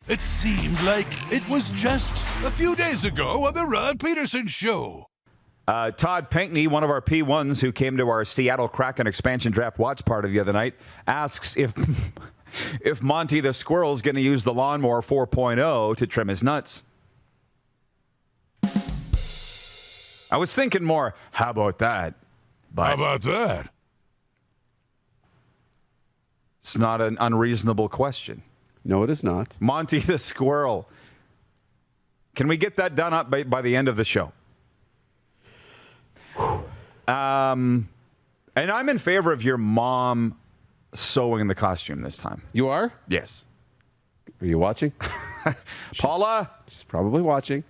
It seemed like it was just a few days ago on the Rod Pedersen Show. Todd Pinkney, one of our P1s who came to our Seattle Kraken expansion draft watch party the other night, asks if Monty the Squirrel's going to use the lawnmower 4.0 to trim his nuts. I was thinking more, how about that? But How about that? it's not an unreasonable question. No, it is not. Monty the Squirrel. Can we get that done up by the end of the show? And I'm in favor of your mom sewing the costume this time. You are? Yes. Are you watching? Paula? She's probably watching.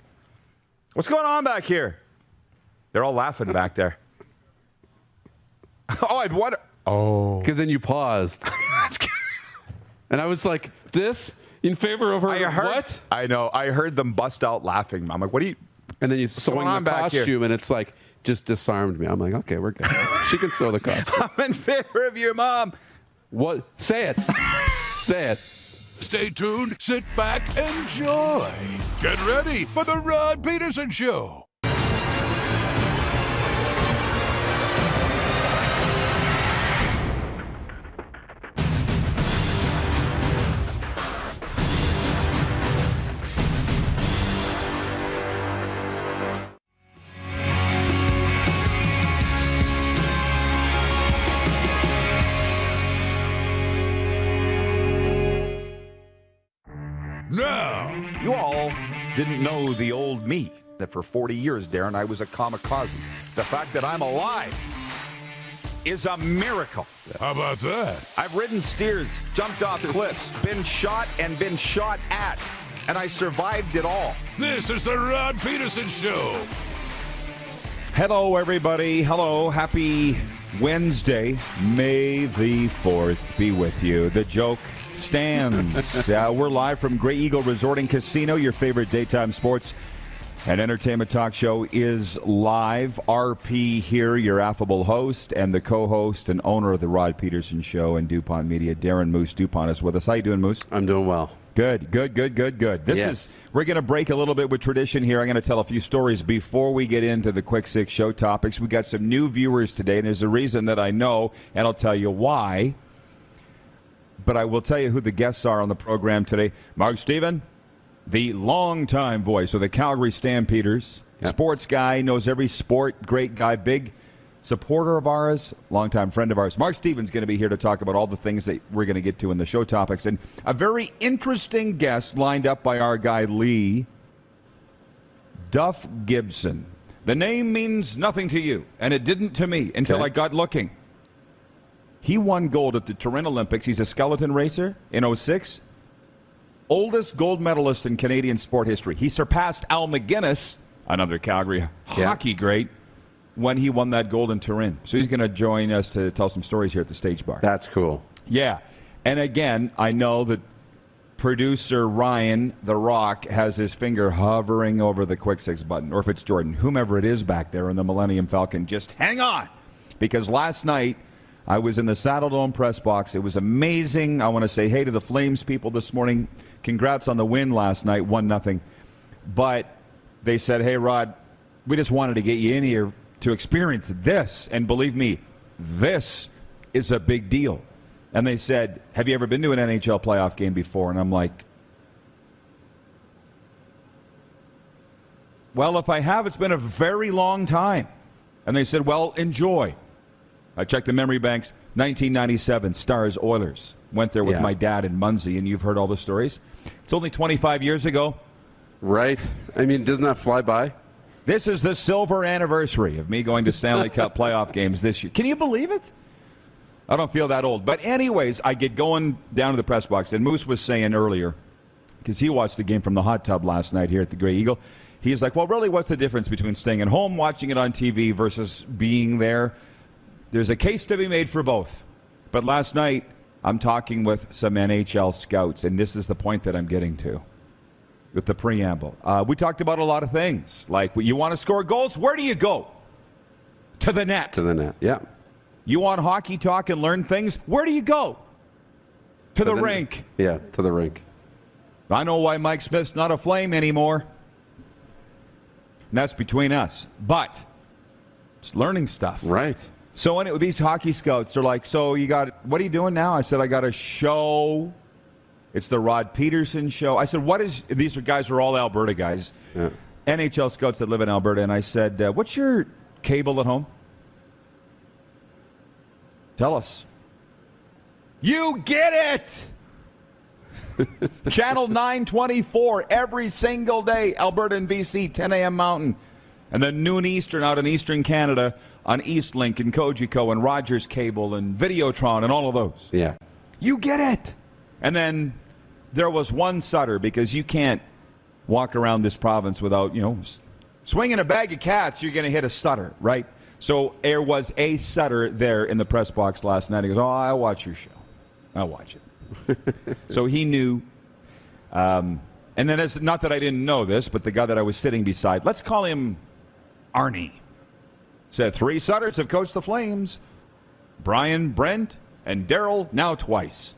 What's going on back here? They're all laughing back there. Oh, I'd wonder. Oh. Because then you paused. And I was like, this in favor of her? What? I know. I heard them bust out laughing. I'm like, what are you? And then you sewing the costume, and it's like, just disarmed me. I'm like, okay, we're good. She can sew the costume. I'm in favor of your mom. What? Say it. Say it. Stay tuned, sit back, enjoy. Get ready for the Rod Pedersen Show. Now, You all didn't know the old me. That for 40 years, Darren, I was a kamikaze. The fact that I'm alive is a miracle. how about that? I've ridden steers, jumped off cliffs, been shot and been shot at, and I survived it all. This is the Rod Pedersen Show. Hello, everybody. Hello. Happy Wednesday. May the 4th be with you. The joke stands. We're live from Grey Eagle Resort and Casino. Your favorite daytime sports and entertainment talk show is live. RP here, your affable host and the co-host and owner of the Rod Pedersen Show and DuPont Media. Darren Moose DuPont is with us. How you doing, Moose? I'm doing well. Good. We're going to break a little bit with tradition here. I'm going to tell a few stories before we get into the Quick Six show topics. We got some new viewers today, and there's a reason that I know, and I'll tell you why. But I will tell you who the guests are on the program today. Mark Steven, the longtime voice of the Calgary Stampeders, sports guy, knows every sport, great guy, big supporter of ours, longtime friend of ours. Mark Steven's going to be here to talk about all the things that we're going to get to in the show topics. And a very interesting guest lined up by our guy Lee, Duff Gibson. The name means nothing to you, and it didn't to me until I got looking. He won gold at the Turin Olympics. He's a skeleton racer in 2006. Oldest gold medalist in Canadian sport history. He surpassed Al McGuinness, another Calgary hockey great, when he won that gold in Turin. So he's going to join us to tell some stories here at the Stage Bar. That's cool. Yeah. And again, I know that producer Ryan, The Rock, has his finger hovering over the Quick Six button. Or if it's Jordan, whomever it is back there in the Millennium Falcon, just hang on. Because last night, I was in the Saddle Dome press box. It was amazing. I want to say hey to the Flames people this morning. Congrats on the win last night, 1-0. But they said, hey, Rod, we just wanted to get you in here to experience this. And believe me, this is a big deal. And they said, have you ever been to an NHL playoff game before? And I'm like, well, if I have, it's been a very long time. And they said, well, enjoy. I checked the memory banks. 1997, Stars Oilers. Went there with my dad in Muncie, and you've heard all the stories. It's only 25 years ago. Right. I mean, doesn't that fly by? This is the silver anniversary of me going to Stanley Cup playoff games this year. Can you believe it? I don't feel that old. But anyways, I get going down to the press box, and Moose was saying earlier, because he watched the game from the hot tub last night here at the Grey Eagle, he's like, well, really, what's the difference between staying at home, watching it on TV, versus being there? There's a case to be made for both. But last night, I'm talking with some NHL scouts, and this is the point that I'm getting to with the preamble. We talked about a lot of things, like you want to score goals, where do you go? To the net. To the net, yeah. You want hockey talk and learn things, where do you go? To the rink. Yeah, to the rink. I know why Mike Smith's not a Flame anymore. And that's between us. But it's learning stuff. Right. So these hockey scouts, they're like, so what are you doing now? I said, I got a show. It's the Rod Pedersen Show. I said, these guys are all Alberta guys. Yeah. NHL scouts that live in Alberta. And I said, what's your cable at home? Tell us. You get it! Channel 924 every single day, Alberta and BC, 10 a.m. Mountain. And then noon Eastern out in Eastern Canada on Eastlink and Cogeco and Rogers Cable and Videotron and all of those. Yeah. You get it! And then there was one Sutter, because you can't walk around this province without, swinging a bag of cats, you're going to hit a Sutter, right? So there was a Sutter there in the press box last night. He goes, I watch your show. I watch it. So he knew. And then, not that I didn't know this, but the guy that I was sitting beside, let's call him Arnie, said 3 Sutters have coached the Flames. Brian, Brent, and Daryl now twice.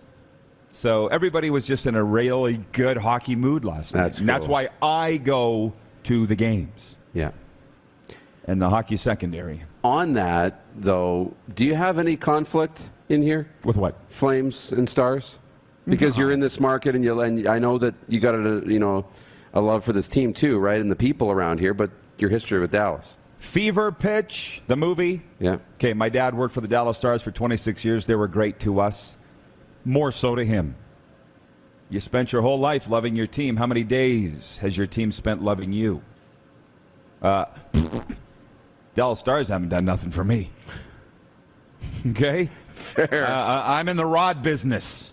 So everybody was just in a really good hockey mood last night. That's cool. And that's why I go to the games. Yeah. And the hockey secondary. On that, though, do you have any conflict in here? With what? Flames and Stars? Because you're in this market, and I know that you got a love for this team too, right? And the people around here, but your history with Dallas. Fever Pitch, the movie. Yeah. Okay, my dad worked for the Dallas Stars for 26 years. They were great to us. More so to him. You spent your whole life loving your team. How many days has your team spent loving you? Dallas Stars haven't done nothing for me. Okay? Fair. I'm in the Rod business.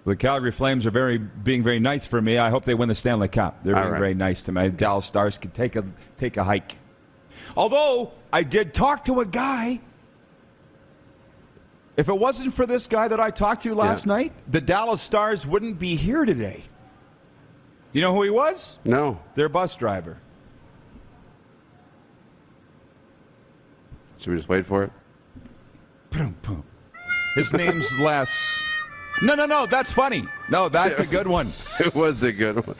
The Calgary Flames are being very nice for me. I hope they win the Stanley Cup. They're being very nice to me. Dallas Stars could take a hike. Although, I did talk to a guy. If it wasn't for this guy that I talked to last night, the Dallas Stars wouldn't be here today. You know who he was? No. Their bus driver. Should we just wait for it? His name's Les. No, that's funny. No, that's a good one. It was a good one.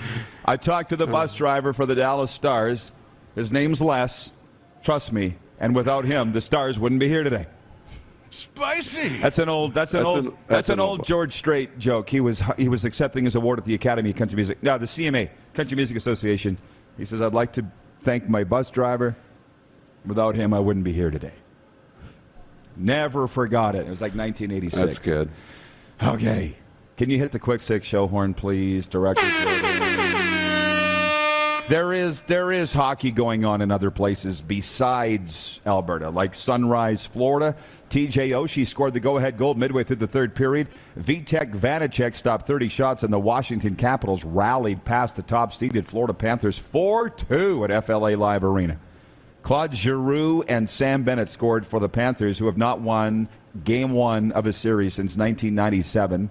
I talked to the bus driver for the Dallas Stars. His name's Les. Trust me. And without him, the Stars wouldn't be here today. Spicy. That's an old George Strait joke. He was accepting his award at the Academy of Country Music. No, the CMA, Country Music Association. He says, I'd like to thank my bus driver. Without him, I wouldn't be here today. Never forgot it. It was like 1986. That's good. Okay. Can you hit the Quick Six show horn, please, Director? There is hockey going on in other places besides Alberta, like Sunrise, Florida. TJ Oshie scored the go-ahead goal midway through the third period. Vitek Vanacek stopped 30 shots, and the Washington Capitals rallied past the top-seeded Florida Panthers 4-2 at FLA Live Arena. Claude Giroux and Sam Bennett scored for the Panthers, who have not won Game 1 of a series since 1997.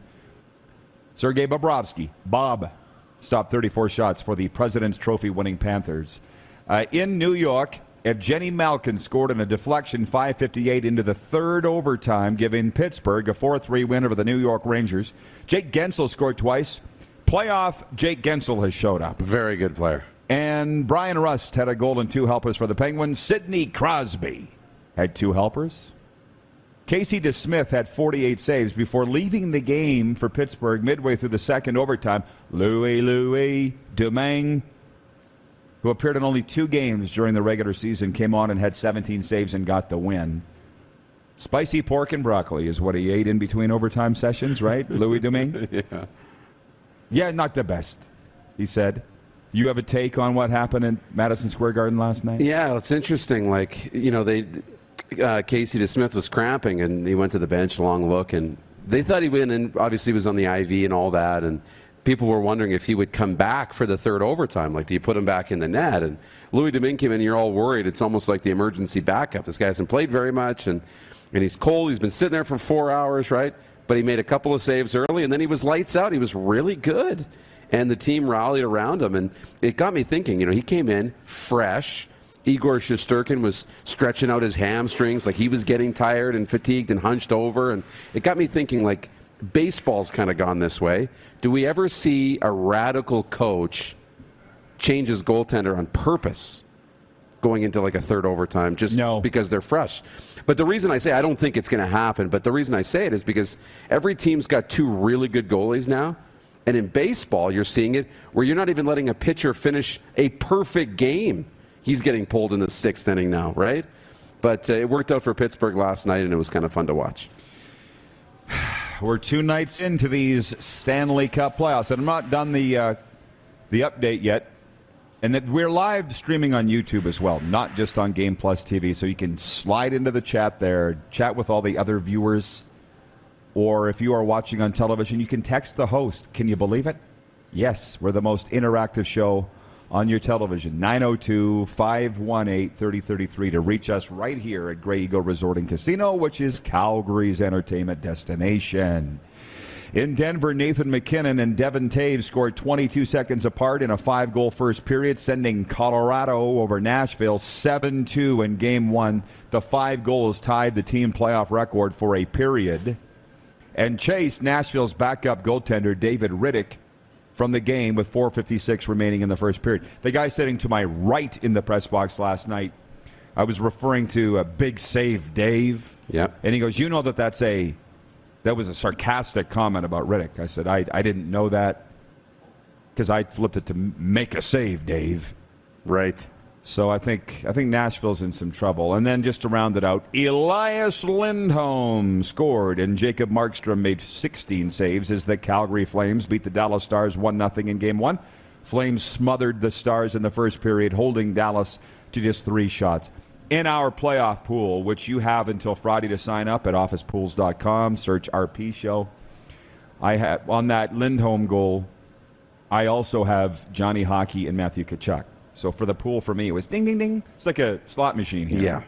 Sergei Bobrovsky, Bob, stopped 34 shots for the President's Trophy-winning Panthers. In New York, Evgeny Malkin scored in a deflection 5:58 into the third overtime, giving Pittsburgh a 4-3 win over the New York Rangers. Jake Gensel scored twice. Playoff Jake Gensel has showed up. Very good player. And Brian Rust had a goal and 2 helpers for the Penguins. Sidney Crosby had 2 helpers. Casey DeSmith had 48 saves before leaving the game for Pittsburgh midway through the second overtime. Louis Domingue, who appeared in only 2 games during the regular season, came on and had 17 saves and got the win. Spicy pork and broccoli is what he ate in between overtime sessions, right, Louis Domingue? Yeah. Yeah, not the best, he said. You have a take on what happened in Madison Square Garden last night? Yeah, it's interesting. Casey DeSmith was cramping, and he went to the bench, long look, and they thought he went, and obviously was on the IV and all that, and people were wondering if he would come back for the third overtime. Like, do you put him back in the net? And Louis Domingue came in, and you're all worried. It's almost like the emergency backup. This guy hasn't played very much, and he's cold. He's been sitting there for 4 hours, right? But he made a couple of saves early, and then he was lights out. He was really good. And the team rallied around him, and it got me thinking, he came in fresh. Igor Shesterkin was stretching out his hamstrings like he was getting tired and fatigued and hunched over. And it got me thinking, like, Baseball's kind of gone this way. Do we ever see a radical coach change his goaltender on purpose going into like a third overtime just because they're fresh? But the reason I say I don't think it's going to happen, but the reason I say it is because every team's got 2 really good goalies now. And in baseball, you're seeing it where you're not even letting a pitcher finish a perfect game. He's getting pulled in the 6th inning now, right? But it worked out for Pittsburgh last night, and it was kind of fun to watch. We're 2 nights into these Stanley Cup playoffs, and I'm not done the update yet. And that we're live streaming on YouTube as well, not just on Game Plus TV. So you can slide into the chat there, chat with all the other viewers. Or if you are watching on television, you can text the host. Can you believe it? Yes, we're the most interactive show on your television. 902-518-3033 to reach us right here at Grey Eagle Resort and Casino, which is Calgary's entertainment destination. In Denver, Nathan McKinnon and Devin Taves scored 22 seconds apart in a 5-goal first period, sending Colorado over Nashville 7-2 in Game 1. The 5 goals tied the team playoff record for a period and chased Nashville's backup goaltender David Riddick from the game with 4:56 remaining in the first period. The guy sitting to my right in the press box last night, I was referring to a big save Dave. Yeah. And he goes, you know that was a sarcastic comment about Riddick. I said, I didn't know that because I flipped it to make a save, Dave. Right. So I think Nashville's in some trouble. And then just to round it out, Elias Lindholm scored, and Jacob Markstrom made 16 saves as the Calgary Flames beat the Dallas Stars 1-0 in Game 1. Flames smothered the Stars in the first period, holding Dallas to just 3 shots. In our playoff pool, which you have until Friday to sign up at officepools.com, search RP Show, I have on that Lindholm goal, I also have Johnny Hockey and Matthew Tkachuk. So for the pool, for me, it was ding, ding, ding. It's like a slot machine here. Yeah.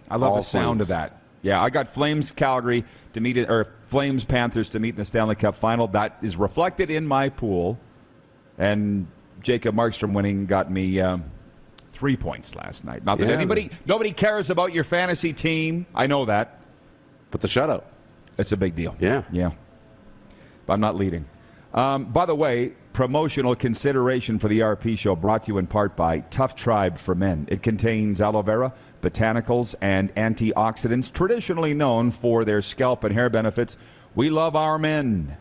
I love the sound of that. Yeah, I got Flames Calgary to meet it, or Flames Panthers to meet in the Stanley Cup final. That is reflected in my pool. And Jacob Markstrom winning got me 3 points last night. Not that nobody cares about your fantasy team. I know that. But the shutout. It's a big deal. Yeah. Yeah. But I'm not leading. By the way, promotional consideration for the RP Show brought to you in part by Tough Tribe for Men. It contains aloe vera, botanicals, and antioxidants, traditionally known for their scalp and hair benefits. We love our men.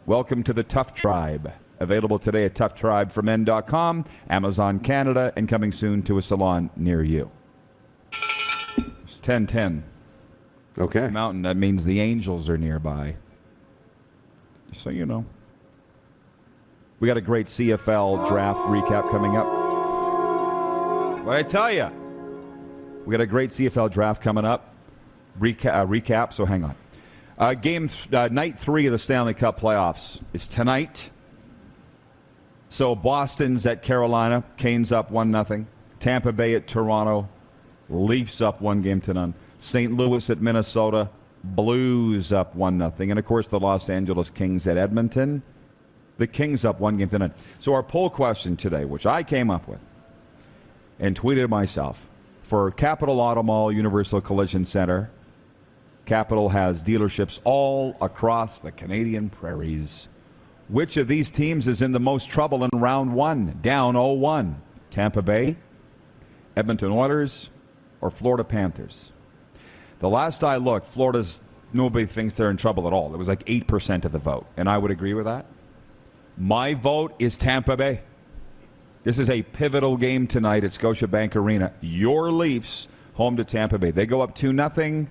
Welcome to the Tough Tribe. Available today at toughtribeformen.com, Amazon Canada, and coming soon to a salon near you. It's 10:10. Okay. Mountain, that means the Angels are nearby. So you know. We got a great CFL draft recap coming up. What I tell you? We got a great CFL draft coming up. Recap, so hang on. Night 3 of the Stanley Cup playoffs is tonight. So Boston's at Carolina. Canes up 1-0. Tampa Bay at Toronto. Leafs up 1-0. St. Louis at Minnesota. Blues up 1-0. And, of course, the Los Angeles Kings at Edmonton. The Kings up 1-0. So our poll question today, which I came up with and tweeted myself, for Capital Auto Mall Universal Collision Center, Capital has dealerships all across the Canadian prairies. Which of these teams is in the most trouble in round 1, down 0-1? Tampa Bay, Edmonton Oilers, or Florida Panthers? The last I looked, nobody thinks they're in trouble at all. It was like 8% of the vote, and I would agree with that. My vote is Tampa Bay. This is a pivotal game tonight at Scotiabank Arena. Your Leafs home to Tampa Bay. They go up 2-0.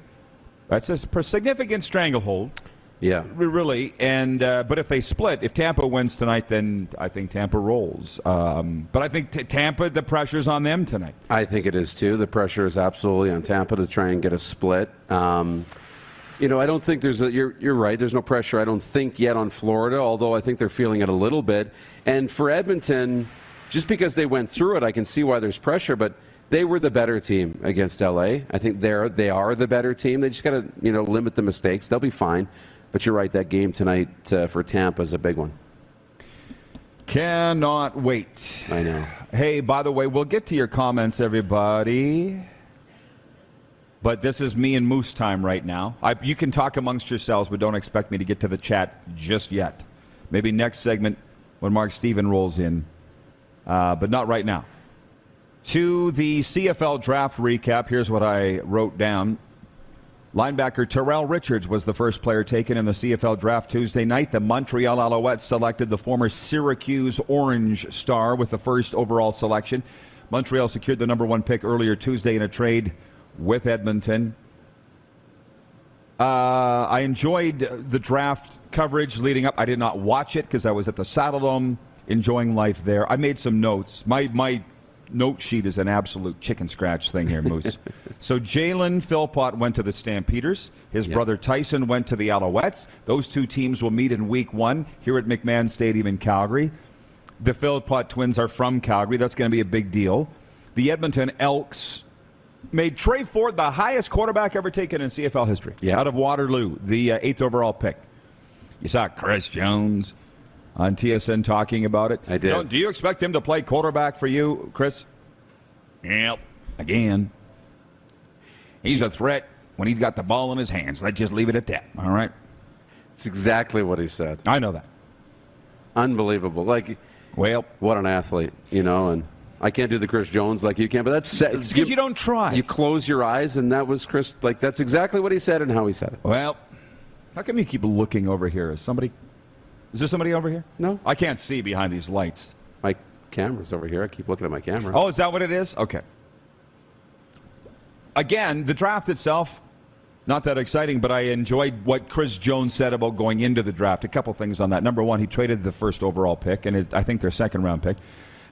That's a significant stranglehold. Yeah. Really. And but if they split, if Tampa wins tonight, then I think Tampa rolls. But I think Tampa, the pressure's on them tonight. I think it is too. The pressure is absolutely on Tampa to try and get a split. I don't think you're right. There's no pressure, I don't think, yet on Florida, although I think they're feeling it a little bit. And for Edmonton, just because they went through it, I can see why there's pressure, but they were the better team against LA. I think they are the better team. They just got to, limit the mistakes. They'll be fine. But you're right, that game tonight for Tampa is a big one. Cannot wait. I know. Hey, by the way, we'll get to your comments, everybody. But this is me and Moose time right now. You can talk amongst yourselves, but don't expect me to get to the chat just yet. Maybe next segment when Mark Steven rolls in, but not right now. To the CFL draft recap, here's what I wrote down. Linebacker Terrell Richards was the first player taken in the CFL draft Tuesday night. The Montreal Alouettes selected the former Syracuse Orange Star with the first overall selection. Montreal secured the number 1 pick earlier Tuesday in a trade with Edmonton. I enjoyed the draft coverage leading up. I did not watch it because I was at the Saddledome enjoying life there. I made some notes. My note sheet is an absolute chicken scratch thing here, Moose. So Jalen Philpott went to the Stampeders. His brother Tyson went to the Alouettes. Those two teams will meet in Week 1 here at McMahon Stadium in Calgary. The Philpott twins are from Calgary. That's going to be a big deal. The Edmonton Elks made Trey Ford the highest quarterback ever taken in CFL history out of Waterloo, the 8th overall pick. You saw Chris Jones on TSN talking about it. I did. Do you expect him to play quarterback for you, Chris? Yep. Again. He's a threat when he's got the ball in his hands. Let's just leave it at that. All right? It's exactly what he said. I know that. Unbelievable. Like, well, what an athlete, and I can't do the Chris Jones like you can, but that's because you don't try. You close your eyes, and that was Chris. Like, that's exactly what he said and how he said it. Well, how come you keep looking over here? Is there somebody over here? No. I can't see behind these lights. My camera's over here. I keep looking at my camera. Oh, is that what it is? Okay. Again, the draft itself, not that exciting, but I enjoyed what Chris Jones said about going into the draft. A couple things on that. Number one, he traded the first overall pick, and I think their second-round pick.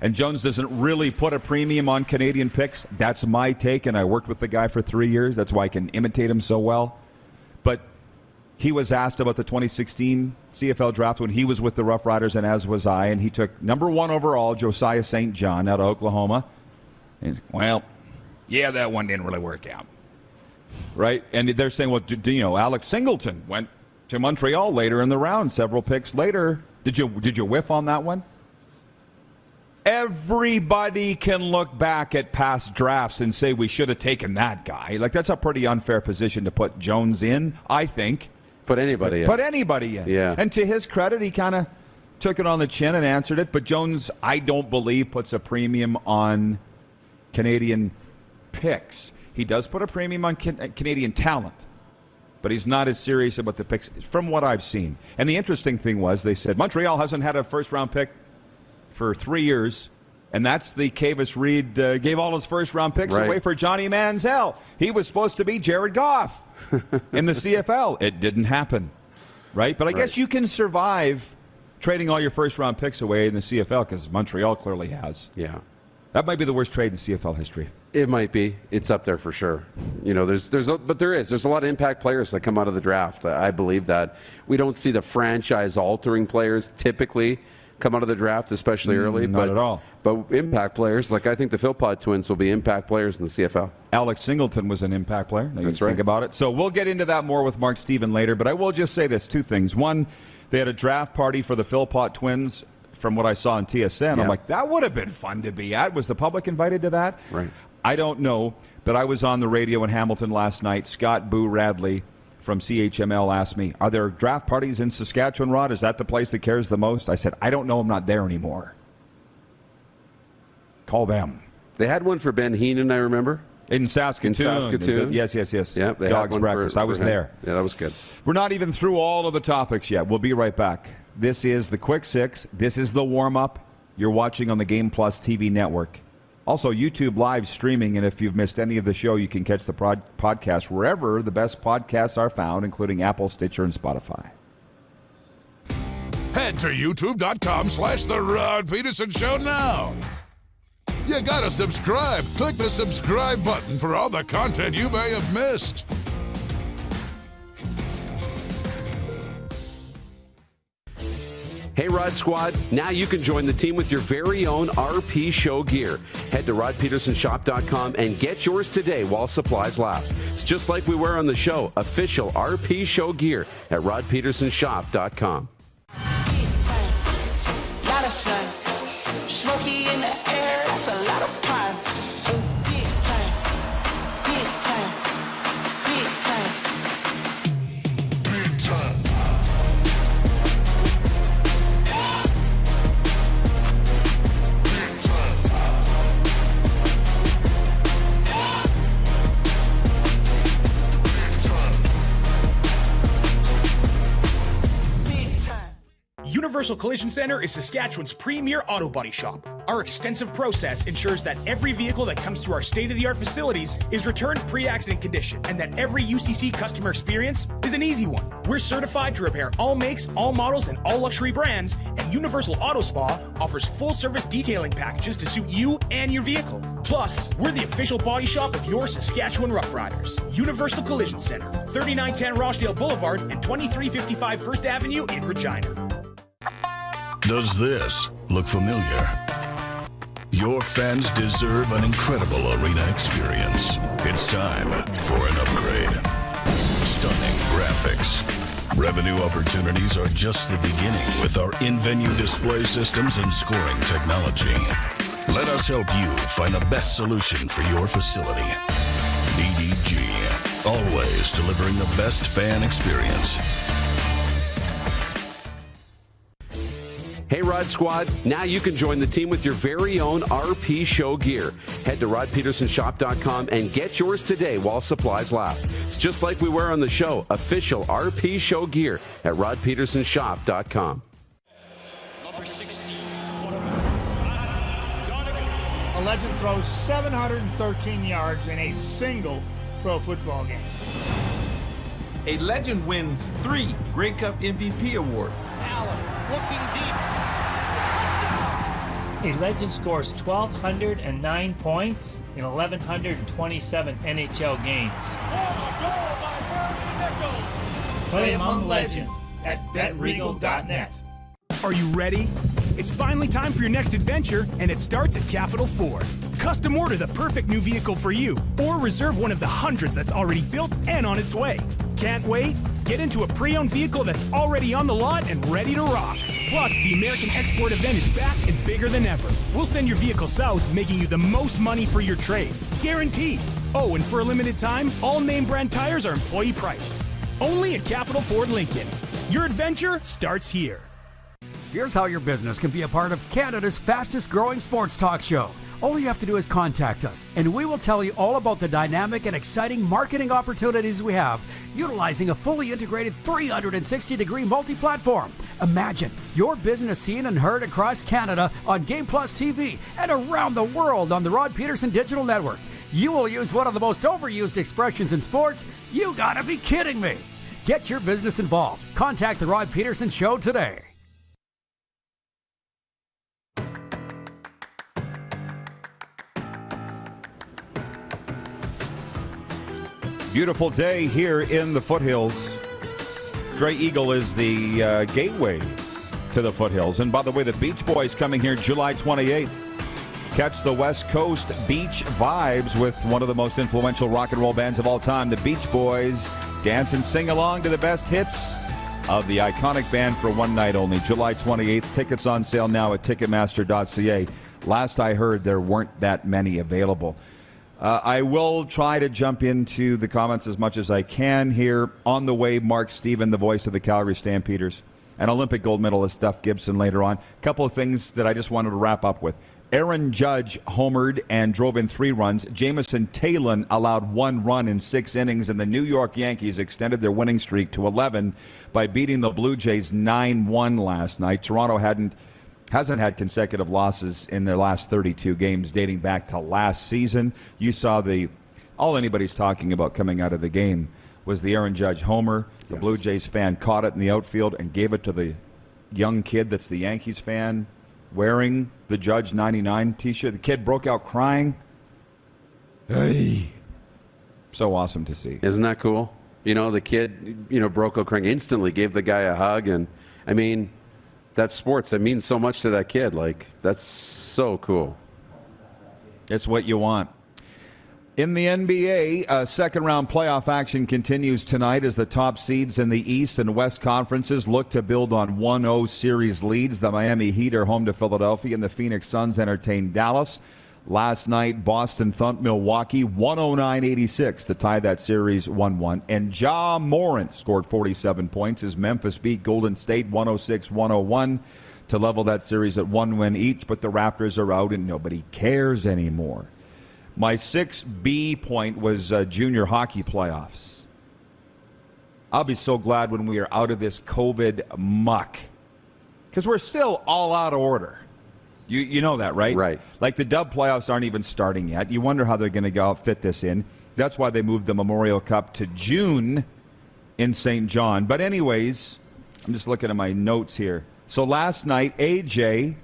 And Jones doesn't really put a premium on Canadian picks. That's my take, and I worked with the guy for 3 years. That's why I can imitate him so well. But he was asked about the 2016 CFL draft when he was with the Rough Riders, and as was I, and he took number 1 overall, Josiah St. John, out of Oklahoma. And well, yeah, that one didn't really work out. Right? And they're saying, well, Alex Singleton went to Montreal later in the round, several picks later. Did you whiff on that one? Everybody can look back at past drafts and say we should have taken that guy. Like, that's a pretty unfair position to put Jones in, I think. Put anybody in. Put anybody in. Yeah. And to his credit, he kind of took it on the chin and answered it. But Jones, I don't believe, puts a premium on Canadian picks. He does put a premium on Canadian talent, but he's not as serious about the picks from what I've seen. And the interesting thing was they said Montreal hasn't had a first-round pick for 3 years, and that's the Cavis Reed gave all his first-round picks away for Johnny Manziel. He was supposed to be Jared Goff in the CFL. It didn't happen, right? But I guess you can survive trading all your first-round picks away in the CFL because Montreal clearly has. Yeah. That might be the worst trade in CFL history. It might be. It's up there for sure. There's a lot of impact players that come out of the draft. I believe that. We don't see the franchise-altering players typically come out of the draft, especially early. Not at all. But impact players, like I think the Philpott twins will be impact players in the CFL. Alex Singleton was an impact player. That's right. Think about it. So we'll get into that more with Mark Steven later, but I will just say this, 2 things. One, they had a draft party for the Philpott twins from what I saw on TSN. Yeah. I'm like, that would have been fun to be at. Was the public invited to that? Right. I don't know, but I was on the radio in Hamilton last night. Scott Boo Radley from CHML asked me, are there draft parties in Saskatchewan, Rod? Is that the place that cares the most? I said, I don't know. I'm not there anymore. Call them. They had one for Ben Heenan, I remember. In Saskatoon. Yes. Yeah, they Dog's had one breakfast. I was him. there. Yeah, that was good. We're not even through all of the topics yet. We'll be right back. This is the Quick Six. This is the warm-up. You're watching on the Game Plus TV network. Also, YouTube live streaming, and if you've missed any of the show, you can catch the podcast wherever the best podcasts are found, including Apple, Stitcher, and Spotify. Head to youtube.com/The Rod Pedersen Show now. You gotta subscribe. Click the subscribe button for all the content you may have missed. Hey, Rod Squad, now you can join the team with your very own RP Show gear. Head to rodpedersenshop.com and get yours today while supplies last. It's just like we wear on the show, official RP Show gear at rodpedersenshop.com. Lot of sun, smoky in the air, that's a lot of pine. Big time, Universal Collision Center is Saskatchewan's premier auto body shop. Our extensive process ensures that every vehicle that comes through our state-of-the-art facilities is returned pre-accident condition, and that every UCC customer experience is an easy one. We're certified to repair all makes, all models, and all luxury brands, and Universal Auto Spa offers full-service detailing packages to suit you and your vehicle. Plus, we're the official body shop of your Saskatchewan Rough Riders. Universal Collision Center, 3910 Rochdale Boulevard and 2355 First Avenue in Regina. Does this look familiar? Your fans deserve an incredible arena experience. It's time for an upgrade. Stunning graphics. Revenue opportunities are just the beginning with our in-venue display systems and scoring technology. Let us help you find the best solution for your facility. DDG, always delivering the best fan experience. Hey, Rod Squad, now you can join the team with your very own RP Show gear. Head to rodpedersenshop.com and get yours today while supplies last. It's just like we wear on the show, official RP Show gear at rodpedersenshop.com. Number 16. A legend throws 713 yards in a single pro football game. A legend wins 3 Grey Cup MVP awards. Allen looking deep. A legend scores 1,209 points in 1,127 NHL games. Play among legends at betregal.net. Are you ready? It's finally time for your next adventure, and it starts at Capital Ford. Custom order the perfect new vehicle for you, or reserve one of the hundreds that's already built and on its way. Can't wait? Get into a pre-owned vehicle that's already on the lot and ready to rock. Plus, the American Export event is back and bigger than ever. We'll send your vehicle south, making you the most money for your trade. Guaranteed. Oh, and for a limited time, all name brand tires are employee priced. Only at Capital Ford Lincoln. Your adventure starts here. Here's how your business can be a part of Canada's fastest growing sports talk show. All you have to do is contact us, and we will tell you all about the dynamic and exciting marketing opportunities we have, utilizing a fully integrated 360-degree multi-platform. Imagine your business seen and heard across Canada on Game Plus TV and around the world on the Rod Pedersen Digital Network. You will use one of the most overused expressions in sports. You gotta be kidding me. Get your business involved. Contact the Rod Pedersen Show today. Beautiful day here in the foothills. Grey Eagle is the gateway to the foothills. And by the way, the Beach Boys coming here July 28th. Catch the West Coast beach vibes with one of the most influential rock and roll bands of all time, the Beach Boys. Dance and sing along to the best hits of the iconic band for one night only. July 28th. Tickets on sale now at Ticketmaster.ca. Last I heard, there weren't that many available. I will try to jump into the comments as much as I can here. On the way, Mark Stephen, the voice of the Calgary Stampeders, and Olympic gold medalist Duff Gibson later on. A couple of things that I just wanted to wrap up with. Aaron Judge homered and drove in 3 runs. Jamison Taylor allowed 1 run in 6 innings, and the New York Yankees extended their winning streak to 11 by beating the Blue Jays 9-1 last night. Toronto hasn't had consecutive losses in their last 32 games dating back to last season. You saw all anybody's talking about coming out of the game was the Aaron Judge homer. The Blue Jays fan caught it in the outfield and gave it to the young kid that's the Yankees fan wearing the Judge 99 t-shirt. The kid broke out crying. Hey. So awesome to see. Isn't that cool? You know, the kid, broke out crying, instantly gave the guy a hug. And, I mean, that's sports. That means so much to that kid. Like, that's so cool. It's what you want. In the NBA, second-round playoff action continues tonight as the top seeds in the East and West conferences look to build on 1-0 series leads. The Miami Heat are home to Philadelphia, and the Phoenix Suns entertain Dallas. Last night, Boston thumped Milwaukee 109-86 to tie that series 1-1. And Ja Morant scored 47 points as Memphis beat Golden State 106-101 to level that series at 1 win each. But the Raptors are out and nobody cares anymore. My 6B point was junior hockey playoffs. I'll be so glad when we are out of this COVID muck because we're still all out of order. You know that, right? Right. Like the Dub playoffs aren't even starting yet. You wonder how they're going to fit this in. That's why they moved the Memorial Cup to June in St. John. But anyways, I'm just looking at my notes here. So last night, AJ,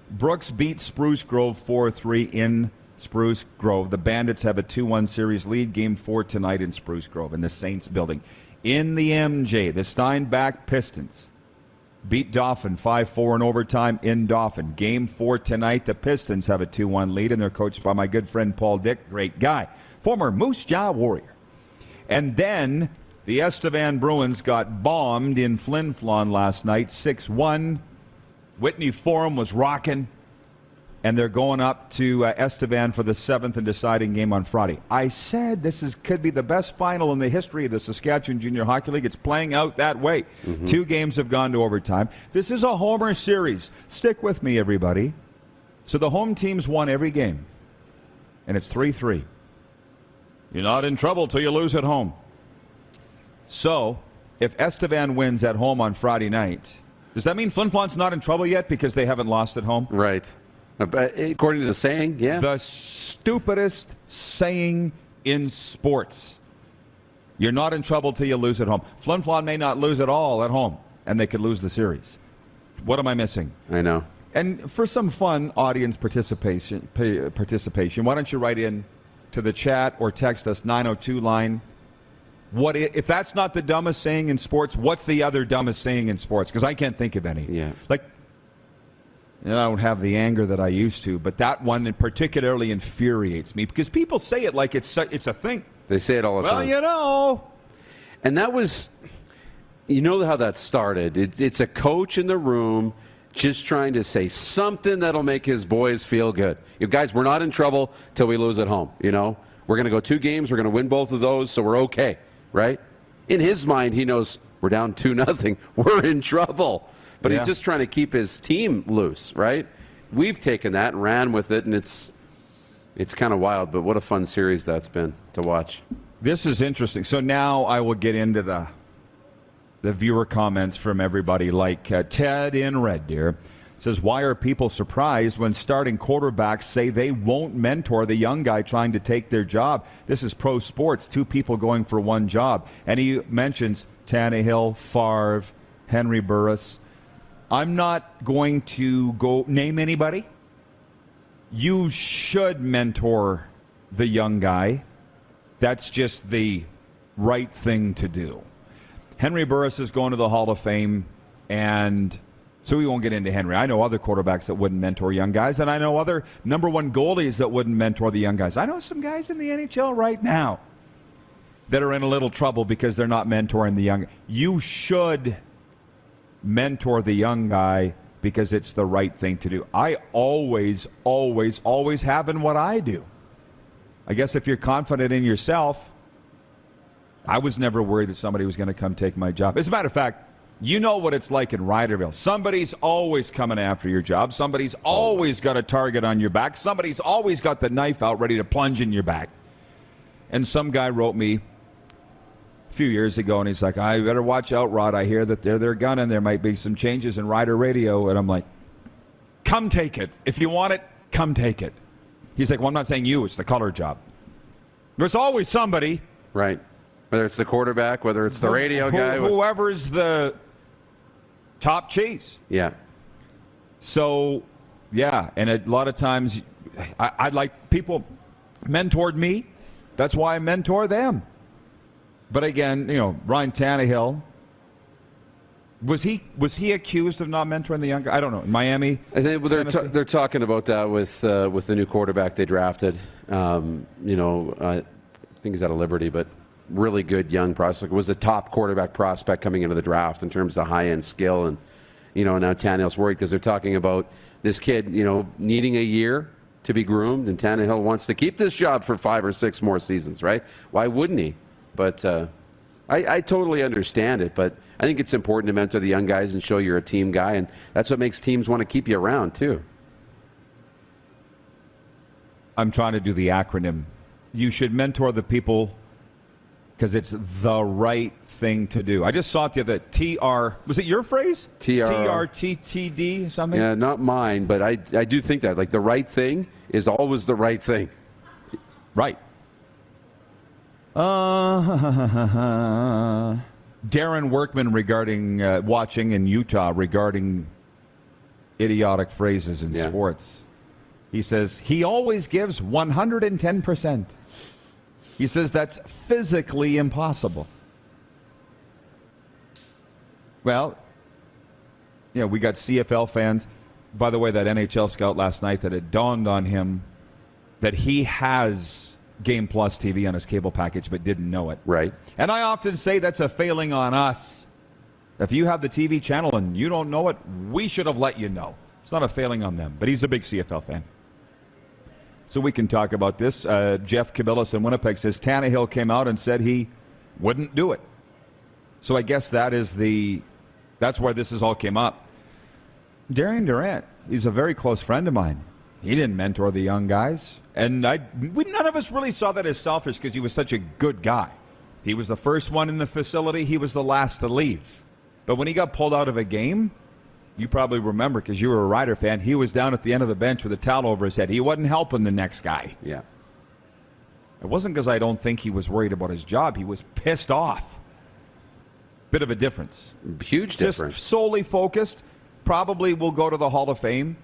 Brooks beat Spruce Grove 4-3 in Spruce Grove. The Bandits have a 2-1 series lead. Game 4 tonight in Spruce Grove in the Saints building. In the MJ, the Steinbach Pistons beat Dauphin 5-4 in overtime in Dauphin. Game 4 tonight, the Pistons have a 2-1 lead, and they're coached by my good friend Paul Dick, great guy, former Moose Jaw Warrior. And then the Estevan Bruins got bombed in Flin Flon last night, 6-1. Whitney Forum was rocking, and they're going up to Estevan for the 7th and deciding game on Friday. I said this could be the best final in the history of the Saskatchewan Junior Hockey League. It's playing out that way. 2 games have gone to overtime. This is a homer series. Stick with me, everybody. So the home teams won every game, and it's 3-3. You're not in trouble till you lose at home. So if Estevan wins at home on Friday night, does that mean Flin Flon's not in trouble yet because they haven't lost at home? Right. According to the saying, yeah. The stupidest saying in sports. You're not in trouble till you lose at home. Flin Flon may not lose at all at home, and they could lose the series. What am I missing? I know. And for some fun audience participation, why don't you write in to the chat or text us 902 line. What if that's not the dumbest saying in sports? What's the other dumbest saying in sports? Because I can't think of any. Yeah. Like, and I don't have the anger that I used to, but that one particularly infuriates me because people say it like it's a thing. They say it all the time. Well, you know. And that was, you know how that started. It's a coach in the room just trying to say something that'll make his boys feel good. You guys, we're not in trouble till we lose at home. You know, we're going to go 2 games. We're going to win both of those, so we're okay, right? In his mind, he knows we're down 2-0. We're in trouble. But he's just trying to keep his team loose, right? We've taken that and ran with it, and it's kind of wild. But what a fun series that's been to watch. This is interesting. So now I will get into the viewer comments from everybody, like Ted in Red Deer says, why are people surprised when starting quarterbacks say they won't mentor the young guy trying to take their job? This is pro sports, 2 people going for 1 job. And he mentions Tannehill, Favre, Henry Burris. I'm not going to go name anybody. You should mentor the young guy. That's just the right thing to do. Henry Burris is going to the Hall of Fame, and so we won't get into Henry. I know other quarterbacks that wouldn't mentor young guys, and I know other number 1 goalies that wouldn't mentor the young guys. I know some guys in the NHL right now that are in a little trouble because they're not mentoring the young. You should mentor the young guy because it's the right thing to do. I always have in what I do. I guess if you're confident in yourself, I was never worried that somebody was going to come take my job. As a matter of fact, you know what it's like in Ryderville. Somebody's always coming after your job. Somebody's always got a target on your back. Somebody's always got the knife out ready to plunge in your back. And some guy wrote me a few years ago, and he's like, I better watch out, Rod. I hear that they're gunning. There might be some changes in Rider Radio. And I'm like, come take it. If you want it, come take it. He's like, well, I'm not saying you. It's the color job. There's always somebody. Right. Whether it's the quarterback, whether it's the radio guy. Whoever's the top cheese. Yeah. So, yeah, and a lot of times I'd like people mentored me. That's why I mentor them. But again, you know, Ryan Tannehill, was he accused of not mentoring the young guy? I don't know. In Miami, I think they're talking about that with the new quarterback they drafted. I think he's out of Liberty, but really good young prospect. Was the top quarterback prospect coming into the draft in terms of high-end skill. And, now Tannehill's worried because they're talking about this kid, needing a year to be groomed. And Tannehill wants to keep this job for 5 or 6 more seasons, right? Why wouldn't he? But I totally understand it. But I think it's important to mentor the young guys and show you're a team guy. And that's what makes teams want to keep you around, too. I'm trying to do the acronym. You should mentor the people because it's the right thing to do. I just saw it the other was it your phrase? TRTTD something? Yeah, not mine, but I do think that. Like, the right thing is always the right thing. Right. Darren Workman regarding watching in Utah regarding idiotic phrases in sports. He says, he always gives 110%. He says that's physically impossible. Well, we got CFL fans. By the way, that NHL scout last night, that it dawned on him that he has Game Plus TV on his cable package but didn't know it. Right. And I often say that's a failing on us. If you have the TV channel and you don't know it, we should have let you know. It's not a failing on them, but he's a big CFL fan. So we can talk about this. Jeff Cabillas in Winnipeg says Tannehill came out and said he wouldn't do it. So I guess that's where this all came up. Darian Durant, he's a very close friend of mine. He didn't mentor the young guys. And none of us really saw that as selfish because he was such a good guy. He was the first one in the facility. He was the last to leave. But when he got pulled out of a game, you probably remember because you were a Rider fan, he was down at the end of the bench with a towel over his head. He wasn't helping the next guy. Yeah. It wasn't because I don't think he was worried about his job. He was pissed off. Bit of a difference. Huge difference. Just solely focused. Probably will go to the Hall of Fame.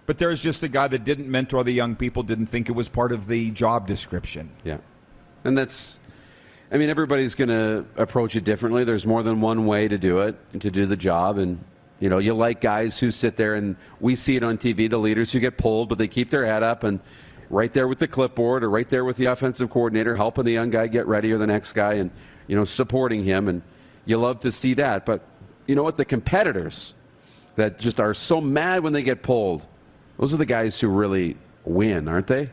But there's just a guy that didn't mentor the young people, didn't think it was part of the job description. Yeah. And everybody's going to approach it differently. There's more than one way to do it, to do the job. And, you like guys who sit there, and we see it on TV, the leaders who get pulled, but they keep their head up and right there with the clipboard or right there with the offensive coordinator, helping the young guy get ready or the next guy and, supporting him. And you love to see that. But you know what? The competitors that just are so mad when they get pulled, those are the guys who really win, aren't they?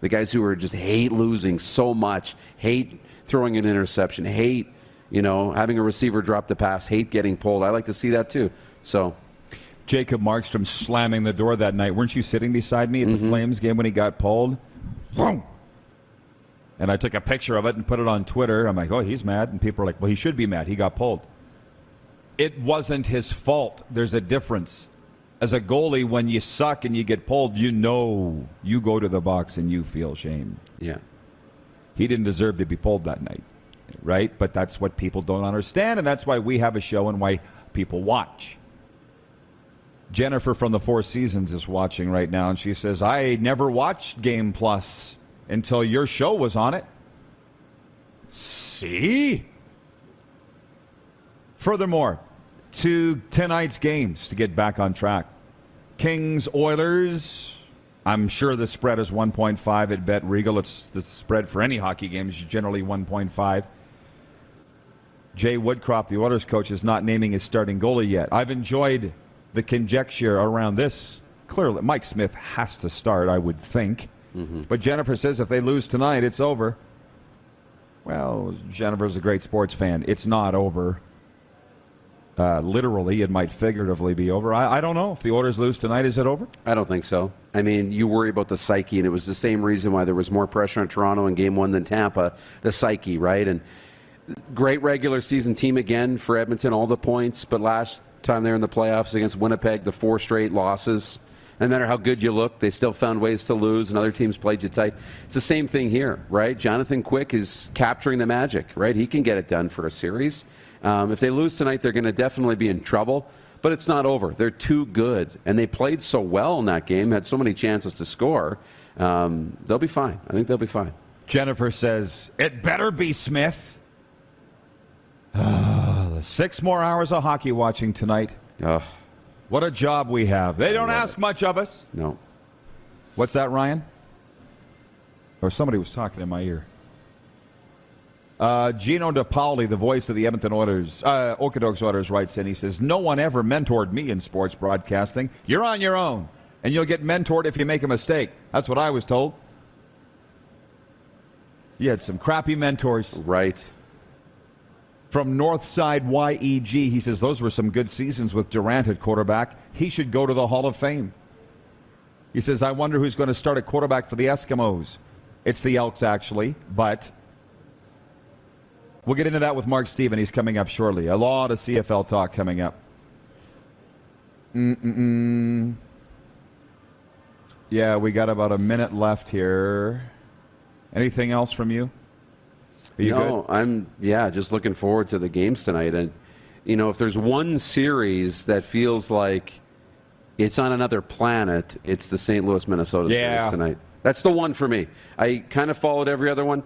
The guys who just hate losing so much, hate throwing an interception, hate, having a receiver drop the pass, hate getting pulled. I like to see that too. So, Jacob Markstrom slamming the door that night. Weren't you sitting beside me at the Flames game when he got pulled? And I took a picture of it and put it on Twitter. I'm like, oh, he's mad. And people are like, well, he should be mad. He got pulled. It wasn't his fault. There's a difference. As a goalie, when you suck and you get pulled, you go to the box and you feel shame. Yeah. He didn't deserve to be pulled that night, right? But that's what people don't understand, and that's why we have a show and why people watch. Jennifer from the Four Seasons is watching right now, and she says, I never watched Game Plus until your show was on it. See? Furthermore, to tonight's games to get back on track. Kings, Oilers. I'm sure the spread is 1.5 at Bet Regal. It's the spread for any hockey game is generally 1.5. Jay Woodcroft, the Oilers coach, is not naming his starting goalie yet. I've enjoyed the conjecture around this. Clearly, Mike Smith has to start, I would think. But Jennifer says if they lose tonight, it's over. Well, Jennifer's a great sports fan. It's not over. Literally, it might figuratively be over. I don't know. If the Oilers lose tonight, is it over? I don't think so. You worry about the psyche, and it was the same reason why there was more pressure on Toronto in Game 1 than Tampa, the psyche, right? And great regular season team again for Edmonton, all the points, but last time they were in the playoffs against Winnipeg, the 4 straight losses. No matter how good you look, they still found ways to lose, and other teams played you tight. It's the same thing here, right? Jonathan Quick is capturing the magic, right? He can get it done for a series. If they lose tonight, they're going to definitely be in trouble, but it's not over. They're too good, and they played so well in that game, had so many chances to score. They'll be fine. I think they'll be fine. Jennifer says, it better be Smith. 6 more hours of hockey watching tonight. What a job we have. They don't ask much of us. No. What's that, Ryan? Or somebody was talking in my ear. Gino DePauli, the voice of the Edmonton Oilers, Okotoks Oilers, writes in. He says, no one ever mentored me in sports broadcasting. You're on your own, and you'll get mentored if you make a mistake. That's what I was told. You had some crappy mentors. Right. From Northside YEG, he says, those were some good seasons with Durant at quarterback. He should go to the Hall of Fame. He says, I wonder who's going to start at quarterback for the Eskimos. It's the Elks, actually, but We'll get into that with Mark Steven. He's coming up shortly. A lot of CFL talk coming up. Yeah, we got about a minute left here. Anything else from you? Are you good? I'm just looking forward to the games tonight. And, if there's one series that feels like it's on another planet, it's the St. Louis, Minnesota series tonight. That's the one for me. I kind of followed every other one.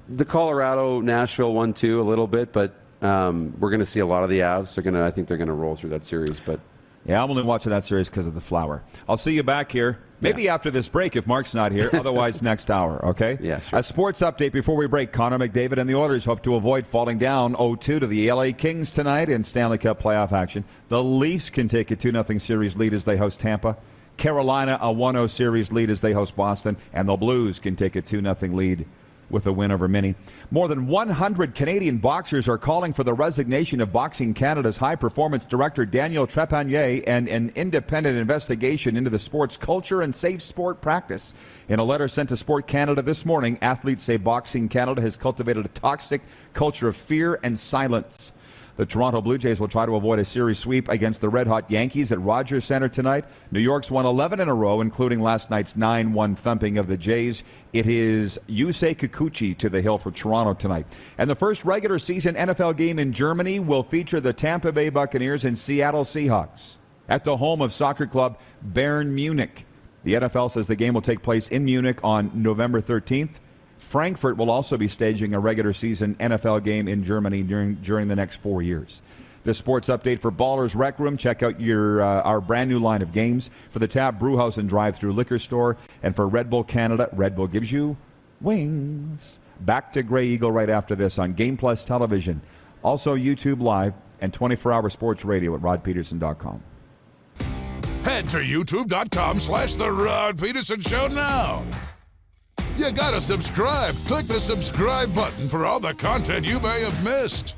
The Colorado, Nashville one too, a little bit, but we're going to see a lot of the Avs. I think they're going to roll through that series. But yeah, I'm only watching that series because of the flower. I'll see you back here. Maybe after this break if Mark's not here. Otherwise, next hour, okay? Yeah, sure. A sports update before we break. Connor McDavid and the Oilers hope to avoid falling down 0-2 to the LA Kings tonight in Stanley Cup playoff action. The Leafs can take a 2-0 series lead as they host Tampa. Carolina a 1-0 series lead as they host Boston. And the Blues can take a 2-0 lead with a win over Mini. More than 100 Canadian boxers are calling for the resignation of Boxing Canada's high-performance director Daniel Trepanier and an independent investigation into the sport's culture and safe sport practice. In a letter sent to Sport Canada this morning, athletes say Boxing Canada has cultivated a toxic culture of fear and silence. The Toronto Blue Jays will try to avoid a series sweep against the red-hot Yankees at Rogers Centre tonight. New York's won 11 in a row, including last night's 9-1 thumping of the Jays. It is Yusei Kikuchi to the hill for Toronto tonight. And the first regular season NFL game in Germany will feature the Tampa Bay Buccaneers and Seattle Seahawks at the home of soccer club Bayern Munich. The NFL says the game will take place in Munich on November 13th. Frankfurt will also be staging a regular season NFL game in Germany during the next 4 years. The sports update for Ballers Rec Room. Check out our brand new line of games for the Tap Brewhouse and Drive-Thru Liquor Store. And for Red Bull Canada, Red Bull gives you wings. Back to Grey Eagle right after this on Game Plus Television. Also YouTube Live and 24-hour sports radio at rodpedersen.com. Head to youtube.com/The Rod Pedersen Show now. You gotta subscribe. Click the subscribe button for all the content you may have missed.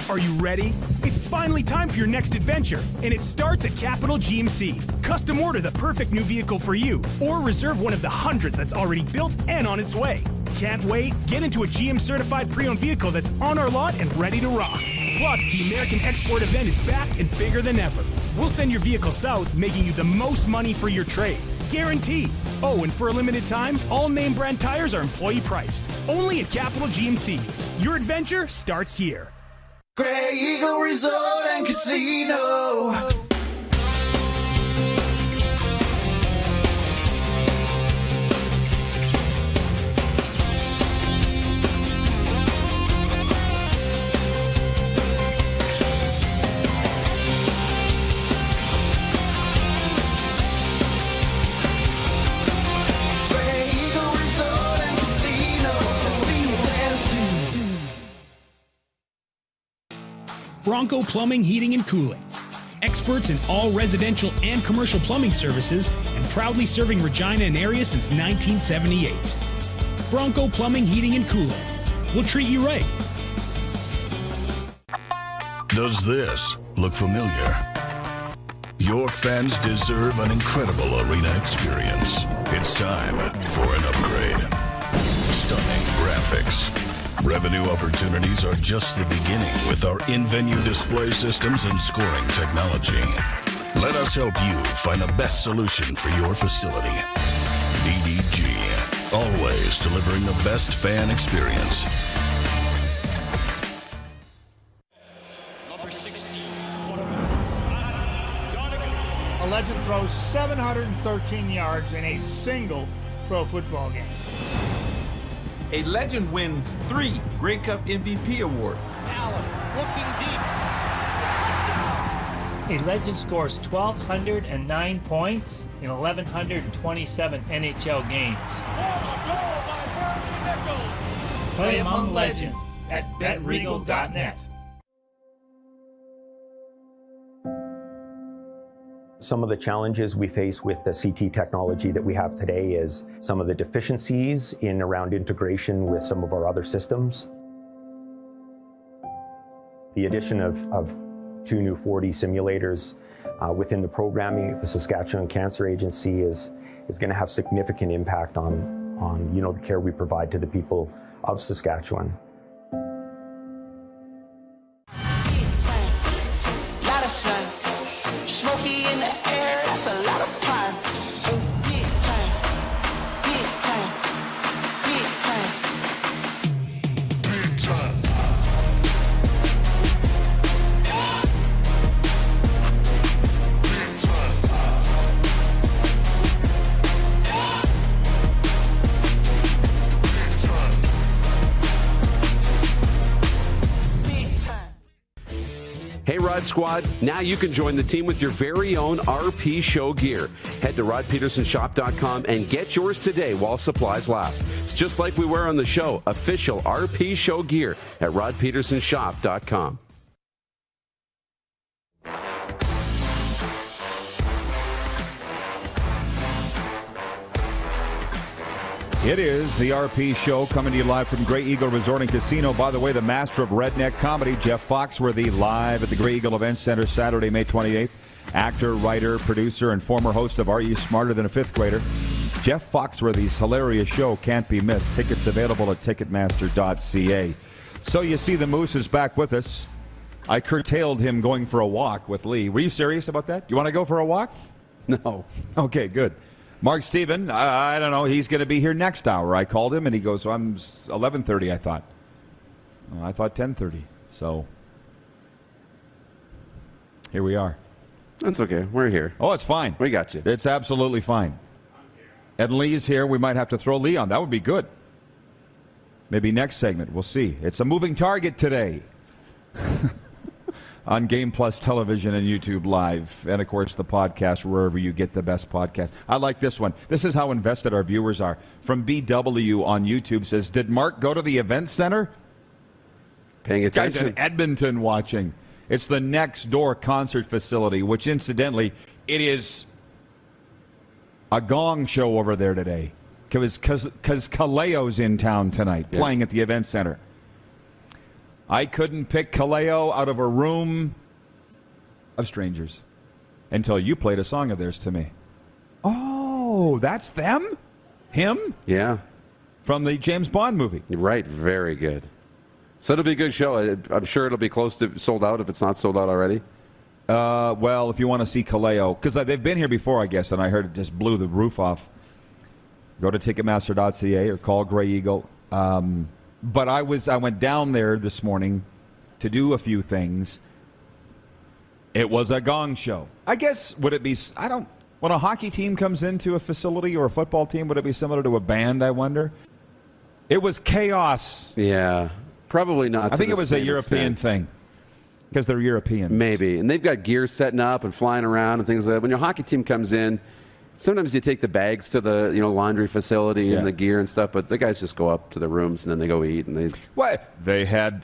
Are you ready? It's finally time for your next adventure, and it starts at Capital GMC. Custom order the perfect new vehicle for you, or reserve one of the hundreds that's already built and on its way. Can't wait? Get into a GM certified pre-owned vehicle that's on our lot and ready to rock. Plus, the American Export event is back and bigger than ever. We'll send your vehicle south, making you the most money for your trade. Guaranteed. Oh, and for a limited time, all name brand tires are employee priced. Only at Capital GMC. Your adventure starts here. Grey Eagle Resort and Casino. Bronco Plumbing, Heating, and Cooling. Experts in all residential and commercial plumbing services and proudly serving Regina and area since 1978. Bronco Plumbing, Heating, and Cooling. We'll treat you right. Does this look familiar? Your fans deserve an incredible arena experience. It's time for an upgrade. Stunning graphics. Revenue opportunities are just the beginning with our in-venue display systems and scoring technology. Let us help you find the best solution for your facility. DDG, always delivering the best fan experience. Number 16. A legend throws 713 yards in a single pro football game. A legend wins 3 Grey Cup MVP awards. Allen looking deep. A legend scores 1,209 points in 1,127 NHL games. Play among legends at betregal.net. Some of the challenges we face with the CT technology that we have today is some of the deficiencies in around integration with some of our other systems. The addition of 2 new 4D simulators within the programming of the Saskatchewan Cancer Agency is going to have significant impact on on the care we provide to the people of Saskatchewan. Smoky in the air, that's a lot of time. Big time, big time, big time, big time. Hey, Rod Squad, now you can join the team with your very own RP Show gear. Head to rodpedersenshop.com and get yours today while supplies last. It's just like we wear on the show, official RP Show gear at rodpedersenshop.com. It is the RP Show coming to you live from Grey Eagle Resort and Casino. By the way, the master of redneck comedy, Jeff Foxworthy, live at the Grey Eagle Event Center Saturday, May 28th. Actor, writer, producer, and former host of Are You Smarter Than a Fifth Grader? Jeff Foxworthy's hilarious show can't be missed. Tickets available at Ticketmaster.ca. So you see the Moose is back with us. I curtailed him going for a walk with Lee. Were you serious about that? You want to go for a walk? No. Okay, good. Mark Steven, I don't know, he's going to be here next hour. I called him, and he goes, I'm 11:30, I thought. I thought 10:30. So here we are. That's okay. We're here. Oh, it's fine. We got you. It's absolutely fine. And Lee's here. We might have to throw Lee on. That would be good. Maybe next segment. We'll see. It's a moving target today. On Game Plus Television and YouTube Live. And, of course, the podcast wherever you get the best podcast. I like this one. This is how invested our viewers are. From BW on YouTube says, did Mark go to the event center? Paying attention. Guys in Edmonton watching. It's the next door concert facility, which, incidentally, it is a gong show over there today. Because Kaleo's in town tonight, playing at the event center. I couldn't pick Kaleo out of a room of strangers until you played a song of theirs to me. Oh, that's them? Him? Yeah. From the James Bond movie. Right. Very good. So it'll be a good show. I'm sure it'll be close to sold out if it's not sold out already. Well, if you want to see Kaleo, because they've been here before, I guess, and I heard it just blew the roof off. Go to Ticketmaster.ca or call Grey Eagle. But I went down there this morning to do a few things. It was a gong show. I guess, would it be, when a hockey team comes into a facility or a football team, would it be similar to a band, I wonder? It was chaos. Yeah, probably not. I think it was a European thing because they're Europeans. Maybe. And they've got gear setting up and flying around and things like that. When your hockey team comes in, sometimes you take the bags to the laundry facility and the gear and stuff, but the guys just go up to the rooms and then they go eat. And they had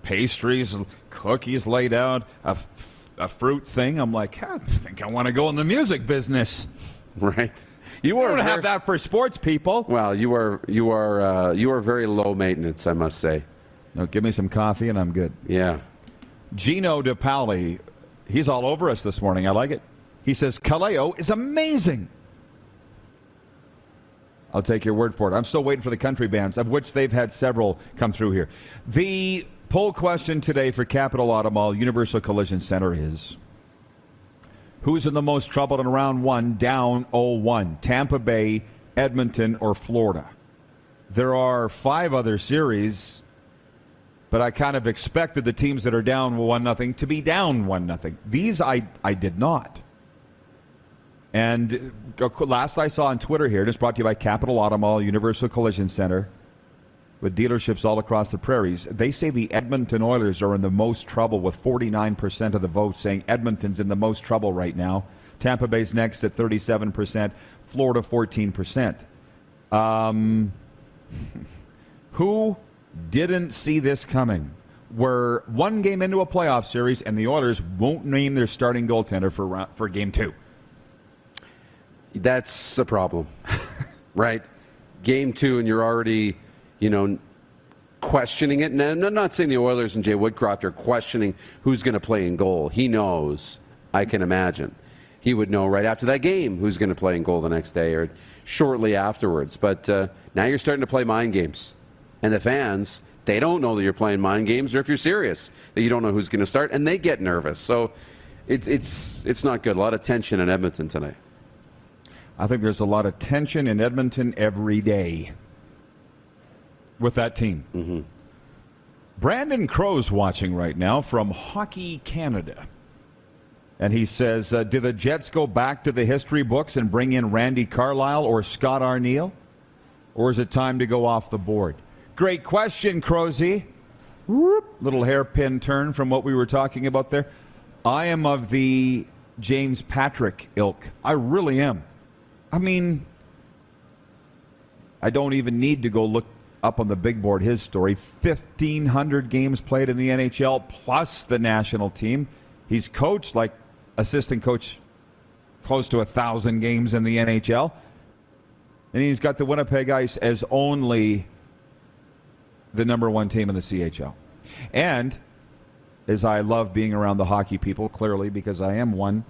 pastries, cookies laid out, a fruit thing. I'm like, I think I want to go in the music business. Right. You don't have that for sports people. Well, you are very low maintenance, I must say. No, give me some coffee and I'm good. Yeah. Gino DePaoli, he's all over us this morning. I like it. He says, Kaleo is amazing. I'll take your word for it. I'm still waiting for the country bands, of which they've had several come through here. The poll question today for Capital Auto Mall Universal Collision Center is, who's in the most trouble in round one, down 0-1? Tampa Bay, Edmonton, or Florida? There are 5 other series, but I kind of expected the teams that are down 1-0 to be down 1-0. These I did not. And last I saw on Twitter here, just brought to you by Capital Auto Mall Universal Collision Center, with dealerships all across the prairies, they say the Edmonton Oilers are in the most trouble, with 49% of the vote saying Edmonton's in the most trouble right now. Tampa Bay's next at 37%, Florida 14%. Who didn't see this coming? We're one game into a playoff series, and the Oilers won't name their starting goaltender for Game 2. That's a problem, right? Game 2, and you're already, questioning it. And I'm not saying the Oilers and Jay Woodcroft are questioning who's going to play in goal. He knows, I can imagine. he would know right after that game who's going to play in goal the next day or shortly afterwards. But now you're starting to play mind games. And the fans, they don't know that you're playing mind games, or if you're serious, that you don't know who's going to start, and they get nervous. So it's not good. A lot of tension in Edmonton tonight. I think there's a lot of tension in Edmonton every day with that team. Mm-hmm. Brandon Crow's watching right now from Hockey Canada. And he says, do the Jets go back to the history books and bring in Randy Carlyle or Scott Arniel? Or is it time to go off the board? Great question, Crowsy. Little hairpin turn from what we were talking about there. I am of the James Patrick ilk. I really am. I mean, I don't even need to go look up on the big board his story. 1,500 games played in the NHL plus the national team. He's coached like assistant coach close to 1,000 games in the NHL. And he's got the Winnipeg Ice as only the number one team in the CHL. And as I love being around the hockey people, clearly, because I am one,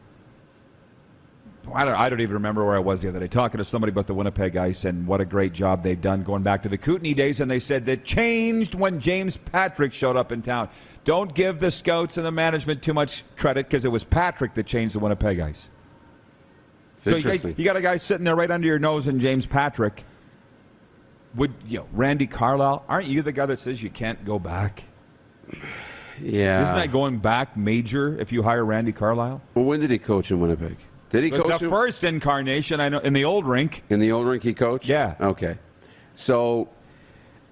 I don't even remember where I was the other day, talking to somebody about the Winnipeg Ice and what a great job they've done going back to the Kootenay days, and they said that changed when James Patrick showed up in town. Don't give the scouts and the management too much credit, because it was Patrick that changed the Winnipeg Ice. So you got a guy sitting there right under your nose in James Patrick. Randy Carlyle, aren't you the guy that says you can't go back? Yeah. Isn't that going back major if you hire Randy Carlyle? Well, when did he coach in Winnipeg? Did he coach the first incarnation? I know, in the old rink. In the old rink, he coached. Yeah. Okay. So,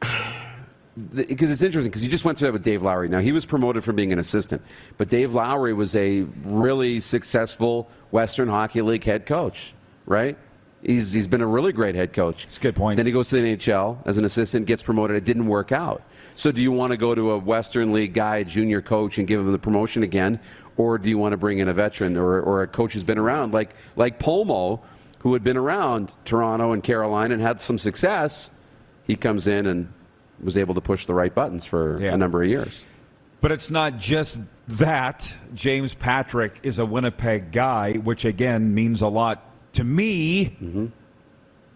because it's interesting, because you just went through that with Dave Lowry. Now, he was promoted from being an assistant, but Dave Lowry was a really successful Western Hockey League head coach, right? He's been a really great head coach. That's a good point. Then he goes to the NHL as an assistant, gets promoted. It didn't work out. So do you want to go to a Western League guy, a junior coach, and give him the promotion again? Or do you want to bring in a veteran or a coach who's been around? Like Pomo, who had been around Toronto and Carolina and had some success, he comes in and was able to push the right buttons for a number of years. But it's not just that. James Patrick is a Winnipeg guy, which, again, means a lot to me. Mm-hmm.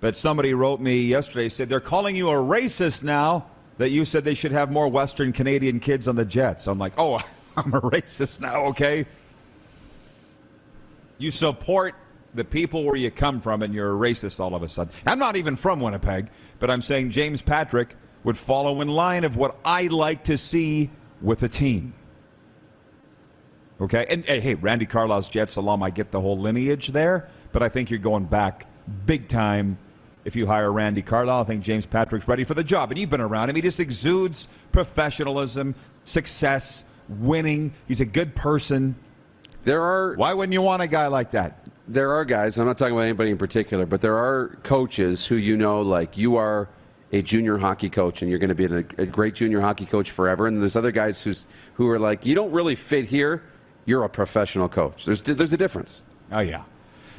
But somebody wrote me yesterday, said they're calling you a racist now that you said they should have more Western Canadian kids on the Jets. I'm like, oh, I'm a racist now, okay? You support the people where you come from and you're a racist all of a sudden. I'm not even from Winnipeg, but I'm saying James Patrick would follow in line of what I like to see with a team. Okay? And hey, Randy Carlyle's Jets alum, I get the whole lineage there, but I think you're going back big time if you hire Randy Carlyle. I think James Patrick's ready for the job. And you've been around him. He just exudes professionalism, success, winning. He's a good person. Why wouldn't you want a guy like that? There are guys, I'm not talking about anybody in particular, but there are coaches who like you are a junior hockey coach and you're going to be a great junior hockey coach forever. And there's other guys who are like, you don't really fit here. You're a professional coach. There's a difference. Oh, yeah.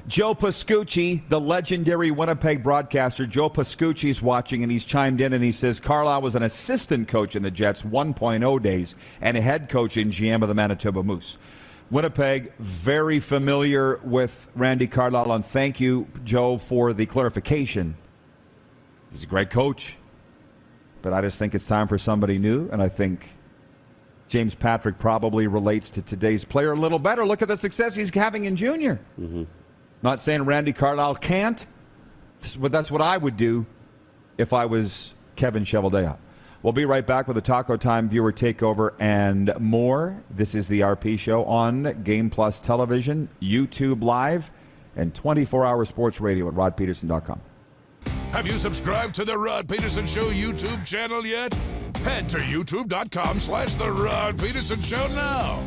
Joe Pascucci, the legendary Winnipeg broadcaster, Joe Pascucci's watching, and he's chimed in and he says Carlyle was an assistant coach in the Jets 1.0 days and a head coach in GM of the Manitoba Moose. Winnipeg, very familiar with Randy Carlyle, and thank you, Joe, for the clarification. He's a great coach, but I just think it's time for somebody new, and I think James Patrick probably relates to today's player a little better. Look at the success he's having in junior. Mm-hmm. Not saying Randy Carlyle can't, but that's what I would do if I was Kevin Cheveldayoff. We'll be right back with a Taco Time viewer takeover and more. This is the RP Show on Game Plus Television, YouTube Live, and 24-hour sports radio at rodpedersen.com. Have you subscribed to the Rod Pedersen Show YouTube channel yet? Head to youtube.com/The Rod Pedersen Show now.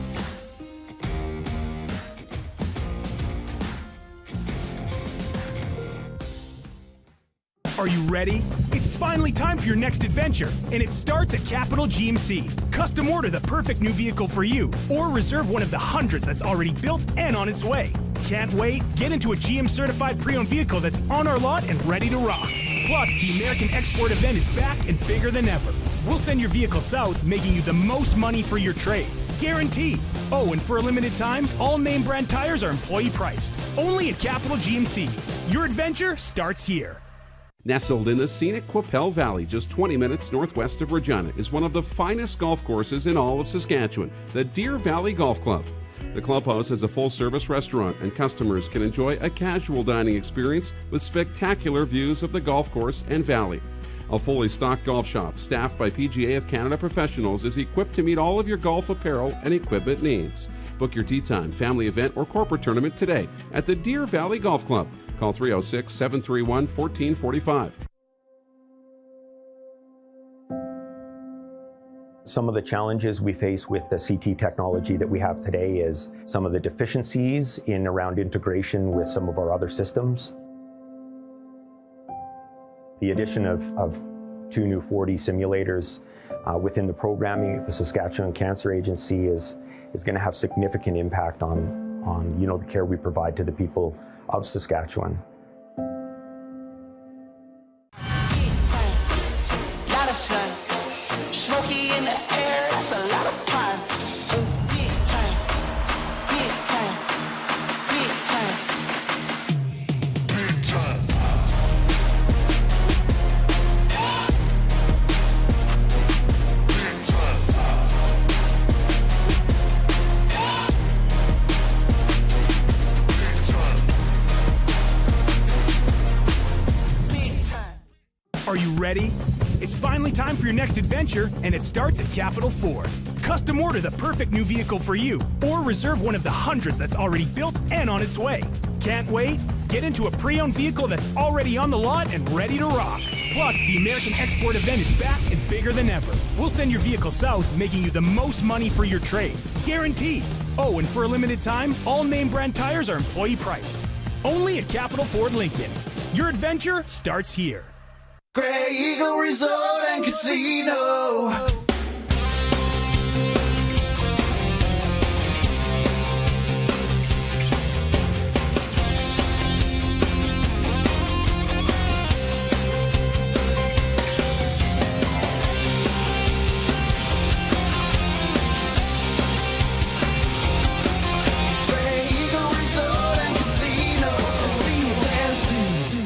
Are you ready? It's finally time for your next adventure, and it starts at Capital GMC. Custom order the perfect new vehicle for you, or reserve one of the hundreds that's already built and on its way. Can't wait? Get into a GM-certified pre-owned vehicle that's on our lot and ready to rock. Plus, the American Export event is back and bigger than ever. We'll send your vehicle south, making you the most money for your trade. Guaranteed. Oh, and for a limited time, all name brand tires are employee priced. Only at Capital GMC. Your adventure starts here. Nestled in the scenic Qu'Appelle Valley, just 20 minutes northwest of Regina, is one of the finest golf courses in all of Saskatchewan, the Deer Valley Golf Club. The clubhouse has a full-service restaurant, and customers can enjoy a casual dining experience with spectacular views of the golf course and valley. A fully stocked golf shop, staffed by PGA of Canada professionals, is equipped to meet all of your golf apparel and equipment needs. Book your tee time, family event, or corporate tournament today at the Deer Valley Golf Club. Call 306-731-1445. Some of the challenges we face with the CT technology that we have today is some of the deficiencies in around integration with some of our other systems. The addition of 2 new 4D simulators within the programming of the Saskatchewan Cancer Agency is going to have significant impact on the care we provide to the people of Saskatchewan. Lot of sun, smoky in the air, that's a lot of pine. Big time, big time, big time, big time. Are you ready? It's finally time for your next adventure, and it starts at Capital Ford. Custom order the perfect new vehicle for you, or reserve one of the hundreds that's already built and on its way. Can't wait? Get into a pre-owned vehicle that's already on the lot and ready to rock. Plus, the American Export event is back and bigger than ever. We'll send your vehicle south, making you the most money for your trade. Guaranteed. Oh, and for a limited time, all name brand tires are employee priced. Only at Capital Ford Lincoln. Your adventure starts here. Grey Eagle Resort and Casino. Grey Eagle Resort and Casino. Casino fancy.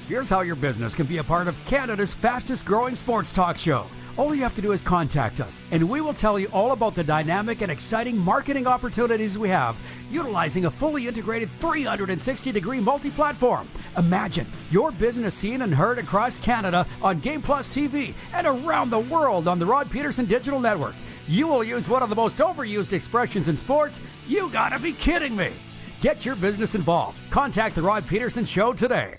Here's how your business can be a part of Canada's fastest growing sports talk show. All you have to do is contact us, and we will tell you all about the dynamic and exciting marketing opportunities we have, utilizing a fully integrated 360-degree multi-platform. Imagine your business seen and heard across Canada on Game Plus TV and around the world on the Rod Pedersen Digital Network. You will use one of the most overused expressions in sports. You gotta be kidding me. Get your business involved. Contact the Rod Pedersen Show today.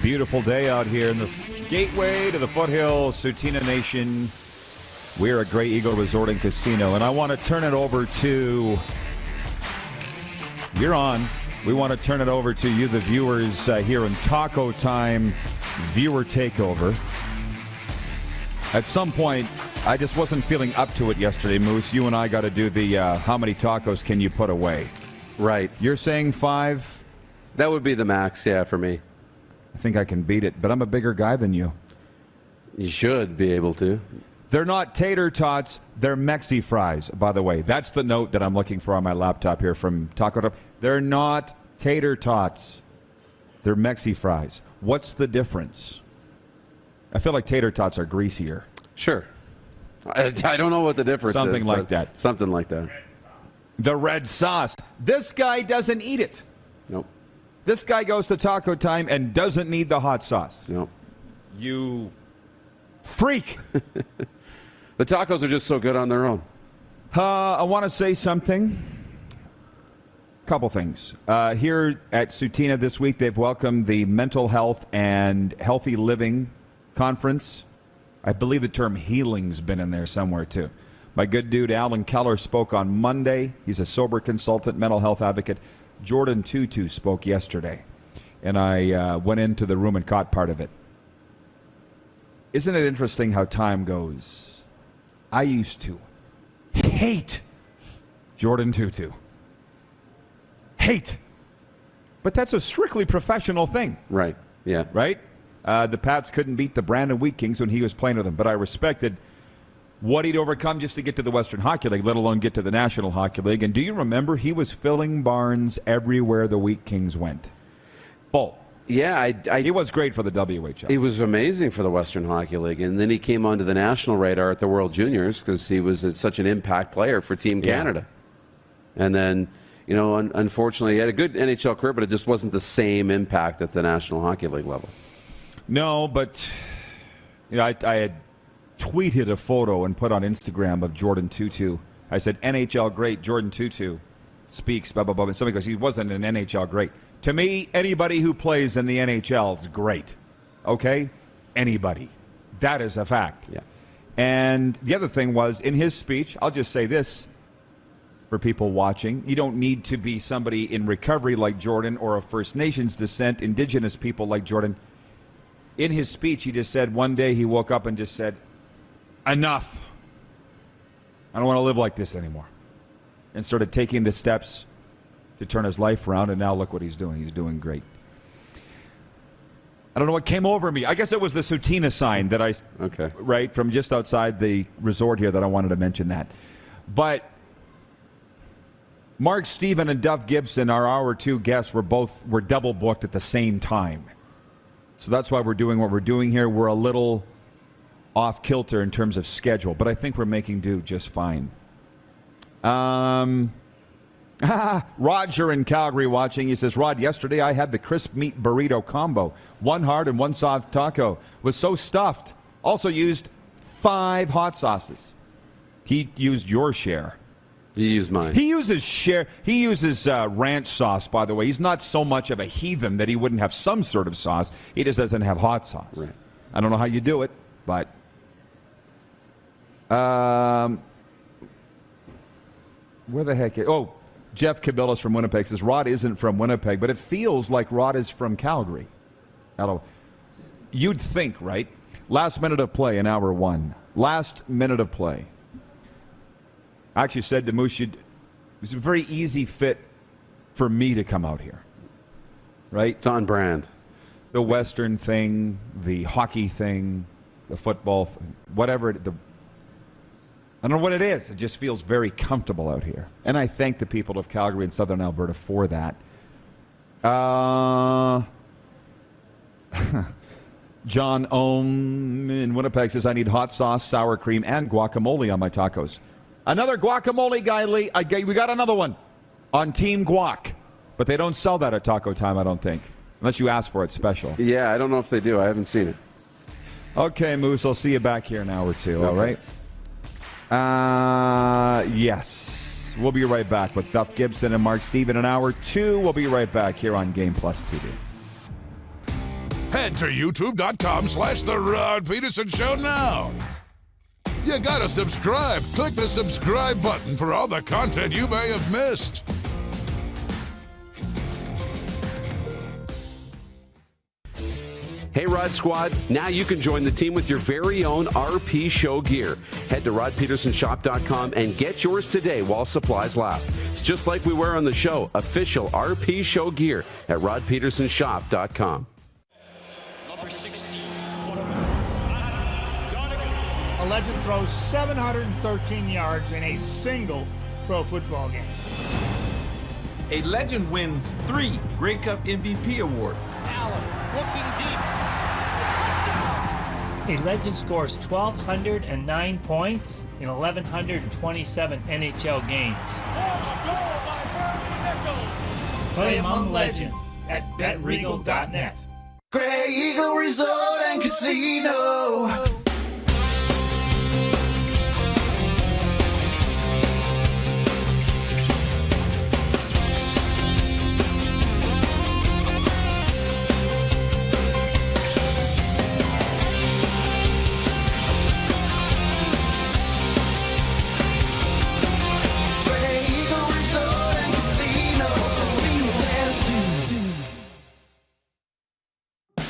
Beautiful day out here in the gateway to the foothills, Tsuut'ina Nation. We're at Grey Eagle Resort and Casino, and I want to turn it over to... You're on. We want to turn it over to you, the viewers, here in Taco Time Viewer Takeover. At some point, I just wasn't feeling up to it yesterday, Moose. You and I got to do the how many tacos can you put away? Right. You're saying 5? That would be the max, yeah, for me. I think I can beat it, but I'm a bigger guy than you. You should be able to. They're not tater tots, they're Mexi fries, by the way. That's the note that I'm looking for on my laptop here from Taco Top. They're not tater tots. They're Mexi fries. What's the difference? I feel like tater tots are greasier. Sure. I don't know what the difference is. Something like that. Something like that. The red sauce. This guy doesn't eat it. Nope. This guy goes to Taco Time and doesn't need the hot sauce. Nope. You freak. The tacos are just so good on their own. I want to say something. Couple things. Here at Tsuut'ina this week, they've welcomed the Mental Health and Healthy Living Conference. I believe the term healing's been in there somewhere, too. My good dude, Alan Keller, spoke on Monday. He's a sober consultant, mental health advocate. Jordan Tutu spoke yesterday, and I went into the room and caught part of it. Isn't it interesting how time goes? I used to hate Jordan Tutu. Hate. But that's a strictly professional thing. Right. Yeah. Right? The Pats couldn't beat the Brandon Wheat Kings when he was playing with them, but I respected what he'd overcome just to get to the Western Hockey League, let alone get to the National Hockey League. And do you remember he was filling barns everywhere the Wheat Kings went? Full. Yeah, he was great for the WHL. He was amazing for the Western Hockey League, and then he came onto the national radar at the World Juniors because he was such an impact player for Team Canada. And then, unfortunately, he had a good NHL career, but it just wasn't the same impact at the National Hockey League level. No, but I had tweeted a photo and put on Instagram of Jordan Tutu. I said, NHL great, Jordan Tutu speaks, blah, blah, blah. And somebody goes, he wasn't an NHL great. To me, anybody who plays in the NHL is great. Okay? Anybody. That is a fact. Yeah. And the other thing was, in his speech, I'll just say this for people watching, you don't need to be somebody in recovery like Jordan or of First Nations descent, Indigenous people like Jordan. In his speech, he just said one day he woke up and just said, enough. I don't want to live like this anymore. And started taking the steps to turn his life around, and now look what he's doing. He's doing great. I don't know what came over me. I guess it was the Sutina sign that right, from just outside the resort here that I wanted to mention that. But Mark Steven and Duff Gibson, our two guests, were double booked at the same time. So that's why we're doing what we're doing here. We're a little off kilter in terms of schedule, but I think we're making do just fine. Roger in Calgary watching. He says, Rod, yesterday I had the crisp meat burrito combo. One hard and one soft taco. Was so stuffed. Also used 5 hot sauces. He used your share. He used mine. He uses ranch sauce, by the way. He's not so much of a heathen that he wouldn't have some sort of sauce. He just doesn't have hot sauce. Right. I don't know how you do it, but... where the heck... Jeff Cabillas from Winnipeg says, Rod isn't from Winnipeg, but it feels like Rod is from Calgary. Hello. You'd think, right? Last minute of play in hour 1. Last minute of play. I actually said to Moose, it was a very easy fit for me to come out here. Right? It's on brand. The Western thing, the hockey thing, the football thing, whatever. I don't know what it is. It just feels very comfortable out here. And I thank the people of Calgary and Southern Alberta for that. John Ohm in Winnipeg says, I need hot sauce, sour cream, and guacamole on my tacos. Another guacamole guy, Lee. We got another one on Team Guac. But they don't sell that at Taco Time, I don't think. Unless you ask for it special. Yeah, I don't know if they do. I haven't seen it. Okay, Moose, I'll see you back here in hour 2, all right? Yes. We'll be right back with Duff Gibson and Mark Steven in hour 2. We'll be right back here on Game Plus TV. Head to youtube.com/The Rod Pedersen Show now. You gotta subscribe. Click the subscribe button for all the content you may have missed. Hey, Rod Squad, now you can join the team with your very own RP Show gear. Head to rodpedersenshop.com and get yours today while supplies last. It's just like we wear on the show, official RP Show gear at rodpedersenshop.com. Number 16. A legend throws 713 yards in a single pro football game. A legend wins 3 Grey Cup MVP awards. Allen looking deep. A legend scores 1,209 points in 1,127 NHL games. Play among legends at betregal.net. Grey Eagle Resort and Casino.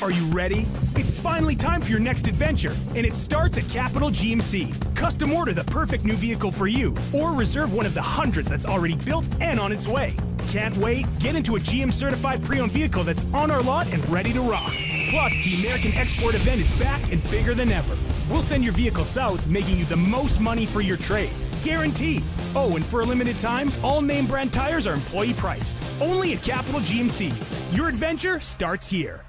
Are you ready? It's finally time for your next adventure, and it starts at Capital GMC. Custom order the perfect new vehicle for you, or reserve one of the hundreds that's already built and on its way. Can't wait? Get into a GM certified pre-owned vehicle that's on our lot and ready to rock. Plus, the American Export event is back and bigger than ever. We'll send your vehicle south, making you the most money for your trade. Guaranteed. Oh, and for a limited time, all name brand tires are employee priced. Only at Capital GMC. Your adventure starts here.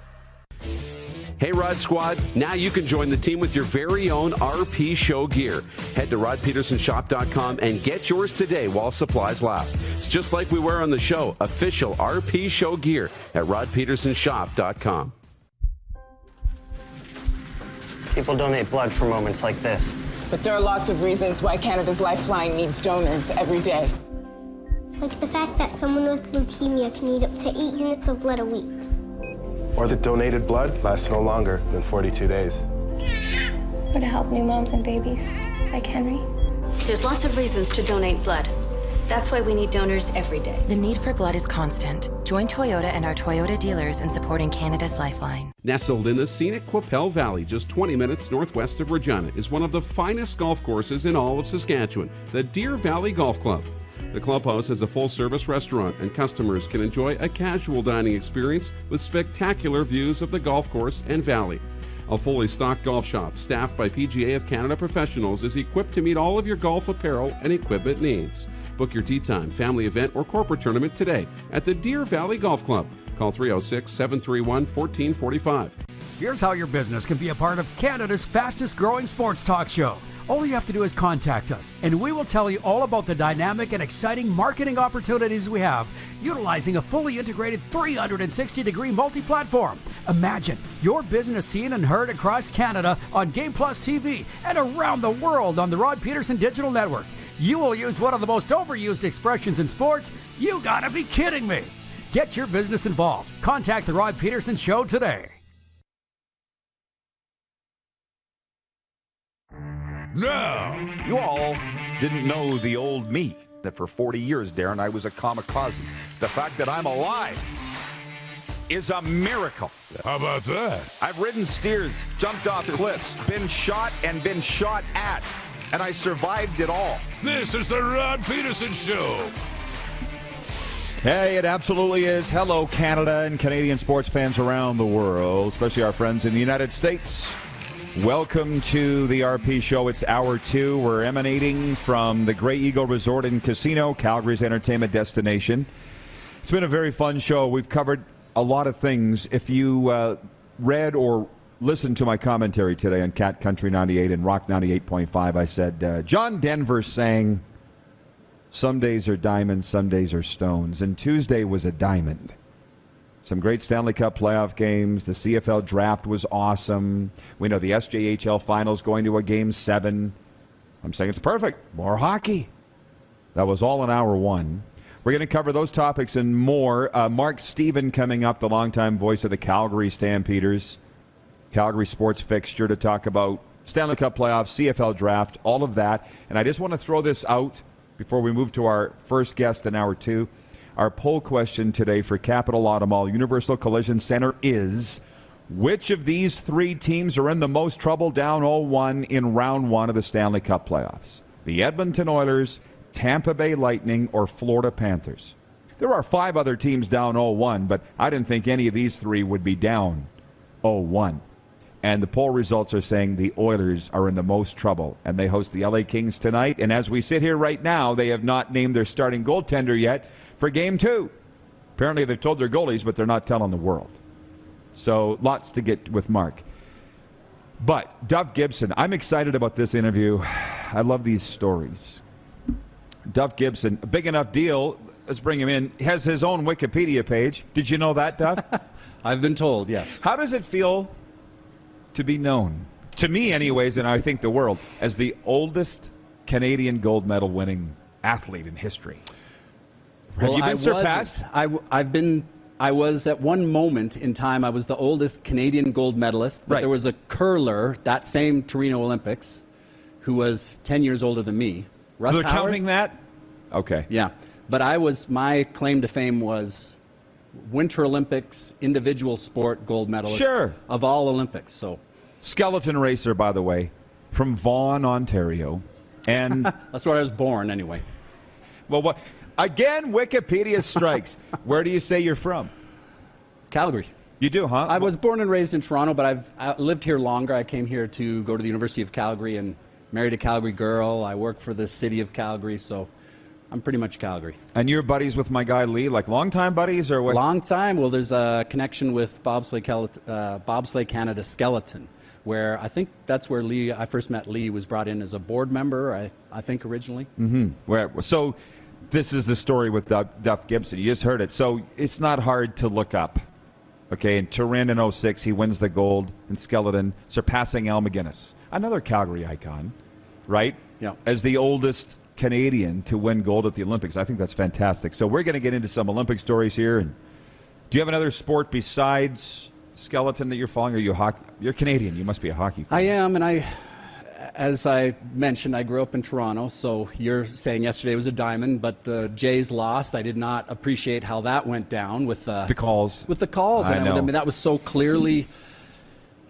Hey, Rod Squad, now you can join the team with your very own RP Show gear. Head to rodpedersenshop.com and get yours today while supplies last. It's just like we wear on the show, official RP Show gear at rodpedersenshop.com. People donate blood for moments like this. But there are lots of reasons why Canada's Lifeline needs donors every day. Like the fact that someone with leukemia can need up to 8 units of blood a week. Or that donated blood lasts no longer than 42 days. Or to help new moms and babies, like Henry. There's lots of reasons to donate blood. That's why we need donors every day. The need for blood is constant. Join Toyota and our Toyota dealers in supporting Canada's Lifeline. Nestled in the scenic Qu'Appelle Valley, just 20 minutes northwest of Regina, is one of the finest golf courses in all of Saskatchewan, the Deer Valley Golf Club. The clubhouse has a full-service restaurant, and customers can enjoy a casual dining experience with spectacular views of the golf course and valley. A fully stocked golf shop, staffed by PGA of Canada professionals, is equipped to meet all of your golf apparel and equipment needs. Book your tee time, family event, or corporate tournament today at the Deer Valley Golf Club. Call 306-731-1445. Here's how your business can be a part of Canada's fastest growing sports talk show. All you have to do is contact us, and we will tell you all about the dynamic and exciting marketing opportunities we have, utilizing a fully integrated 360-degree multi-platform. Imagine your business seen and heard across Canada on Game Plus TV and around the world on the Rod Pedersen Digital Network. You will use one of the most overused expressions in sports. You gotta be kidding me. Get your business involved. Contact the Rod Pedersen Show today. No! You all didn't know the old me, that for 40 years, Darren, I was a kamikaze. The fact that I'm alive is a miracle. How about that? I've ridden steers, jumped off cliffs, been shot and been shot at, and I survived it all. This is the Rod Pedersen Show. Hey, it absolutely is. Hello, Canada and Canadian sports fans around the world, especially our friends in the United States. Welcome to the RP Show. It's hour 2. We're emanating from the Grey Eagle Resort and Casino, Calgary's entertainment destination. It's been a very fun show. We've covered a lot of things. If you read or listened to my commentary today on Cat Country 98 and Rock 98.5, I said, John Denver sang, "Some days are diamonds, some days are stones," and Tuesday was a diamond. Some great Stanley Cup playoff games. The CFL draft was awesome. We know the SJHL finals going to a Game 7. I'm saying it's perfect. More hockey. That was all in hour 1. We're going to cover those topics and more. Mark Steven coming up, the longtime voice of the Calgary Stampeders, Calgary sports fixture, to talk about Stanley Cup playoffs, CFL draft, all of that. And I just want to throw this out before we move to our first guest in hour 2. Our poll question today for Capital Automall Universal Collision Center is, which of these 3 teams are in the most trouble down 0-1 in round 1 of the Stanley Cup playoffs? The Edmonton Oilers, Tampa Bay Lightning, or Florida Panthers? There are 5 other teams down 0-1, but I didn't think any of these 3 would be down 0-1. And the poll results are saying the Oilers are in the most trouble, and they host the LA Kings tonight. And as we sit here right now, they have not named their starting goaltender yet for Game 2. Apparently they've told their goalies, but they're not telling the world. So lots to get with Mark. But Duff Gibson, I'm excited about this interview. I love these stories. Duff Gibson, a big enough deal. Let's bring him in. He has his own Wikipedia page. Did you know that, Duff? I've been told, yes. How does it feel to be known, to me anyways, and I think the world, as the oldest Canadian gold medal winning athlete in history? Have you been surpassed? I was at one moment in time, I was the oldest Canadian gold medalist, but there was a curler, that same Torino Olympics, who was 10 years older than me. Russ so they're Howard. counting that? Okay. Yeah. But my claim to fame was Winter Olympics individual sport gold medalist of all Olympics. So, skeleton racer, by the way, from Vaughan, Ontario. And that's where I was born anyway. Well, what Again, Wikipedia strikes. Where do you say you're from? Calgary. You do, huh? I was born and raised in Toronto, but I've lived here longer. I came here to go to the University of Calgary and married a Calgary girl. I work for the city of Calgary, so I'm pretty much Calgary. And you're buddies with my guy Lee, like longtime buddies, or what? Long time. Well, there's a connection with Bobsleigh Canada Skeleton, where I think that's where I first met Lee, was brought in as a board member, I think originally. Mm-hmm. So this is the story with Duff Gibson. You just heard it. So it's not hard to look up. Okay, in Turin in 06, he wins the gold in skeleton, surpassing Al McGuinness, another Calgary icon, right? Yeah. As the oldest Canadian to win gold at the Olympics. I think that's fantastic. So we're going to get into some Olympic stories here. And do you have another sport besides skeleton that you're following? Or you're Canadian. You must be a hockey fan. I am, and as I mentioned, I grew up in Toronto, so you're saying yesterday was a diamond, but the Jays lost. I did not appreciate how that went down with the calls. With the calls. I know. I mean, that was so clearly,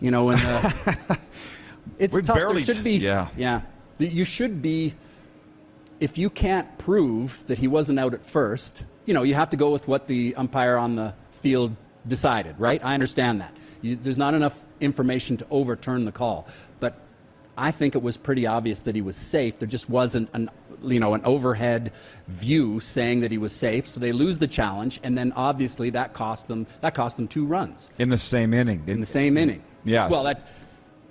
in the... It's tough. There should be... Yeah. You should be... If you can't prove that he wasn't out at first, you have to go with what the umpire on the field decided, right? I understand that. There's not enough information to overturn the call, but I think it was pretty obvious that he was safe. There just wasn't an overhead view saying that he was safe. So they lose the challenge, and then obviously that cost them 2 runs in the same inning. In the same inning. Yes. Well,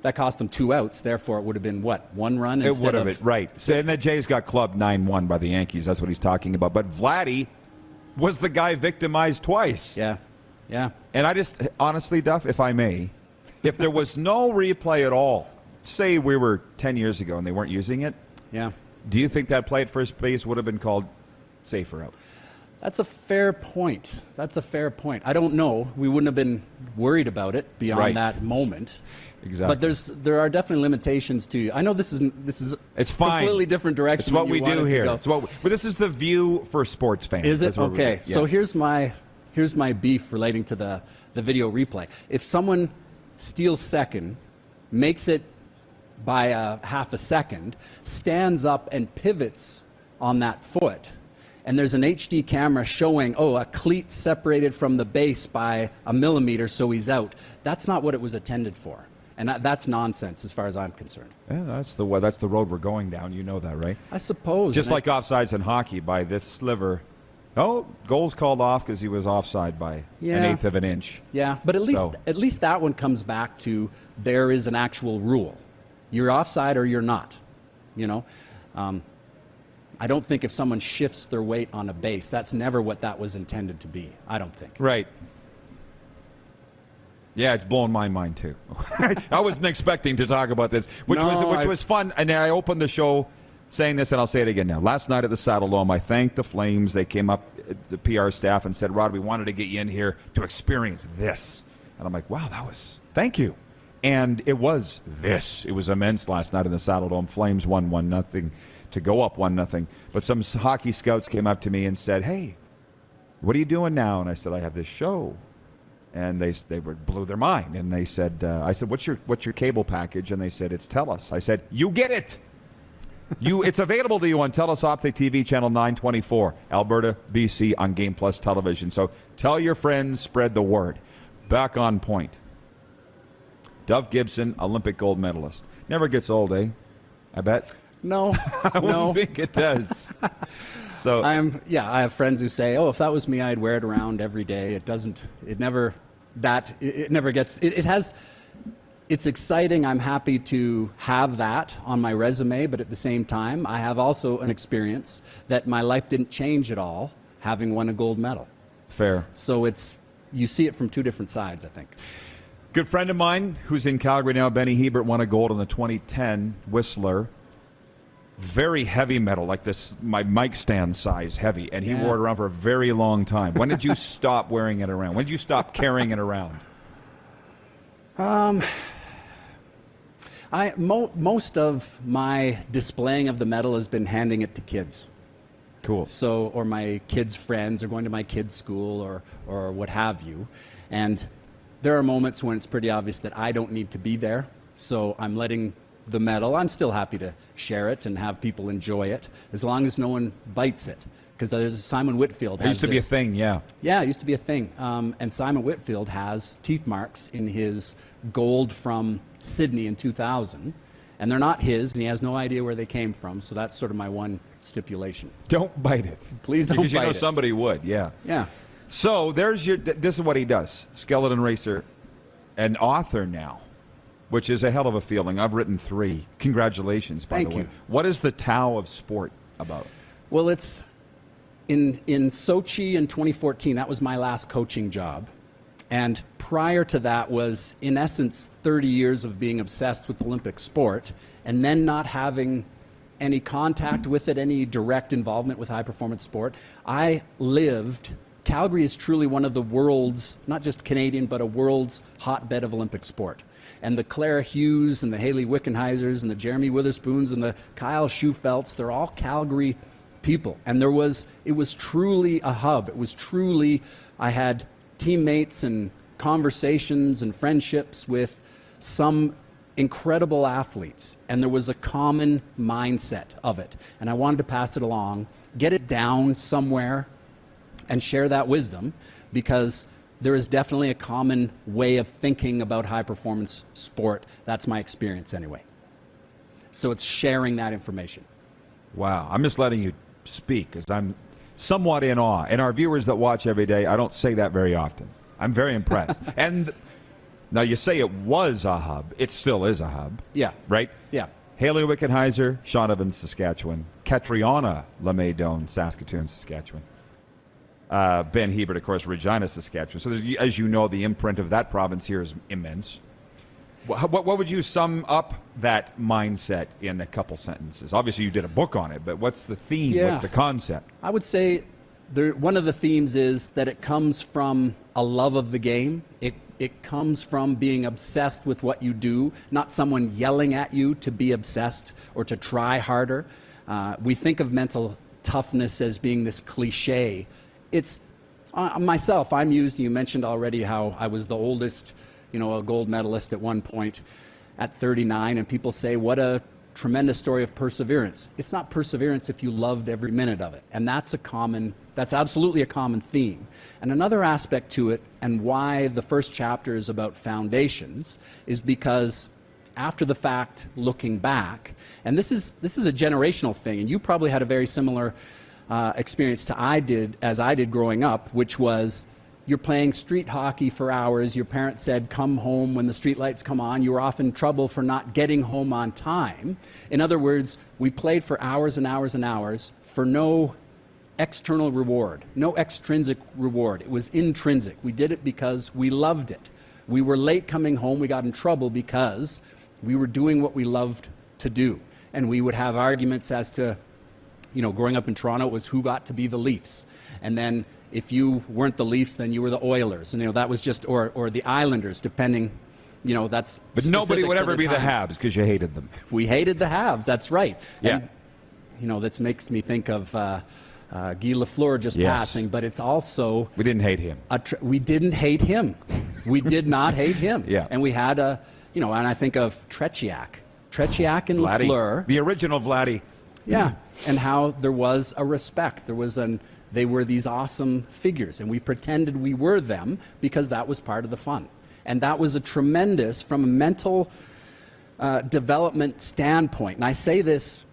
that cost them 2 outs. Therefore, it would have been what, 1 run it instead would have, right? So, and the Jays got clubbed 9-1 by the Yankees. That's what he's talking about. But Vladdy was the guy victimized twice. Yeah. And I just honestly, Duff, if I may, if there was no replay at all. Say we were 10 years ago and they weren't using it. Yeah. Do you think that play at first base would have been called safe or out? That's a fair point. I don't know. We wouldn't have been worried about it beyond that moment. Exactly. But there are definitely limitations to. I know this is it's fine. Completely different direction. It's what we do here. But this is the view for sports fans. Is it? Okay. So here's my beef relating to the video replay. If someone steals second, makes it by a half a second, stands up and pivots on that foot, and there's an HD camera showing, a cleat separated from the base by a millimeter, so he's out. That's not what it was intended for. And that's nonsense as far as I'm concerned. Yeah, that's the road we're going down. You know that, right? I suppose. Just like offsides in hockey by this sliver. Oh, goal's called off because he was offside by an eighth of an inch. Yeah, but at least that one comes back to there is an actual rule. You're offside or you're not. I don't think if someone shifts their weight on a base, that's never what that was intended to be. I don't think. Right. Yeah, it's blowing my mind too. I wasn't expecting to talk about this, which was fun. And I opened the show saying this, and I'll say it again now. Last night at the Saddle Dome, I thanked the Flames. They came up, the PR staff, and said, "Rod, we wanted to get you in here to experience this." And I'm like, "Wow, thank you." And it was this. It was immense last night in the Saddle Dome. Flames won 1-0 to go up 1-0. But some hockey scouts came up to me and said, "Hey, what are you doing now?" And I said, "I have this show." And they blew their mind. And they said, I said, what's your cable package? And they said, it's TELUS. I said, you get it. It's available to you on TELUS Optic TV channel 924, Alberta, BC, on Game Plus television. So tell your friends, spread the word. Back on point. Duff Gibson, Olympic gold medalist. Never gets old, eh? I bet. No, I don't think it does. So I have friends who say, if that was me, I'd wear it around every day. It never gets, it's exciting. I'm happy to have that on my resume, but at the same time, I have also an experience that my life didn't change at all, having won a gold medal. Fair. So you see it from 2 different sides, I think. Good friend of mine who's in Calgary now, Benny Hebert, won a gold in the 2010 Whistler. Very heavy medal, like this, my mic stand size heavy, and he wore it around for a very long time. When did you stop wearing it around? When did you stop carrying it around? Most of my displaying of the medal has been handing it to kids. Cool. So, or my kids' friends, or going to my kids' school, or what have you. And there are moments when it's pretty obvious that I don't need to be there, so I'm letting the medal. I'm still happy to share it and have people enjoy it, as long as no one bites it. because there's Simon Whitfield. It used to be a thing, yeah. Yeah, it used to be a thing. And Simon Whitfield has teeth marks in his gold from Sydney in 2000. And they're not his, and he has no idea where they came from. So that's sort of my one stipulation. Don't bite it. Please don't because bite you know it. somebody would, yeah. Yeah. So this is what he does. Skeleton racer, an author now, which is a hell of a feeling. I've written 3. Congratulations, by Thank the way. you. What is the Tao of sport about? Well, it's in Sochi in 2014. That was my last coaching job. And prior to that was, in essence, 30 years of being obsessed with Olympic sport and then not having any contact with it, any direct involvement with high-performance sport. Calgary is truly one of the world's, not just Canadian, but a world's hotbed of Olympic sport. And the Clara Hughes and the Hayley Wickenheisers and the Jeremy Witherspoons and the Kyle Schufelts, they're all Calgary people. And it was truly a hub. It was truly, I had teammates and conversations and friendships with some incredible athletes, and there was a common mindset of it. And I wanted to pass it along, get it down somewhere, and share that wisdom, because there is definitely a common way of thinking about high-performance sport. That's my experience anyway. So it's sharing that information. Wow. I'm just letting you speak because I'm somewhat in awe. And our viewers that watch every day, I don't say that very often. I'm very impressed. And now you say it was a hub. It still is a hub. Yeah. Right? Yeah. Hayley Wickenheiser, Shaunavon, Saskatchewan. Catriona LeMaydon, Saskatoon, Saskatchewan. Ben Hebert, of course, Regina, Saskatchewan. So as you know, the imprint of that province here is immense. What would you sum up that mindset in a couple sentences? Obviously, you did a book on it, but what's the theme? Yeah. What's the concept? I would say one of the themes is that it comes from a love of the game. It comes from being obsessed with what you do, not someone yelling at you to be obsessed or to try harder. We think of mental toughness as being this cliche. It's myself, you mentioned already how I was the oldest, a gold medalist at one point at 39, and people say, what a tremendous story of perseverance. It's not perseverance if you loved every minute of it. And that's absolutely a common theme. And another aspect to it, and why the first chapter is about foundations, is because after the fact, looking back, and this is a generational thing, and you probably had a very similar experience as I did growing up, which was you're playing street hockey for hours. Your parents said, come home when the street lights come on. You were often in trouble for not getting home on time. In other words, we played for hours and hours and hours for no external reward, no extrinsic reward. It was intrinsic. We did it because we loved it. We were late coming home. We got in trouble because we were doing what we loved to do. And we would have arguments as to, growing up in Toronto, it was who got to be the Leafs. And then if you weren't the Leafs, then you were the Oilers. And, that was just, or the Islanders, depending, that's. But nobody would ever be the Habs because you hated them. We hated the Habs, that's right. Yeah. And, this makes me think of Guy Lafleur just passing, but it's also. We didn't hate him. We didn't hate him. We did not hate him. Yeah. And we had and I think of Tretiak and Vladdy. Lafleur. The original Vladdy. Yeah. And how there was a respect. They were these awesome figures, and we pretended we were them because that was part of the fun. And that was a tremendous, from a mental development standpoint, and I say this,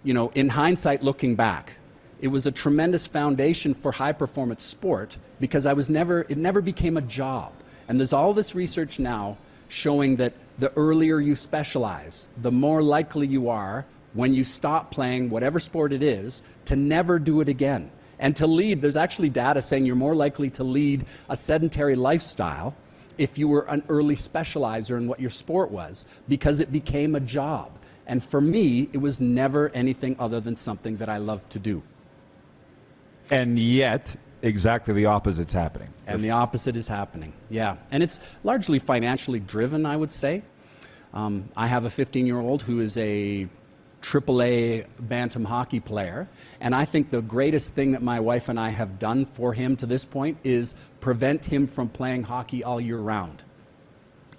in hindsight looking back, it was a tremendous foundation for high-performance sport because it never became a job. And there's all this research now showing that the earlier you specialize, the more likely you are, when you stop playing whatever sport it is, to never do it again. And to lead, there's actually data saying you're more likely to lead a sedentary lifestyle if you were an early specializer in what your sport was, because it became a job. And for me, it was never anything other than something that I loved to do. And yet, exactly the opposite's happening. And the opposite is happening, yeah. And it's largely financially driven, I would say. I have a 15-year-old who is a AAA bantam hockey player, and I think the greatest thing that my wife and I have done for him to this point is prevent him from playing hockey all year round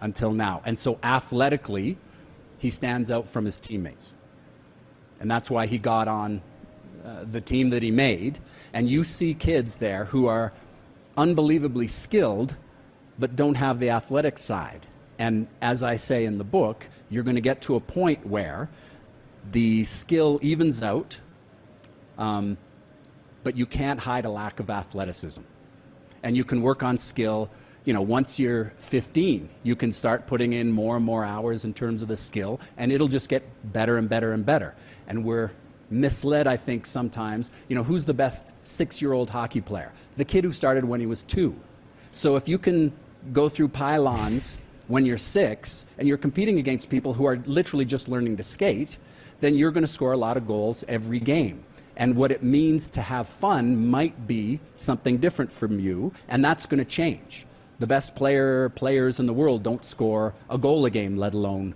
until now. And so athletically, he stands out from his teammates. And that's why he got on the team that he made, and you see kids there who are unbelievably skilled but don't have the athletic side. And as I say in the book, you're going to get to a point where the skill evens out, but you can't hide a lack of athleticism. And you can work on skill. Once you're 15, you can start putting in more and more hours in terms of the skill, and it'll just get better and better and better. And we're misled, I think, sometimes. Who's the best 6-year-old hockey player? The kid who started when he was 2. So if you can go through pylons when you're 6 and you're competing against people who are literally just learning to skate, then you're going to score a lot of goals every game. And what it means to have fun might be something different from you, and that's going to change. The best players in the world don't score a goal a game, let alone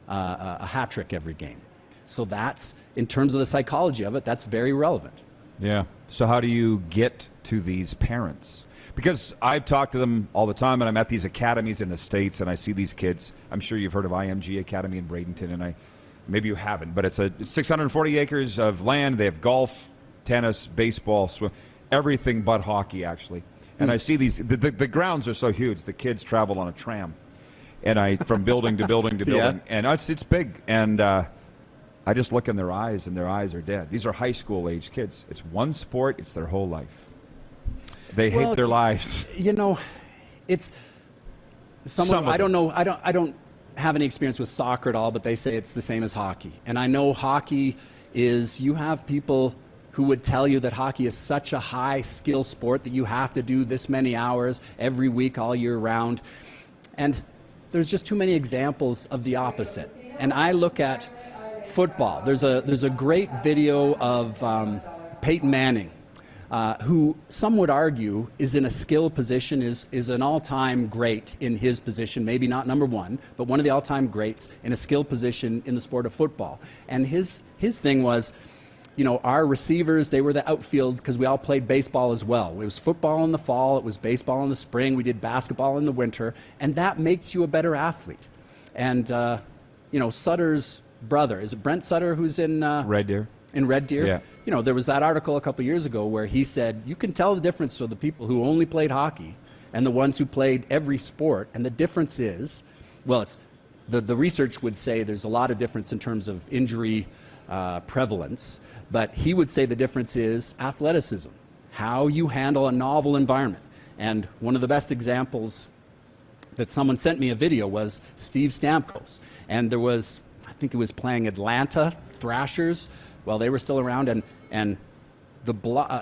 a hat trick every game. So that's, in terms of the psychology of it, that's very relevant. Yeah. So how do you get to these parents? Because I talk to them all the time, and I'm at these academies in the States, and I see these kids. I'm sure you've heard of IMG Academy in Bradenton, and maybe you haven't, but it's 640 acres of land. They have golf, tennis, baseball, swim, everything but hockey, actually. And I see these, the grounds are so huge, the kids travel on a tram, and from building to building to building, and it's big. And I just look in their eyes, and their eyes are dead. These are high school age kids. It's one sport, it's their whole life. They hate their lives. It's someone, I don't know, I don't have any experience with soccer at all, but they say it's the same as hockey. And I know hockey is, you have people who would tell you that hockey is such a high skill sport that you have to do this many hours every week all year round. And there's just too many examples of the opposite. And I look at football. There's a great video of Peyton Manning, who some would argue is in a skill position, is an all-time great in his position, maybe not number one, but one of the all-time greats in a skill position in the sport of football. And his thing was, our receivers, they were the outfield because we all played baseball as well. It was football in the fall, it was baseball in the spring, we did basketball in the winter, and that makes you a better athlete. And, Sutter's brother, is it Brent Sutter who's in Red Deer? In Red Deer? Yeah. There was that article a couple years ago where he said, you can tell the difference of the people who only played hockey and the ones who played every sport. And the difference is, it's the research would say there's a lot of difference in terms of injury prevalence, but he would say the difference is athleticism, how you handle a novel environment. And one of the best examples that someone sent me a video was Steve Stamkos. And there was, I think it was playing Atlanta Thrashers while they were still around, and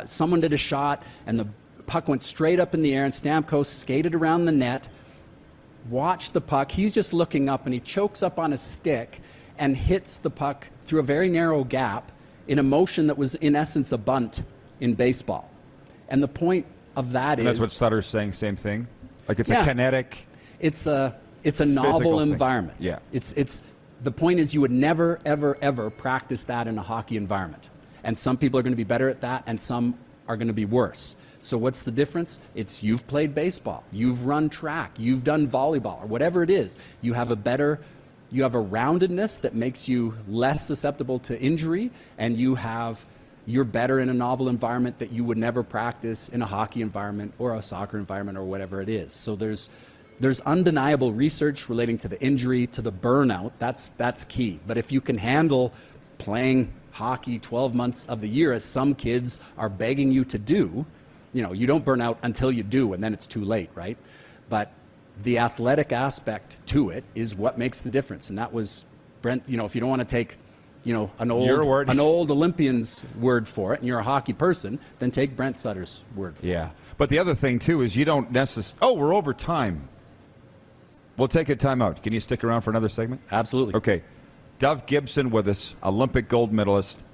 someone did a shot, and the puck went straight up in the air, and Stamkos skated around the net, watched the puck. He's just looking up, and he chokes up on a stick and hits the puck through a very narrow gap in a motion that was, in essence, a bunt in baseball. And the point of that is... That's what Sutter's saying, same thing? Like it's a kinetic... It's a novel environment. Yeah. It's the point is you would never, ever, ever practice that in a hockey environment. And some people are going to be better at that, and some are going to be worse. So what's the difference? It's you've played baseball, you've run track, you've done volleyball, or whatever it is. You have a roundedness that makes you less susceptible to injury, and you're better in a novel environment that you would never practice in a hockey environment or a soccer environment or whatever it is. So there's undeniable research relating to the injury, to the burnout. That's key. But if you can handle playing hockey 12 months of the year, as some kids are begging you to do, you don't burn out until you do, and then it's too late, right? But the athletic aspect to it is what makes the difference. And that was Brent, if you don't want to take, an old Olympian's word for it, and you're a hockey person, then take Brent Sutter's word for it. Yeah. But the other thing, too, is you don't necessarily... we're over time. We'll take a timeout. Can you stick around for another segment? Absolutely. Okay. Duff Gibson with us, Olympic gold medalist,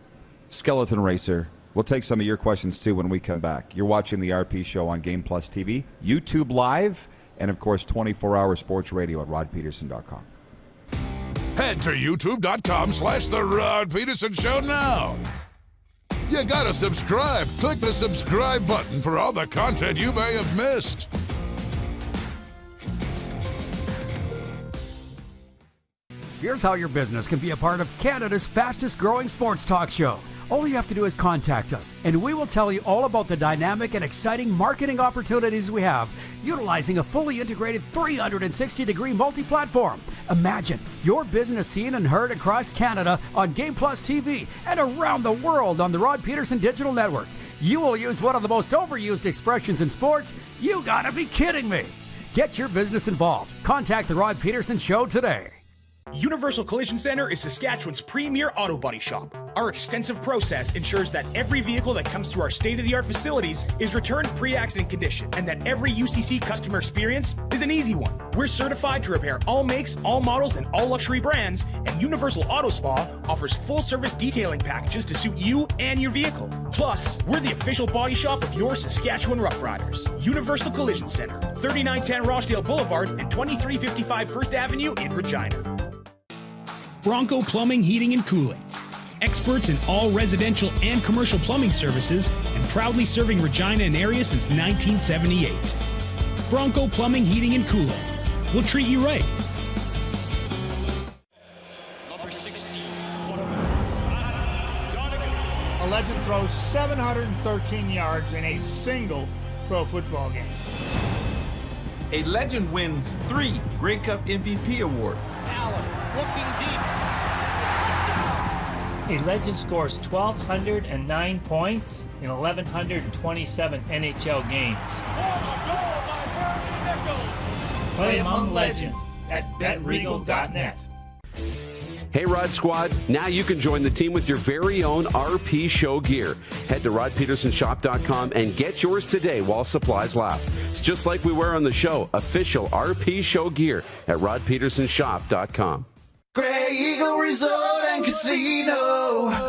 skeleton racer. We'll take some of your questions, too, when we come back. You're watching the RP Show on Game Plus TV, YouTube Live, and, of course, 24-hour sports radio at rodpedersen.com. Head to youtube.com/The Rod Pedersen Show now. You gotta subscribe. Click the subscribe button for all the content you may have missed. Here's how your business can be a part of Canada's fastest growing sports talk show. All you have to do is contact us, and we will tell you all about the dynamic and exciting marketing opportunities we have, utilizing a fully integrated 360-degree multi-platform. Imagine your business seen and heard across Canada on Game Plus TV and around the world on the Rod Pedersen Digital Network. You will use one of the most overused expressions in sports. You gotta be kidding me. Get your business involved. Contact the Rod Pedersen Show today. Universal Collision Center is Saskatchewan's premier auto body shop. Our extensive process ensures that every vehicle that comes through our state-of-the-art facilities is returned pre-accident condition, and that every UCC customer experience is an easy one. We're certified to repair all makes, all models, and all luxury brands, and Universal Auto Spa offers full-service detailing packages to suit you and your vehicle. Plus, we're the official body shop of your Saskatchewan Rough Riders. Universal Collision Center, 3910 Rochdale Boulevard and 2355 First Avenue in Regina. Bronco Plumbing, Heating, and Cooling. Experts in all residential and commercial plumbing services, and proudly serving Regina and area since 1978. Bronco Plumbing, Heating, and Cooling. We'll treat you right. Number 16. A legend throws 713 yards in a single pro football game. A legend wins 3 Grey Cup MVP awards. Allen looking deep. A legend scores 1,209 points in 1,127 NHL games. Play among legends at betregal.net. Hey, Rod Squad, now you can join the team with your very own RP Show gear. Head to rodpedersenshop.com and get yours today while supplies last. It's just like we wear on the show, official RP Show gear at rodpedersenshop.com. Grey Eagle Resort and Casino.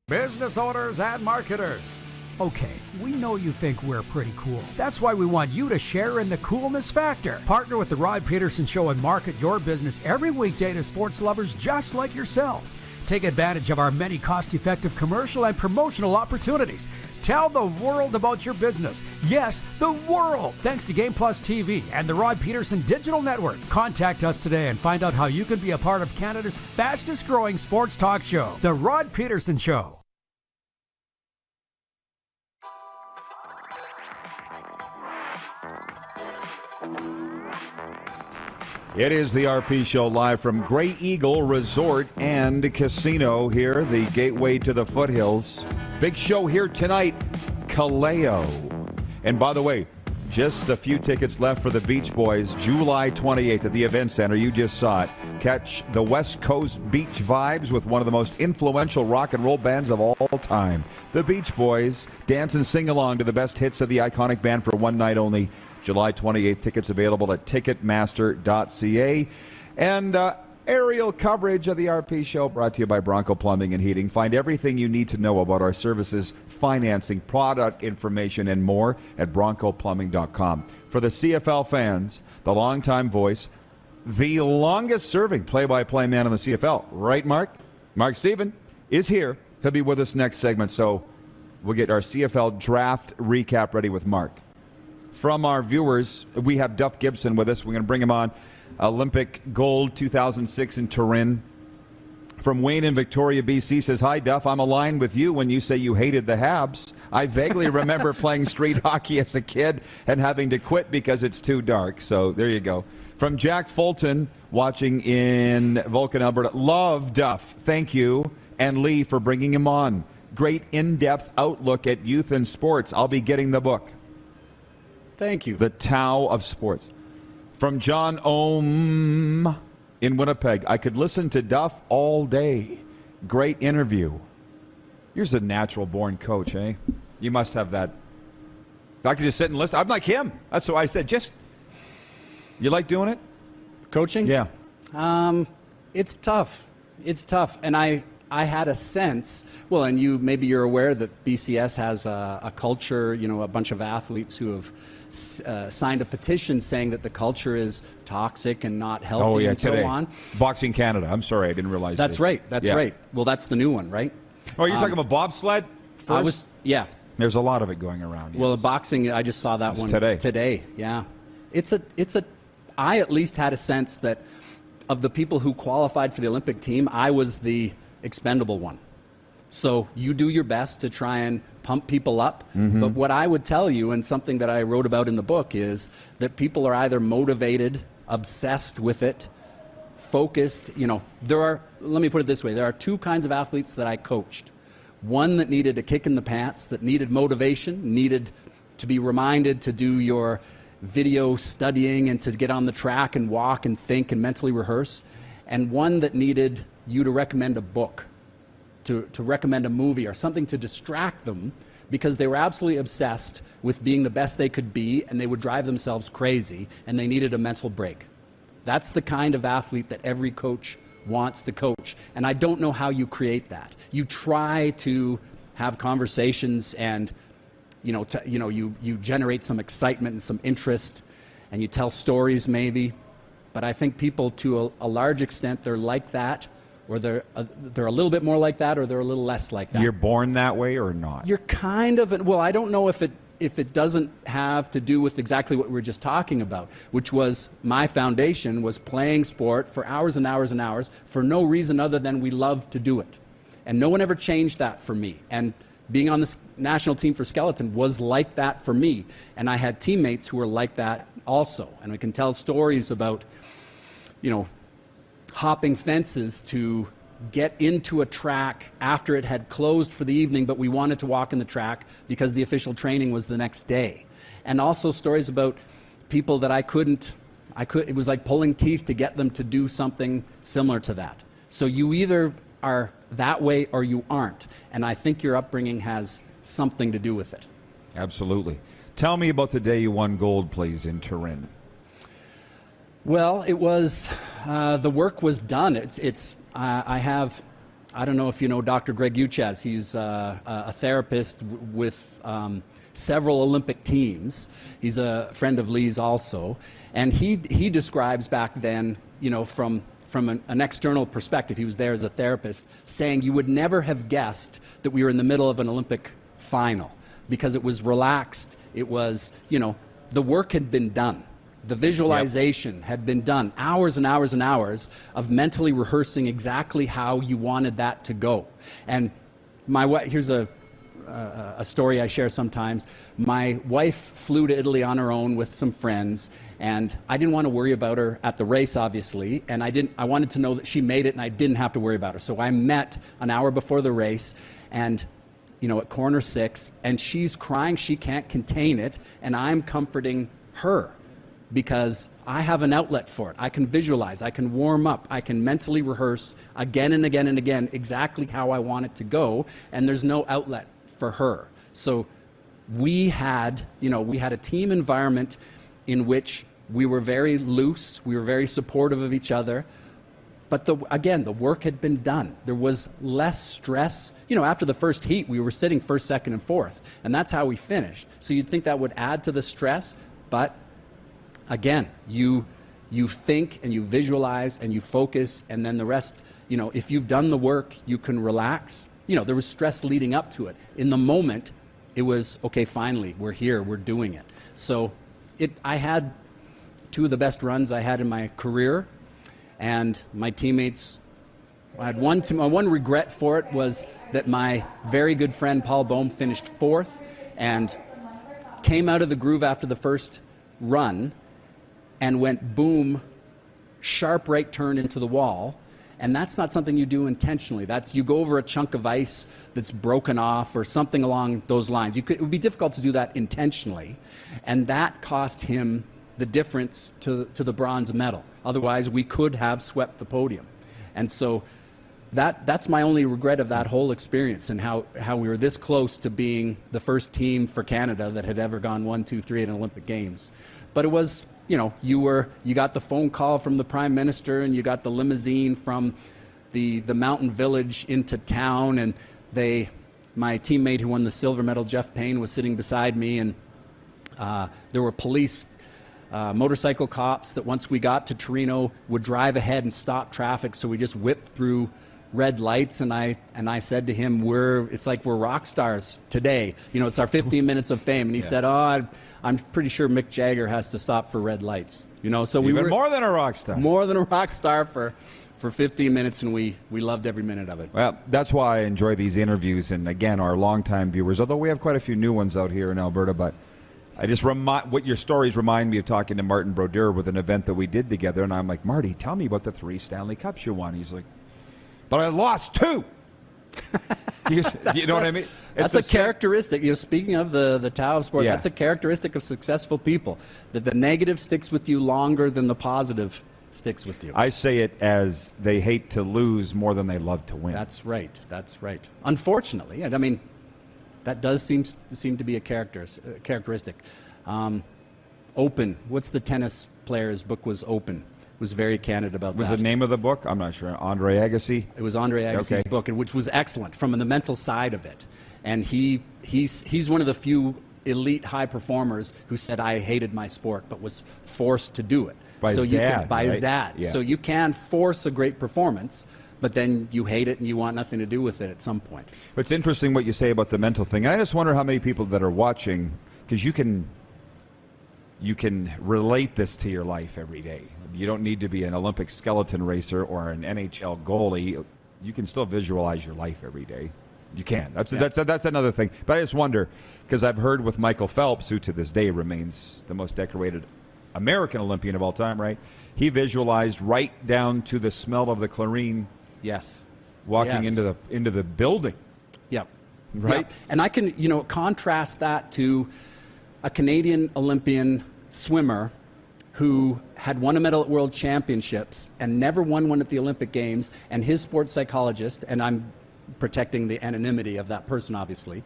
Business owners and marketers. Okay, we know you think we're pretty cool. That's why we want you to share in the coolness factor. Partner with the Rod Pedersen Show and market your business every weekday to sports lovers just like yourself. Take advantage of our many cost-effective commercial and promotional opportunities. Tell the world about your business. Yes, the world. Thanks to Game Plus TV and the Rod Pedersen Digital Network. Contact us today and find out how you can be a part of Canada's fastest-growing sports talk show, The Rod Pedersen Show. It is the RP Show live from Grey Eagle Resort and Casino here, the gateway to the foothills. Big show here tonight, Kaleo. And by the way, just a few tickets left for the Beach Boys, July 28th at the Event Center. You just saw it. Catch the West Coast beach vibes with one of the most influential rock and roll bands of all time. The Beach Boys dance and sing along to the best hits of the iconic band for one night only. July 28th, tickets available at ticketmaster.ca. And aerial coverage of the RP Show brought to you by Bronco Plumbing and Heating. Find everything you need to know about our services, financing, product information, and more at broncoplumbing.com. For the CFL fans, the longtime voice, the longest-serving play-by-play man in the CFL, right, Mark? Mark Steven is here. He'll be with us next segment, so we'll get our CFL draft recap ready with Mark. From our viewers, we have Duff Gibson with us. We're going to bring him on. Olympic gold 2006 in Turin. From Wayne in Victoria, BC, says, "Hi, Duff. I'm aligned with you when you say you hated the Habs. I vaguely remember playing street hockey as a kid and having to quit because it's too dark." So there you go. From Jack Fulton, watching in Vulcan, Alberta. "Love Duff. Thank you. And Lee for bringing him on. great in-depth outlook at youth and sports. I'll be getting the book. Thank you. The Tao of Sports. From John Ohm in Winnipeg. I could listen to Duff all day. Great interview. You're a natural-born coach, eh? You must have that. I could just sit and listen. I'm like him. That's what I said. You like doing it? Coaching? Yeah. It's tough. It's tough. And I had a sense, well, and you're aware that BCS has a culture, a bunch of athletes who have signed a petition saying that the culture is toxic and not healthy and today. so on. Boxing Canada. I'm sorry, I didn't realize That's right. That's right. Well, that's the new one, right? Oh, you're talking about bobsled first? Yeah. There's a lot of it going around. Yes. Well, the boxing, I just saw that one today. Yeah. I at least had a sense that of the people who qualified for the Olympic team, I was the expendable one. So you do your best to try and pump people up. Mm-hmm. But what I would tell you, and something that I wrote about in the book, is that people are either motivated, obsessed with it, focused. Let me put it this way. There are two kinds of athletes that I coached. One that needed a kick in the pants, that needed motivation, needed to be reminded to do your video studying and to get on the track and walk and think and mentally rehearse. And one that needed you to recommend a book, to recommend a movie or something to distract them, because they were absolutely obsessed with being the best they could be, and they would drive themselves crazy, and they needed a mental break. That's the kind of athlete that every coach wants to coach. And I don't know how you create that. You try to have conversations and you generate some excitement and some interest, and you tell stories maybe. But I think people, to a large extent, they're like that, or they're a little bit more like that, or they're a little less like that. You're born that way or not? You're kind of, well, I don't know if it doesn't have to do with exactly what we were just talking about, which was my foundation was playing sport for hours and hours and hours for no reason other than we love to do it. And no one ever changed that for me. And being on the national team for skeleton was like that for me. And I had teammates who were like that also. And we can tell stories about, hopping fences to get into a track after it had closed for the evening, but we wanted to walk in the track because the official training was the next day. And also stories about people that it was like pulling teeth to get them to do something similar to that. So you either are that way or you aren't. And I think your upbringing has something to do with it. Absolutely. Tell me about the day you won gold, please, in Turin. Well, it was, the work was done. I don't know if you know Dr. Greg Uchas. He's a therapist with several Olympic teams. He's a friend of Lee's also. And he describes back then, from an external perspective, he was there as a therapist, saying you would never have guessed that we were in the middle of an Olympic final because it was relaxed. It was, the work had been done. The visualization had been done, hours and hours and hours of mentally rehearsing exactly how you wanted that to go. And here's a story I share sometimes. My wife flew to Italy on her own with some friends, and I didn't want to worry about her at the race, obviously, and I wanted to know that she made it and I didn't have to worry about her. So I met an hour before the race, and at corner 6, and she's crying, she can't contain it, and I'm comforting her, because I have an outlet for it. I can visualize, I can warm up, I can mentally rehearse again and again and again exactly how I want it to go, and there's no outlet for her. So we had a team environment in which we were very loose, we were very supportive of each other, but the work had been done. There was less stress. After the first heat, we were sitting first, second, and fourth, and that's how we finished. So you'd think that would add to the stress, but again, you think and you visualize and you focus, and then the rest, if you've done the work, you can relax. There was stress leading up to it. In the moment, it was, okay, finally, we're here, we're doing it. So I had two of the best runs I had in my career, and my teammates, I had one regret for it was that my very good friend Paul Bohm finished 4th and came out of the groove after the first run and went boom, sharp right turn into the wall, And that's not something you do intentionally. That's you go over a chunk of ice that's broken off or something along those lines. It would be difficult to do that intentionally. And that cost him the difference to the bronze medal. Otherwise, we could have swept the podium. And so that's my only regret of that whole experience, and how we were this close to being the first team for Canada that had ever gone 1, 2, 3 in Olympic Games. But it was, you got the phone call from the Prime Minister, and you got the limousine from the mountain village into town, and my teammate who won the silver medal, Jeff Payne, was sitting beside me, and there were police motorcycle cops that once we got to Torino would drive ahead and stop traffic, so we just whipped through red lights, and I said to him, it's like we're rock stars today. It's our 15 minutes of fame. And he said, I'm pretty sure Mick Jagger has to stop for red lights. So we were more than a rock star. More than a rock star for 15 minutes, and we loved every minute of it. Well, that's why I enjoy these interviews, and again, our longtime viewers, although we have quite a few new ones out here in Alberta, but I just what your stories remind me of talking to Martin Brodeur with an event that we did together, and I'm like, Marty, tell me about the 3 Stanley Cups you won. He's like, but I lost 2. You know what I mean? That's a characteristic. Speaking of the Tao of sport, that's a characteristic of successful people, that the negative sticks with you longer than the positive sticks with you. I say it as they hate to lose more than they love to win. That's right. Unfortunately, I mean, that does seem to be a characteristic. Open. What's the tennis player's book was Open? Was very candid about that. Was the name of the book? I'm not sure. Andre Agassi? It was Andre Agassi's book, which was excellent from the mental side of it. And he's one of the few elite high performers who said, I hated my sport, but was forced to do it. By his dad. By his dad. Yeah. So you can force a great performance, but then you hate it and you want nothing to do with it at some point. It's interesting what you say about the mental thing. I just wonder how many people that are watching, because you can relate this to your life every day. You don't need to be an Olympic skeleton racer or an NHL goalie. You can still visualize your life every day. You can. That's another thing. But I just wonder, because I've heard with Michael Phelps, who to this day remains the most decorated American Olympian of all time, right? He visualized right down to the smell of the chlorine. Yes. Walking into the building. Yep. Right? Yep. And I can, contrast that to a Canadian Olympian swimmer who had won a medal at World Championships and never won one at the Olympic Games, and his sports psychologist, and I'm protecting the anonymity of that person, obviously,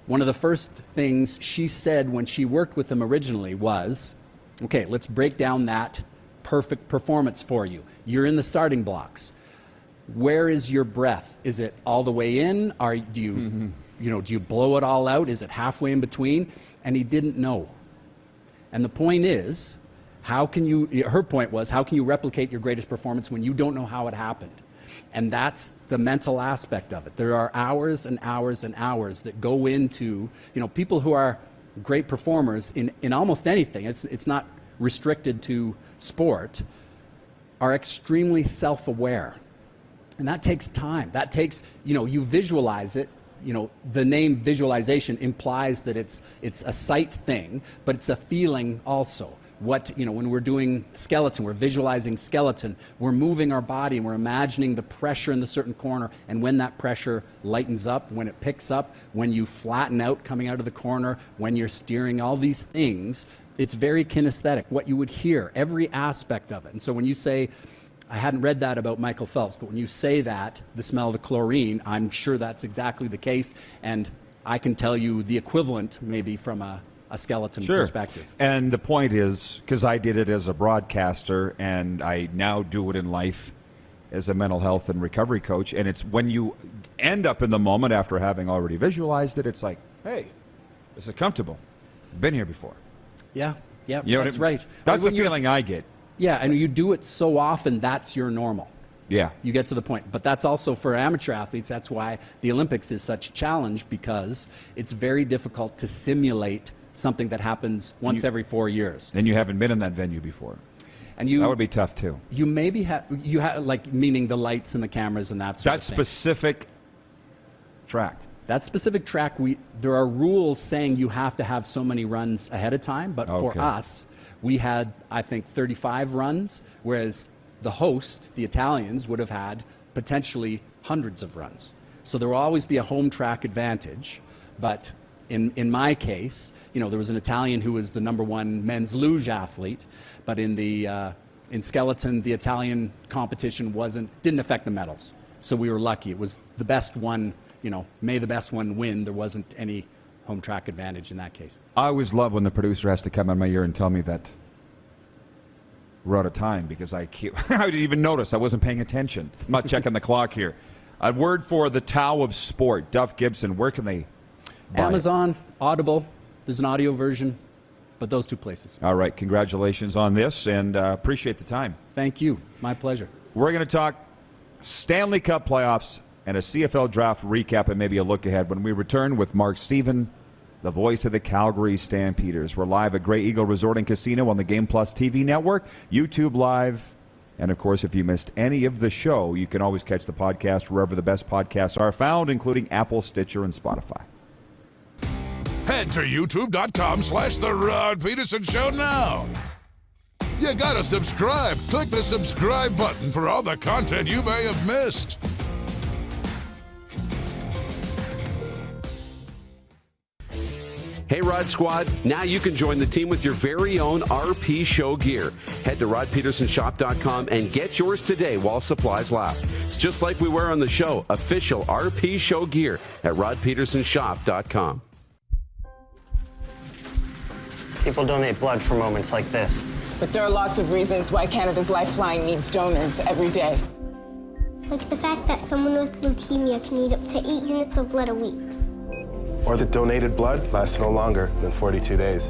one of the first things she said when she worked with him originally was, okay, let's break down that perfect performance for you. You're in the starting blocks. Where is your breath? Is it all the way in? Do you blow it all out? Is it halfway in between? And he didn't know. And the point is, her point was, how can you replicate your greatest performance when you don't know how it happened? And that's the mental aspect of it. There are hours and hours and hours that go into, people who are great performers in almost anything. It's not restricted to sport, are extremely self-aware. And that takes time. That takes, you visualize it. The name visualization implies that it's a sight thing, but it's a feeling also. When we're doing skeleton, we're visualizing skeleton, we're moving our body and we're imagining the pressure in the certain corner, and when that pressure lightens up, when it picks up, when you flatten out coming out of the corner, when you're steering, all these things, it's very kinesthetic, what you would hear, every aspect of it. And so when you say, I hadn't read that about Michael Phelps, but when you say that, the smell of the chlorine, I'm sure that's exactly the case, and I can tell you the equivalent maybe from a skeleton perspective. And the point is, because I did it as a broadcaster and I now do it in life as a mental health and recovery coach, and it's when you end up in the moment after having already visualized it, it's like, hey, this is comfortable. I've been here before. Yeah, that's right. That's the feeling I get. Yeah, and you do it so often, that's your normal. Yeah. You get to the point. But that's also for amateur athletes, that's why the Olympics is such a challenge, because it's very difficult to simulate something that happens once every 4 years. And you haven't been in that venue before. And that would be tough too. You maybe have meaning the lights and the cameras and that sort of thing. That specific track. That specific track, there are rules saying you have to have so many runs ahead of time, but for us, we had, I think, 35 runs, whereas the host, the Italians, would have had potentially hundreds of runs. So there will always be a home track advantage. But in my case, there was an Italian who was the #1 men's luge athlete, but in skeleton, the Italian competition didn't affect the medals. So we were lucky. It was the best one, may the best one win. There wasn't any home track advantage in that case. I always love when the producer has to come in my ear and tell me that we're out of time, because I didn't even notice. I wasn't paying attention. I'm not checking the clock here. A word for the Tao of Sport. Duff Gibson, where can they buy Amazon, Audible. There's an audio version, but those two places. All right. Congratulations on this, and appreciate the time. Thank you. My pleasure. We're going to talk Stanley Cup playoffs and a CFL draft recap and maybe a look ahead when we return with Mark Stephen, the voice of the Calgary Stampeders. We're live at Grey Eagle Resort and Casino on the Game Plus TV network, YouTube Live, and of course, if you missed any of the show, you can always catch the podcast wherever the best podcasts are found, including Apple, Stitcher, and Spotify. Head to youtube.com/The Rod Pedersen Show now. You gotta subscribe. Click the subscribe button for all the content you may have missed. Hey, Rod Squad, now you can join the team with your very own RP Show gear. Head to rodpedersenshop.com and get yours today while supplies last. It's just like we wear on the show, official RP Show gear at rodpedersenshop.com. People donate blood for moments like this. But there are lots of reasons why Canada's Lifeline needs donors every day. Like the fact that someone with leukemia can need up to 8 units of blood a week. Or that donated blood lasts no longer than 42 days.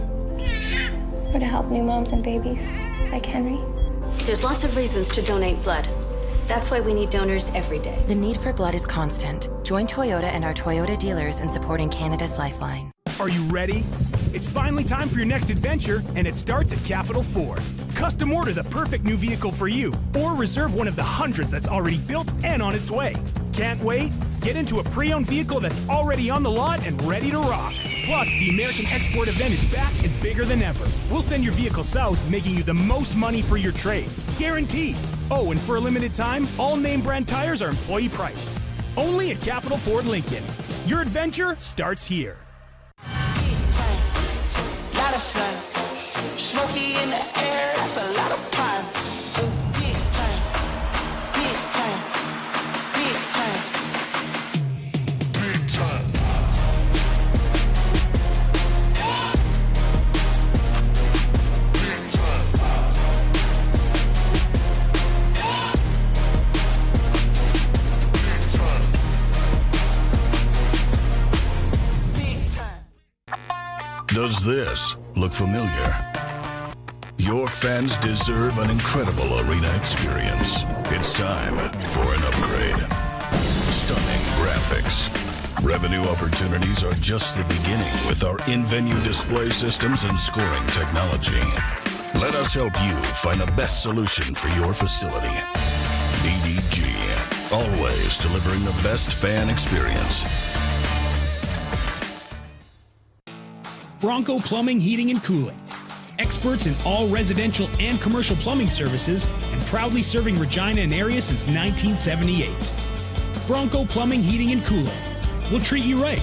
Or to help new moms and babies, like Henry. There's lots of reasons to donate blood. That's why we need donors every day. The need for blood is constant. Join Toyota and our Toyota dealers in supporting Canada's Lifeline. Are you ready? It's finally time for your next adventure, and it starts at Capital Ford. Custom order the perfect new vehicle for you, or reserve one of the hundreds that's already built and on its way. Can't wait? Get into a pre-owned vehicle that's already on the lot and ready to rock. Plus, the American Export event is back and bigger than ever. We'll send your vehicle south, making you the most money for your trade. Guaranteed. Oh, and for a limited time, all name brand tires are employee priced. Only at Capital Ford Lincoln. Your adventure starts here. Lot of sun, smoky in the air, that's a lot of pine. Big time, big time, big time, big time. Does this look familiar? Your fans deserve an incredible arena experience. It's time for an upgrade. Stunning graphics. Revenue opportunities are just the beginning with our in-venue display systems and scoring technology. Let us help you find the best solution for your facility. EDG, always delivering the best fan experience. Bronco Plumbing, Heating, and Cooling. Experts in all residential and commercial plumbing services and proudly serving Regina and area since 1978. Bronco Plumbing, Heating, and Cooling. We'll treat you right.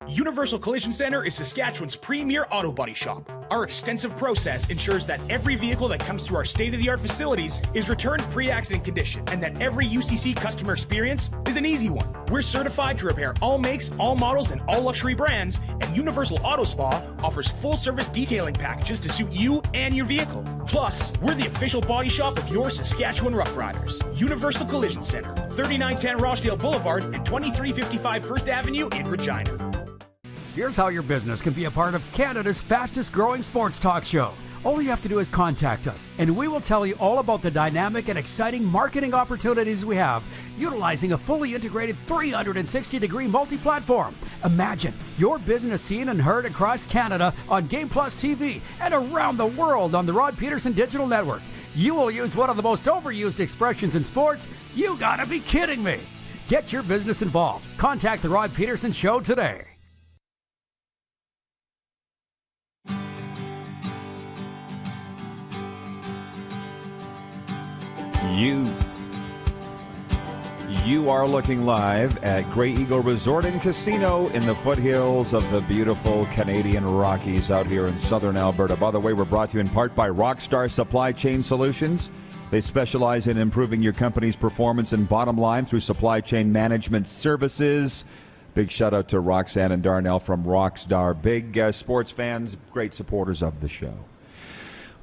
Universal Collision Center is Saskatchewan's premier auto body shop. Our extensive process ensures that every vehicle that comes through our state-of-the-art facilities is returned pre-accident condition, and that every UCC customer experience is an easy one. We're certified to repair all makes, all models, and all luxury brands, and Universal Auto Spa offers full-service detailing packages to suit you and your vehicle. Plus, we're the official body shop of your Saskatchewan Rough Riders. Universal Collision Center, 3910 Rochdale Boulevard and 2355 First Avenue in Regina. Here's how your business can be a part of Canada's fastest growing sports talk show. All you have to do is contact us, and we will tell you all about the dynamic and exciting marketing opportunities we have, utilizing a fully integrated 360-degree multi-platform. Imagine your business seen and heard across Canada on Game Plus TV and around the world on the Rod Pedersen Digital Network. You will use one of the most overused expressions in sports. You gotta be kidding me. Get your business involved. Contact the Rod Pedersen Show today. You are looking live at Grey Eagle Resort and Casino in the foothills of the beautiful Canadian Rockies out here in southern Alberta. By the way, we're brought to you in part by Rockstar Supply Chain Solutions. They specialize in improving your company's performance and bottom line through supply chain management services. Big shout out to Roxanne and Darnell from Rockstar. Big sports fans, great supporters of the show.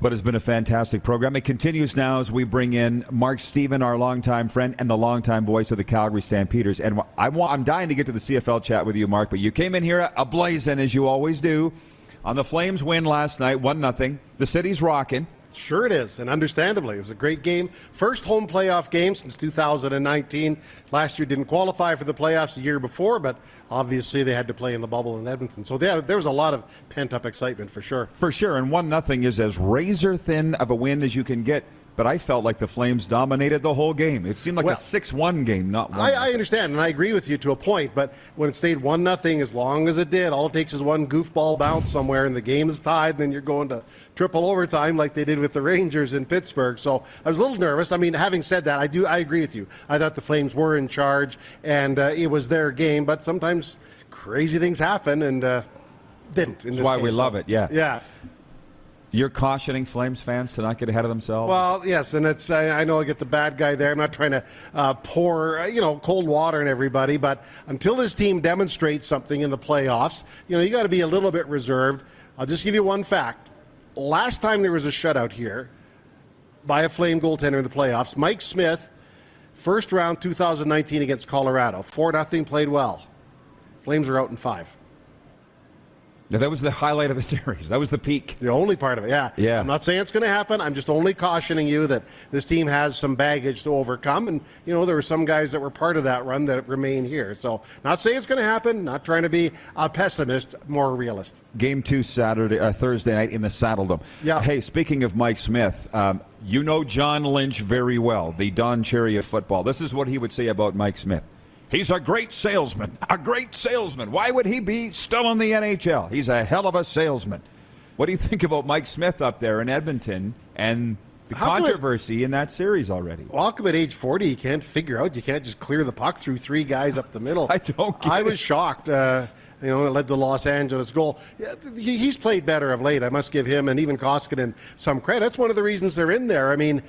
But it's been a fantastic program. It continues now as we bring in Mark Stephen, our longtime friend and the longtime voice of the Calgary Stampeders. And I'm dying to get to the CFL chat with you, Mark, but you came in here ablazing, as you always do, on the Flames win last night, 1-0. The city's rocking. Sure it is, and understandably. It was a great game. First home playoff game since 2019. Last year didn't qualify for the playoffs the year before, but obviously they had to play in the bubble in Edmonton. So there was a lot of pent-up excitement for sure. For sure, and 1-0 is as razor-thin of a win as you can get. But I felt like the Flames dominated the whole game. It seemed like a 6-1 game, not 1-0. I understand, and I agree with you to a point, but when it stayed 1-0, as long as it did, all it takes is one goofball bounce somewhere, and the game is tied, and then you're going to triple overtime like they did with the Rangers in Pittsburgh. So I was a little nervous. I mean, having said that, I agree with you. I thought the Flames were in charge, and it was their game, but sometimes crazy things happen, and didn't. That's why we love it, yeah. Yeah. You're cautioning Flames fans to not get ahead of themselves? Well, yes, and it's I know I get the bad guy there. I'm not trying to pour cold water on everybody, but until this team demonstrates something in the playoffs, you got to be a little bit reserved. I'll just give you one fact. Last time there was a shutout here by a Flame goaltender in the playoffs, Mike Smith, first round 2019 against Colorado, 4-0, played well. Flames are out in 5. Yeah, that was the highlight of the series. That was the peak. The only part of it, yeah. I'm not saying it's going to happen. I'm just only cautioning you that this team has some baggage to overcome. And, there were some guys that were part of that run that remain here. So not saying it's going to happen, not trying to be a pessimist, more a realist. Game 2 Thursday night in the Saddledome. Yeah. Hey, speaking of Mike Smith, you know John Lynch very well, the Don Cherry of football. This is what he would say about Mike Smith. He's a great salesman. A great salesman. Why would he be still in the NHL? He's a hell of a salesman. What do you think about Mike Smith up there in Edmonton and the controversy in that series already? Well, how come at age 40 you can't figure out you can't just clear the puck through 3 guys up the middle? I was shocked. It led to Los Angeles goal. He's played better of late. I must give him and even Koskinen some credit. That's one of the reasons they're in there. I mean,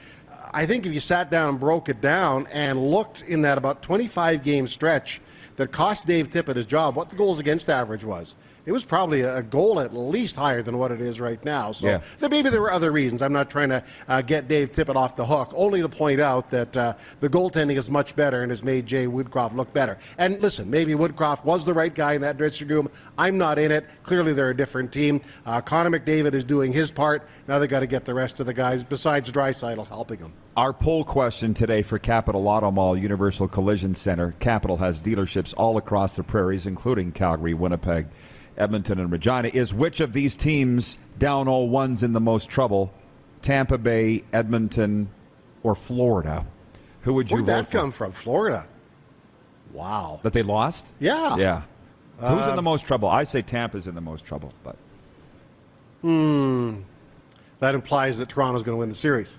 I think if you sat down and broke it down and looked in that about 25-game stretch that cost Dave Tippett his job, what the goals against average was, it was probably a goal at least higher than what it is right now. So maybe there were other reasons. I'm not trying to get Dave Tippett off the hook, only to point out that the goaltending is much better and has made Jay Woodcroft look better. And listen, maybe Woodcroft was the right guy in that dressing room. I'm not in it. Clearly they're a different team. Connor McDavid is doing his part. Now they've got to get the rest of the guys, besides Draisaitl, helping them. Our poll question today for Capital Auto Mall Universal Collision Center. Capital has dealerships all across the prairies, including Calgary, Winnipeg, Edmonton, and Regina, is which of these teams down 0-1's in the most trouble? Tampa Bay, Edmonton, or Florida? Who would you vote for? Where'd that come from? Florida. Wow. That they lost? Yeah. Yeah. Who's in the most trouble? I say Tampa's in the most trouble, but. That implies that Toronto's going to win the series.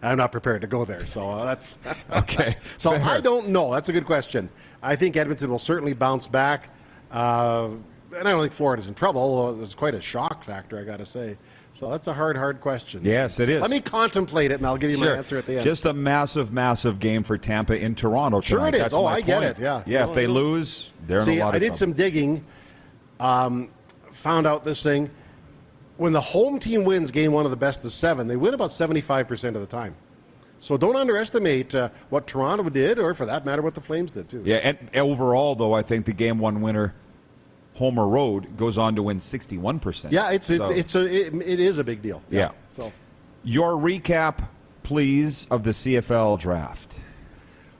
I'm not prepared to go there, so that's okay. So fair. I don't know. That's a good question. I think Edmonton will certainly bounce back, and I don't think Florida's in trouble. Although there's quite a shock factor, I got to say. So that's a hard question. Yes, it is. Let me contemplate it, and I'll give you my answer at the end. Just a massive game for Tampa in Toronto tonight. Sure it is. That's I get it. Yeah. If they lose, they're in a lot of trouble. I did some digging, found out this thing. When the home team wins game 1 of the best of 7, they win about 75% of the time. So don't underestimate what Toronto did, or for that matter, what the Flames did too. Yeah, and overall, though, I think the game 1 winner, home or road, goes on to win 61%. Yeah, it is a big deal. Yeah. So, your recap, please, of the CFL draft.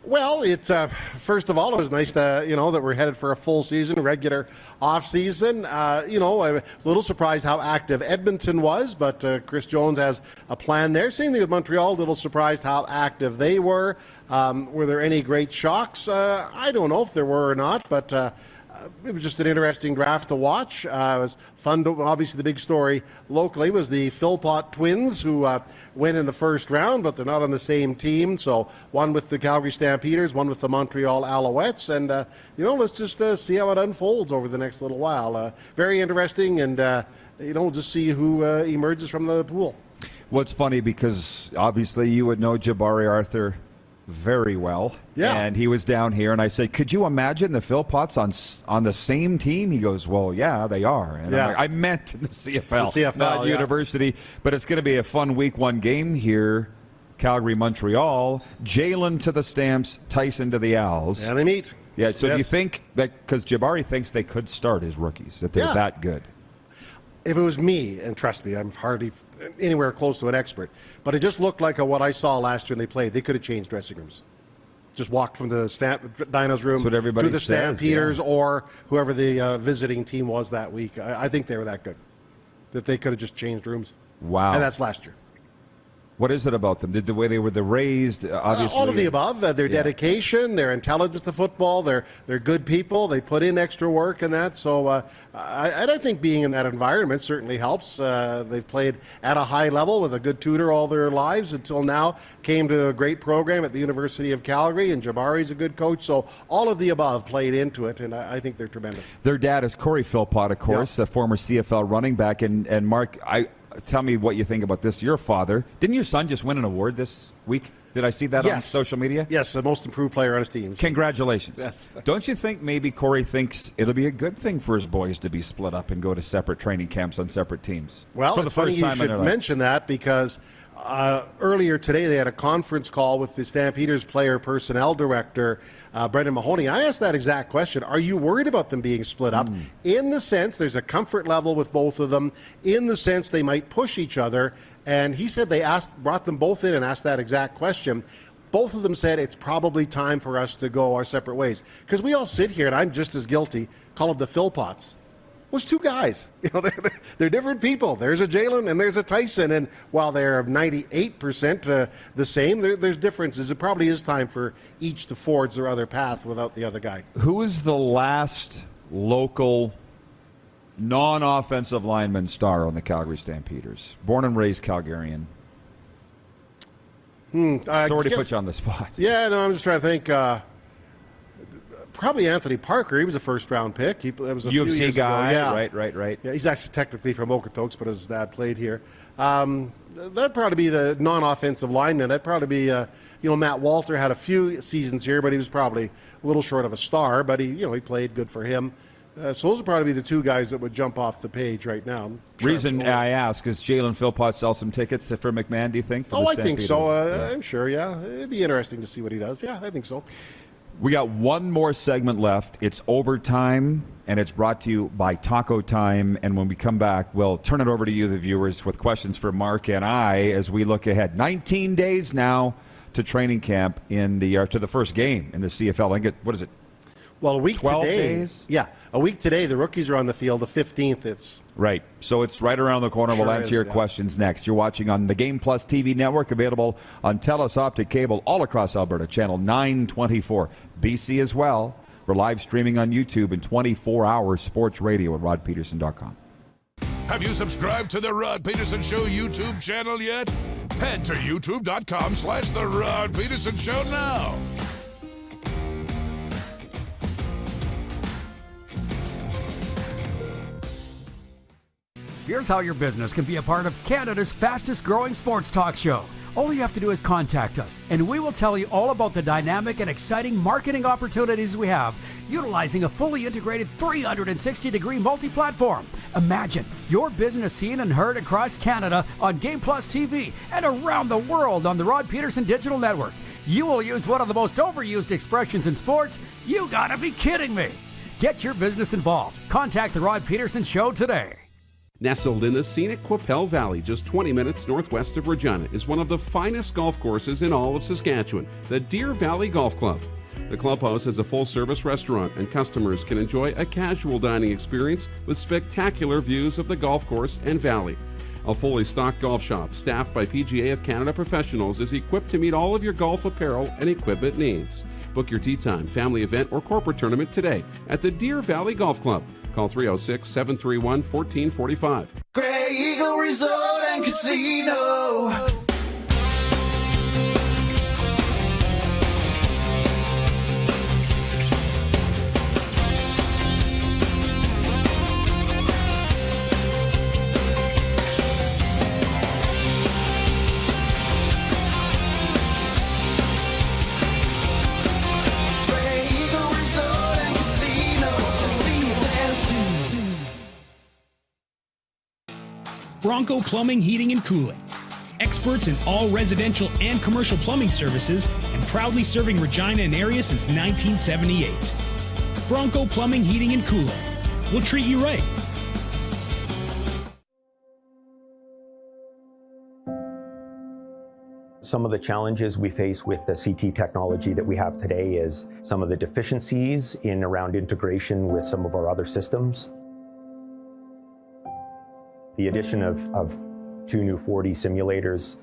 Well, it's first of all, it was nice to, that we're headed for a full season, regular off season. I was a little surprised how active Edmonton was, but Chris Jones has a plan there. Same thing with Montreal. A little surprised how active they were. Were there any great shocks? I don't know if there were or not, but it was just an interesting draft to watch. It was fun to, obviously the big story locally was the Philpott twins who went in the first round, but they're not on the same team. So one with the Calgary Stampeders, one with the Montreal Alouettes. And, let's just see how it unfolds over the next little while. Very interesting, and, just see who emerges from the pool. Well, it's funny because obviously you would know Jabari Arthur very well. Yeah. And he was down here, and I said, could you imagine the Philpotts on the same team? He goes, well, yeah, they are. And I'm like, I meant in the CFL, not university. But it's going to be a fun week one game here. Calgary, Montreal, Jalen to the Stamps, Tyson to the Owls. And they meet. Yeah, so do you think that, because Jabari thinks they could start as rookies, that they're that good? If it was me, and trust me, I'm hardly anywhere close to an expert, but it just looked like what I saw last year when they played. They could have changed dressing rooms. Just walked from the Dino's room to the Stampeders or whoever the visiting team was that week. I think they were that good, that they could have just changed rooms. Wow. And that's last year. What is it about them? Did the way they were raised, obviously? All of the above. Their dedication, their intelligence to football, they're good people. They put in extra work and that. So I think being in that environment certainly helps. They've played at a high level with a good tutor all their lives until now. Came to a great program at the University of Calgary, and Jabari's a good coach. So all of the above played into it, and I think they're tremendous. Their dad is Corey Philpott, of course, a former CFL running back. And Mark, tell me what you think about this. Your father, didn't your son just win an award this week? Did I see that on social media? Yes, the most improved player on his team. Congratulations. Yes. Don't you think maybe Corey thinks it'll be a good thing for his boys to be split up and go to separate training camps on separate teams? Well, for the it's funny first time you should mention that because earlier today they had a conference call with the Stampeders player personnel director, Brendan Mahoney. I asked that exact question. Are you worried about them being split up? In the sense there's a comfort level with both of them, in the sense they might push each other. And he said they brought them both in and asked that exact question. Both of them said it's probably time for us to go our separate ways. Because we all sit here, and I'm just as guilty, call it the Philpotts. Well, it's two guys. They're different people. There's a Jalen and there's a Tyson. And while they're 98% the same, there's differences. It probably is time for each to forge their other path without the other guy. Who is the last local non-offensive lineman star on the Calgary Stampeders? Born and raised Calgarian. Sorry to put you on the spot. Yeah, no, I'm just trying to think. Probably Anthony Parker. He was a first-round pick. That was a UFC few years guy. Ago. Yeah. Right. Yeah, he's actually technically from Okotoks, but his dad played here. That'd probably be the non-offensive lineman. That'd probably be, Matt Walter had a few seasons here, but he was probably a little short of a star. But he played good for him. So those would probably be the two guys that would jump off the page right now. Reason I ask is Jalen Philpott sell some tickets for McMahon, do you think? I think so. I'm sure, yeah. It'd be interesting to see what he does. Yeah, I think so. We got one more segment left. It's overtime, and it's brought to you by Taco Time. And when we come back, we'll turn it over to you, the viewers, with questions for Mark and I as we look ahead. 19 days now to training camp to the first game in the CFL. I think what is it? Well, a week 12 today. Days? Yeah, a week today. The rookies are on the field. The 15th, it's... Right. So it's right around the corner. We'll answer your questions next. You're watching on the Game Plus TV network, available on TELUS Optic Cable all across Alberta, channel 924. BC as well. We're live streaming on YouTube and 24-hour sports radio at rodpedersen.com. Have you subscribed to the Rod Pedersen Show YouTube channel yet? Head to youtube.com/The Rod Pedersen Show now. Here's how your business can be a part of Canada's fastest growing sports talk show. All you have to do is contact us, and we will tell you all about the dynamic and exciting marketing opportunities we have, utilizing a fully integrated 360-degree multi-platform. Imagine your business seen and heard across Canada on Game Plus TV and around the world on the Rod Pedersen Digital Network. You will use one of the most overused expressions in sports. You gotta be kidding me. Get your business involved. Contact the Rod Pedersen Show today. Nestled in the scenic Qu'Appelle Valley, just 20 minutes northwest of Regina, is one of the finest golf courses in all of Saskatchewan, the Deer Valley Golf Club. The clubhouse has a full-service restaurant, and customers can enjoy a casual dining experience with spectacular views of the golf course and valley. A fully stocked golf shop staffed by PGA of Canada professionals is equipped to meet all of your golf apparel and equipment needs. Book your tee time, family event, or corporate tournament today at the Deer Valley Golf Club. Call 306-731-1445. Grey Eagle Resort and Casino. Bronco Plumbing, Heating, and Cooling. Experts in all residential and commercial plumbing services and proudly serving Regina and area since 1978. Bronco Plumbing, Heating, and Cooling. We'll treat you right. Some of the challenges we face with the CT technology that we have today is some of the deficiencies in around integration with some of our other systems. The addition of 2 new 4D simulators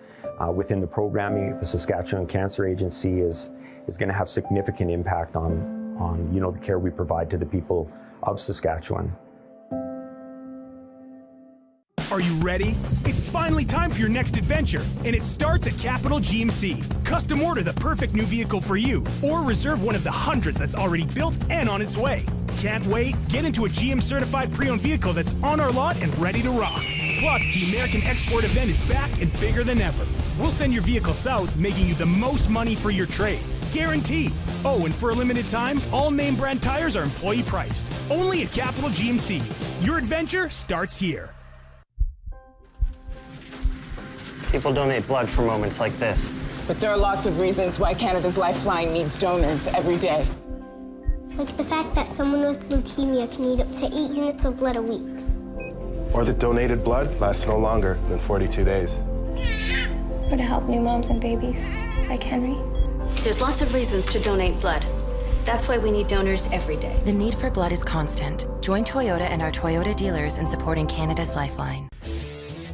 within the programming, the Saskatchewan Cancer Agency is going to have significant impact on the care we provide to the people of Saskatchewan. Are you ready? It's finally time for your next adventure, and it starts at Capital GMC. Custom order the perfect new vehicle for you, or reserve one of the hundreds that's already built and on its way. Can't wait? Get into a GM certified pre-owned vehicle that's on our lot and ready to rock. Plus, the American Export event is back and bigger than ever. We'll send your vehicle south, making you the most money for your trade. Guaranteed. Oh, and for a limited time, all name brand tires are employee priced. Only at Capital GMC. Your adventure starts here. People donate blood for moments like this. But there are lots of reasons why Canada's Lifeline needs donors every day. Like the fact that someone with leukemia can need up to 8 units of blood a week. Or that donated blood lasts no longer than 42 days. Or to help new moms and babies, like Henry. There's lots of reasons to donate blood. That's why we need donors every day. The need for blood is constant. Join Toyota and our Toyota dealers in supporting Canada's Lifeline.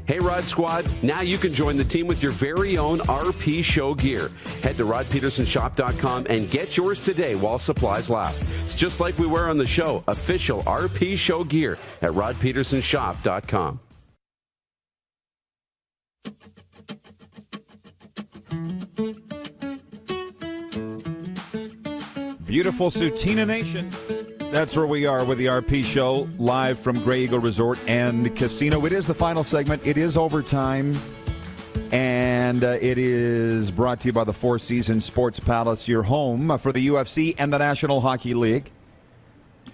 Hey, Rod Squad, now you can join the team with your very own RP Show gear. Head to rodpedersenshop.com and get yours today while supplies last. It's just like we wear on the show, official RP Show gear at rodpedersenshop.com. Beautiful Sutina Nation. That's where we are with the RP Show, live from Grey Eagle Resort and Casino. It is the final segment. It is overtime, and it is brought to you by the Four Seasons Sports Palace, your home for the UFC and the National Hockey League.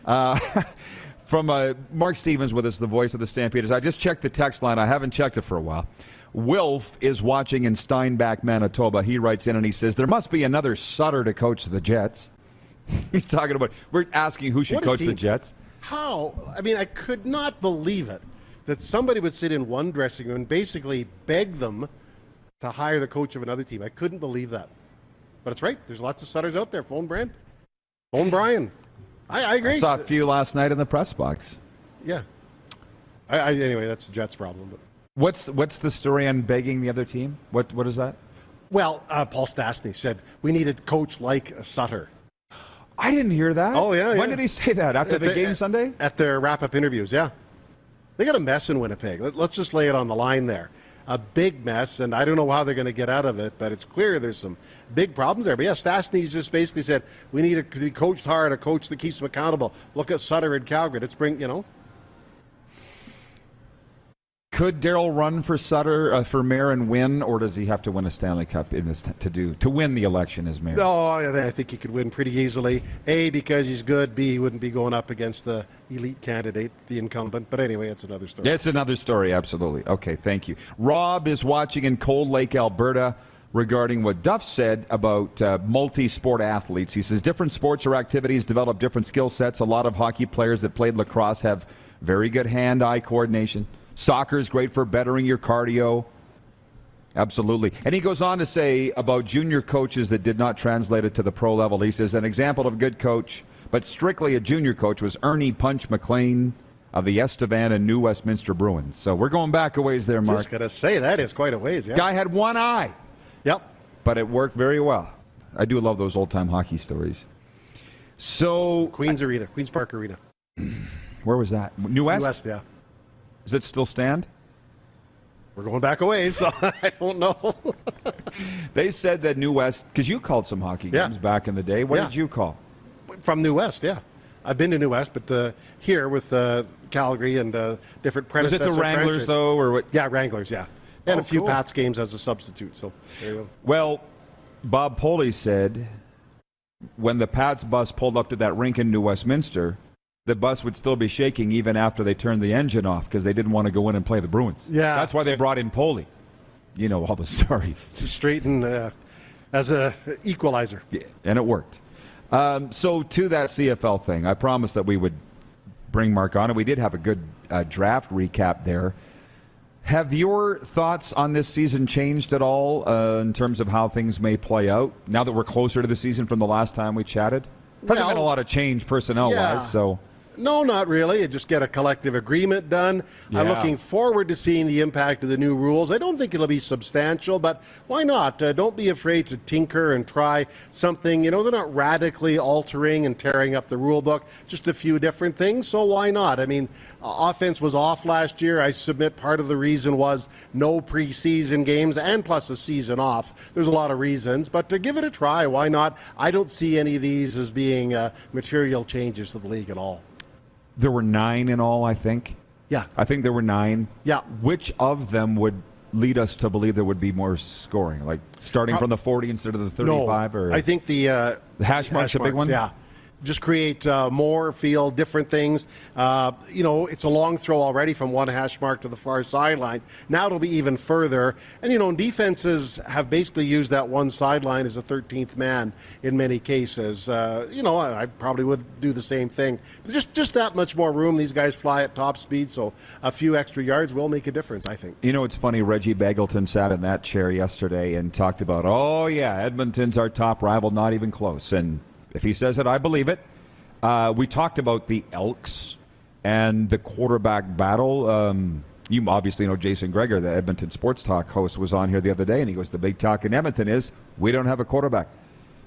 From Mark Stevens with us, the voice of the Stampeders. I just checked the text line. I haven't checked it for a while. Wilf is watching in Steinbach, Manitoba. He writes in and he says, there must be another Sutter to coach the Jets. He's talking about, we're asking who should coach the Jets. How? I mean, I could not believe it that somebody would sit in one dressing room and basically beg them to hire the coach of another team. I couldn't believe that. But it's right. There's lots of Sutters out there. Phone Brand. Phone Brian. I agree. I saw a few last night in the press box. Yeah. Anyway, that's the Jets' problem. But. What's the story on begging the other team? What is that? Well, Paul Stastny said we need a coach like Sutter. I didn't hear that. Oh, yeah. When did he say that? After the game Sunday? At their wrap-up interviews, yeah. They got a mess in Winnipeg. Let's just lay it on the line there. A big mess, and I don't know how they're going to get out of it, but it's clear there's some big problems there. But yeah, Stastny's just basically said, we need to be coached hard, a coach that keeps them accountable. Look at Sutter and Calgary. Let's bring, Could Darryl run for Sutter for mayor and win, or does he have to win a Stanley Cup in this to win the election as mayor? No, I think he could win pretty easily. A, because he's good. B, he wouldn't be going up against the elite candidate, the incumbent. But anyway, it's another story. It's another story, absolutely. Okay, thank you. Rob is watching in Cold Lake, Alberta, regarding what Duff said about multi-sport athletes. He says different sports or activities develop different skill sets. A lot of hockey players that played lacrosse have very good hand-eye coordination. Soccer is great for bettering your cardio. Absolutely. And he goes on to say about junior coaches that did not translate it to the pro level. He says an example of a good coach, but strictly a junior coach, was Ernie Punch McLean of the Estevan and New Westminster Bruins. So we're going back a ways there, Mark. Just going to say, that is quite a ways, yeah. Guy had one eye. Yep. But it worked very well. I do love those old-time hockey stories. So... Queens Park Arena. Where was that? New West? New West, yeah. Does it still stand? We're going back a ways, so I don't know. They said that New West, because you called some hockey games back in the day. What did you call? From New West, yeah. I've been to New West, but here with Calgary and different predecessor Was it the Wranglers, franchises. Or what? Yeah, Wranglers, yeah. And a few Pats games as a substitute, so there you go. Well, Bob Poley said when the Pats bus pulled up to that rink in New Westminster, the bus would still be shaking even after they turned the engine off because they didn't want to go in and play the Bruins. Yeah. That's why they brought in Poley. You know all the stories. To straighten as a equalizer. Yeah, and it worked. So to that CFL thing, I promised that we would bring Mark on, and we did have a good draft recap there. Have your thoughts on this season changed at all in terms of how things may play out now that we're closer to the season from the last time we chatted? Hasn't been a lot of change personnel-wise, so... No, not really. You just get a collective agreement done. Yeah. I'm looking forward to seeing the impact of the new rules. I don't think it'll be substantial, but why not? Don't be afraid to tinker and try something. You know, they're not radically altering and tearing up the rule book, just a few different things, so why not? I mean, offense was off last year. I submit part of the reason was no preseason games and plus a season off. There's a lot of reasons, but to give it a try, why not? I don't see any of these as being material changes to the league at all. There were 9 in all, I think. Yeah. I think there were 9. Yeah. Which of them would lead us to believe there would be more scoring? Like starting from the 40 instead of the 35? No, or I think the hash mark's a big one? Yeah. Just create more, feel different things. You know, it's a long throw already from one hash mark to the far sideline. Now it'll be even further. And, you know, defenses have basically used that one sideline as a 13th man in many cases. You know, I probably would do the same thing. Just that much more room. These guys fly at top speed, so a few extra yards will make a difference, I think. You know, it's funny, Reggie Begelton sat in that chair yesterday and talked about, oh, yeah, Edmonton's our top rival, not even close. And if he says it, I believe it. We talked about the Elks and the quarterback battle. You obviously know Jason Greger, the Edmonton Sports Talk host, was on here the other day, and he goes, the big talk in Edmonton is we don't have a quarterback.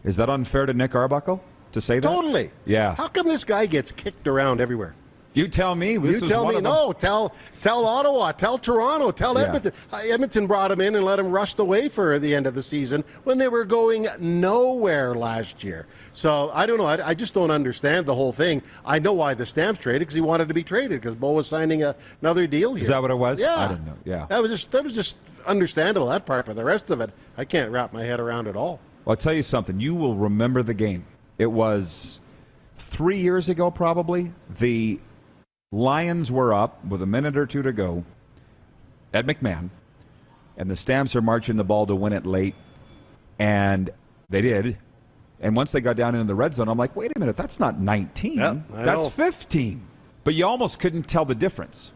Is that unfair to Nick Arbuckle to say that? Totally. Yeah. How come this guy gets kicked around everywhere? You tell me. You tell me. No, tell Ottawa, tell Toronto, tell Edmonton. Edmonton brought him in and let him rush the way for the end of the season when they were going nowhere last year. So I don't know. I just don't understand the whole thing. I know why the Stamps traded, because he wanted to be traded because Bo was signing another deal here. Is that what it was? Yeah. I didn't know. Yeah. That was just understandable, that part, but the rest of it, I can't wrap my head around at all. Well, I'll tell you something. You will remember the game. It was 3 years ago, probably. The Lions were up with a minute or two to go at McMahon, and the Stamps are marching the ball to win it late, and they did. And once they got down into the red zone, I'm like, wait a minute, that's not 19. Yep, that's 15. But you almost couldn't tell the difference.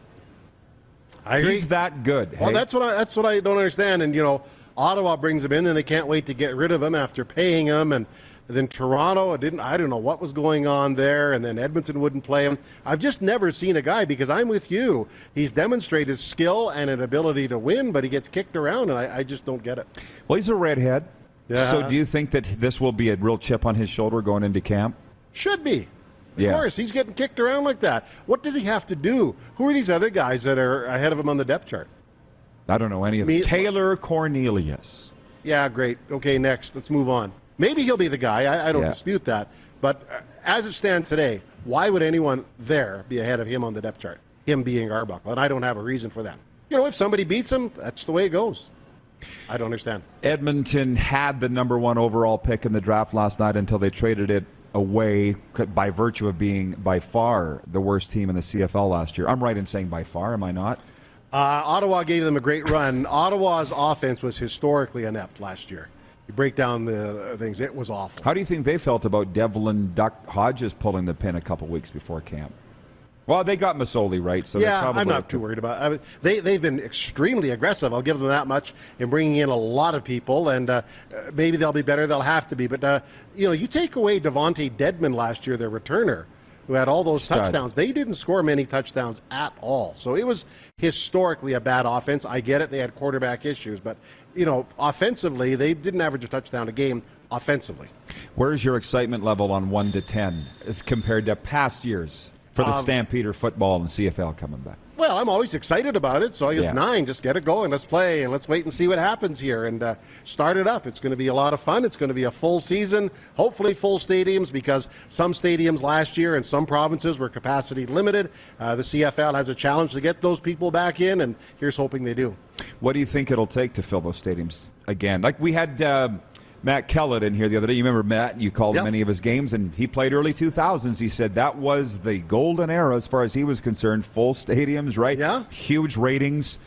I agree. He's that good. Well, hey? that's what I don't understand. And, you know, Ottawa brings him in, and they can't wait to get rid of him after paying him, and then Toronto, I don't know what was going on there, and then Edmonton wouldn't play him. I've just never seen a guy, because I'm with you. He's demonstrated skill and an ability to win, but he gets kicked around, and I just don't get it. Well, he's a redhead. Yeah. So do you think that this will be a real chip on his shoulder going into camp? Should be. Of Yeah. course, he's getting kicked around like that. What does he have to do? Who are these other guys that are ahead of him on the depth chart? I don't know any of them. Taylor Cornelius. Yeah, great. Okay, next. Let's move on. Maybe he'll be the guy. I don't dispute that. But as it stands today, why would anyone there be ahead of him on the depth chart? Him being Arbuckle. And I don't have a reason for that. You know, if somebody beats him, that's the way it goes. I don't understand. Edmonton had the number 1 overall pick in the draft last night until they traded it away by virtue of being by far the worst team in the CFL last year. I'm right in saying by far, am I not? Ottawa gave them a great run. Ottawa's offense was historically inept last year. You break down the things, it was awful. How do you think they felt about Devlin Duck Hodges pulling the pin a couple weeks before camp? Well, they got Masoli, right? So yeah, I'm not too worried about it. They've been extremely aggressive. I'll give them that much in bringing in a lot of people, and maybe they'll be better. They'll have to be. But, you know, you take away Devontae Dedmon last year, their returner. who had all those touchdowns. They didn't score many touchdowns at all. So it was historically a bad offense. I get it. They had quarterback issues. But, offensively, they didn't average a touchdown a game offensively. Where's your excitement level on 1 to 10 as compared to past years for the Stampeder football and CFL coming back? Well, I'm always excited about it, so I guess 9, just get it going. Let's play, and let's wait and see what happens here and start it up. It's going to be a lot of fun. It's going to be a full season, hopefully full stadiums, because some stadiums last year in some provinces were capacity limited. The CFL has a challenge to get those people back in, and here's hoping they do. What do you think it'll take to fill those stadiums again? Like we had Matt Kellett in here the other day. You remember Matt? You called many of his games, and he played early 2000s. He said that was the golden era as far as he was concerned. Full stadiums, right? Yeah. Huge ratings.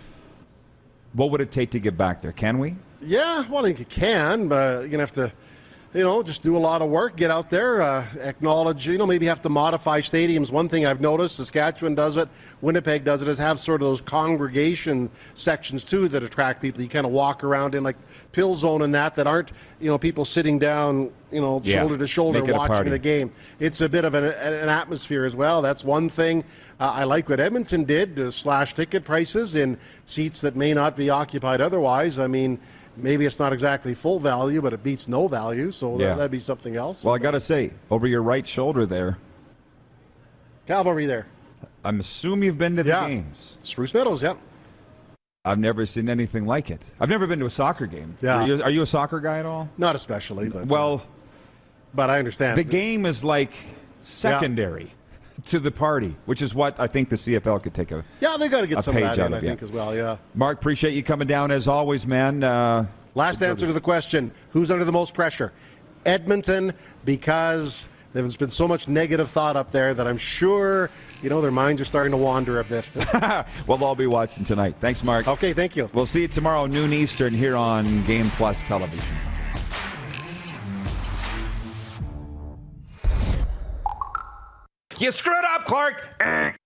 What would it take to get back there? Can we? Yeah, well, I think you can, but you're going to have to, just do a lot of work, get out there, acknowledge, maybe have to modify stadiums. One thing I've noticed, Saskatchewan does it, Winnipeg does it, is have sort of those congregation sections, too, that attract people. You kind of walk around in, like, Pill Zone and that aren't, people sitting down, shoulder to shoulder watching the game. It's a bit of an atmosphere as well. That's one thing. I like what Edmonton did to slash ticket prices in seats that may not be occupied otherwise. I mean, maybe it's not exactly full value, but it beats no value, so that'd be something else. Well, I got to say, over your right shoulder there. Cavalry there. I'm assuming you've been to the games. Spruce Meadows, yeah. I've never seen anything like it. I've never been to a soccer game. Yeah. Are you a soccer guy at all? Not especially, but... But I understand. The game is like secondary to the party, which is what I think the CFL could take a they got to get some of that in, I think, it. as well, yeah. Mark, appreciate you coming down as always, man. Last answer to the question, who's under the most pressure? Edmonton, because there's been so much negative thought up there that I'm sure, their minds are starting to wander a bit. We'll all be watching tonight. Thanks, Mark. Okay, thank you. We'll see you tomorrow, noon Eastern, here on Game Plus Television. You screwed up, Clark.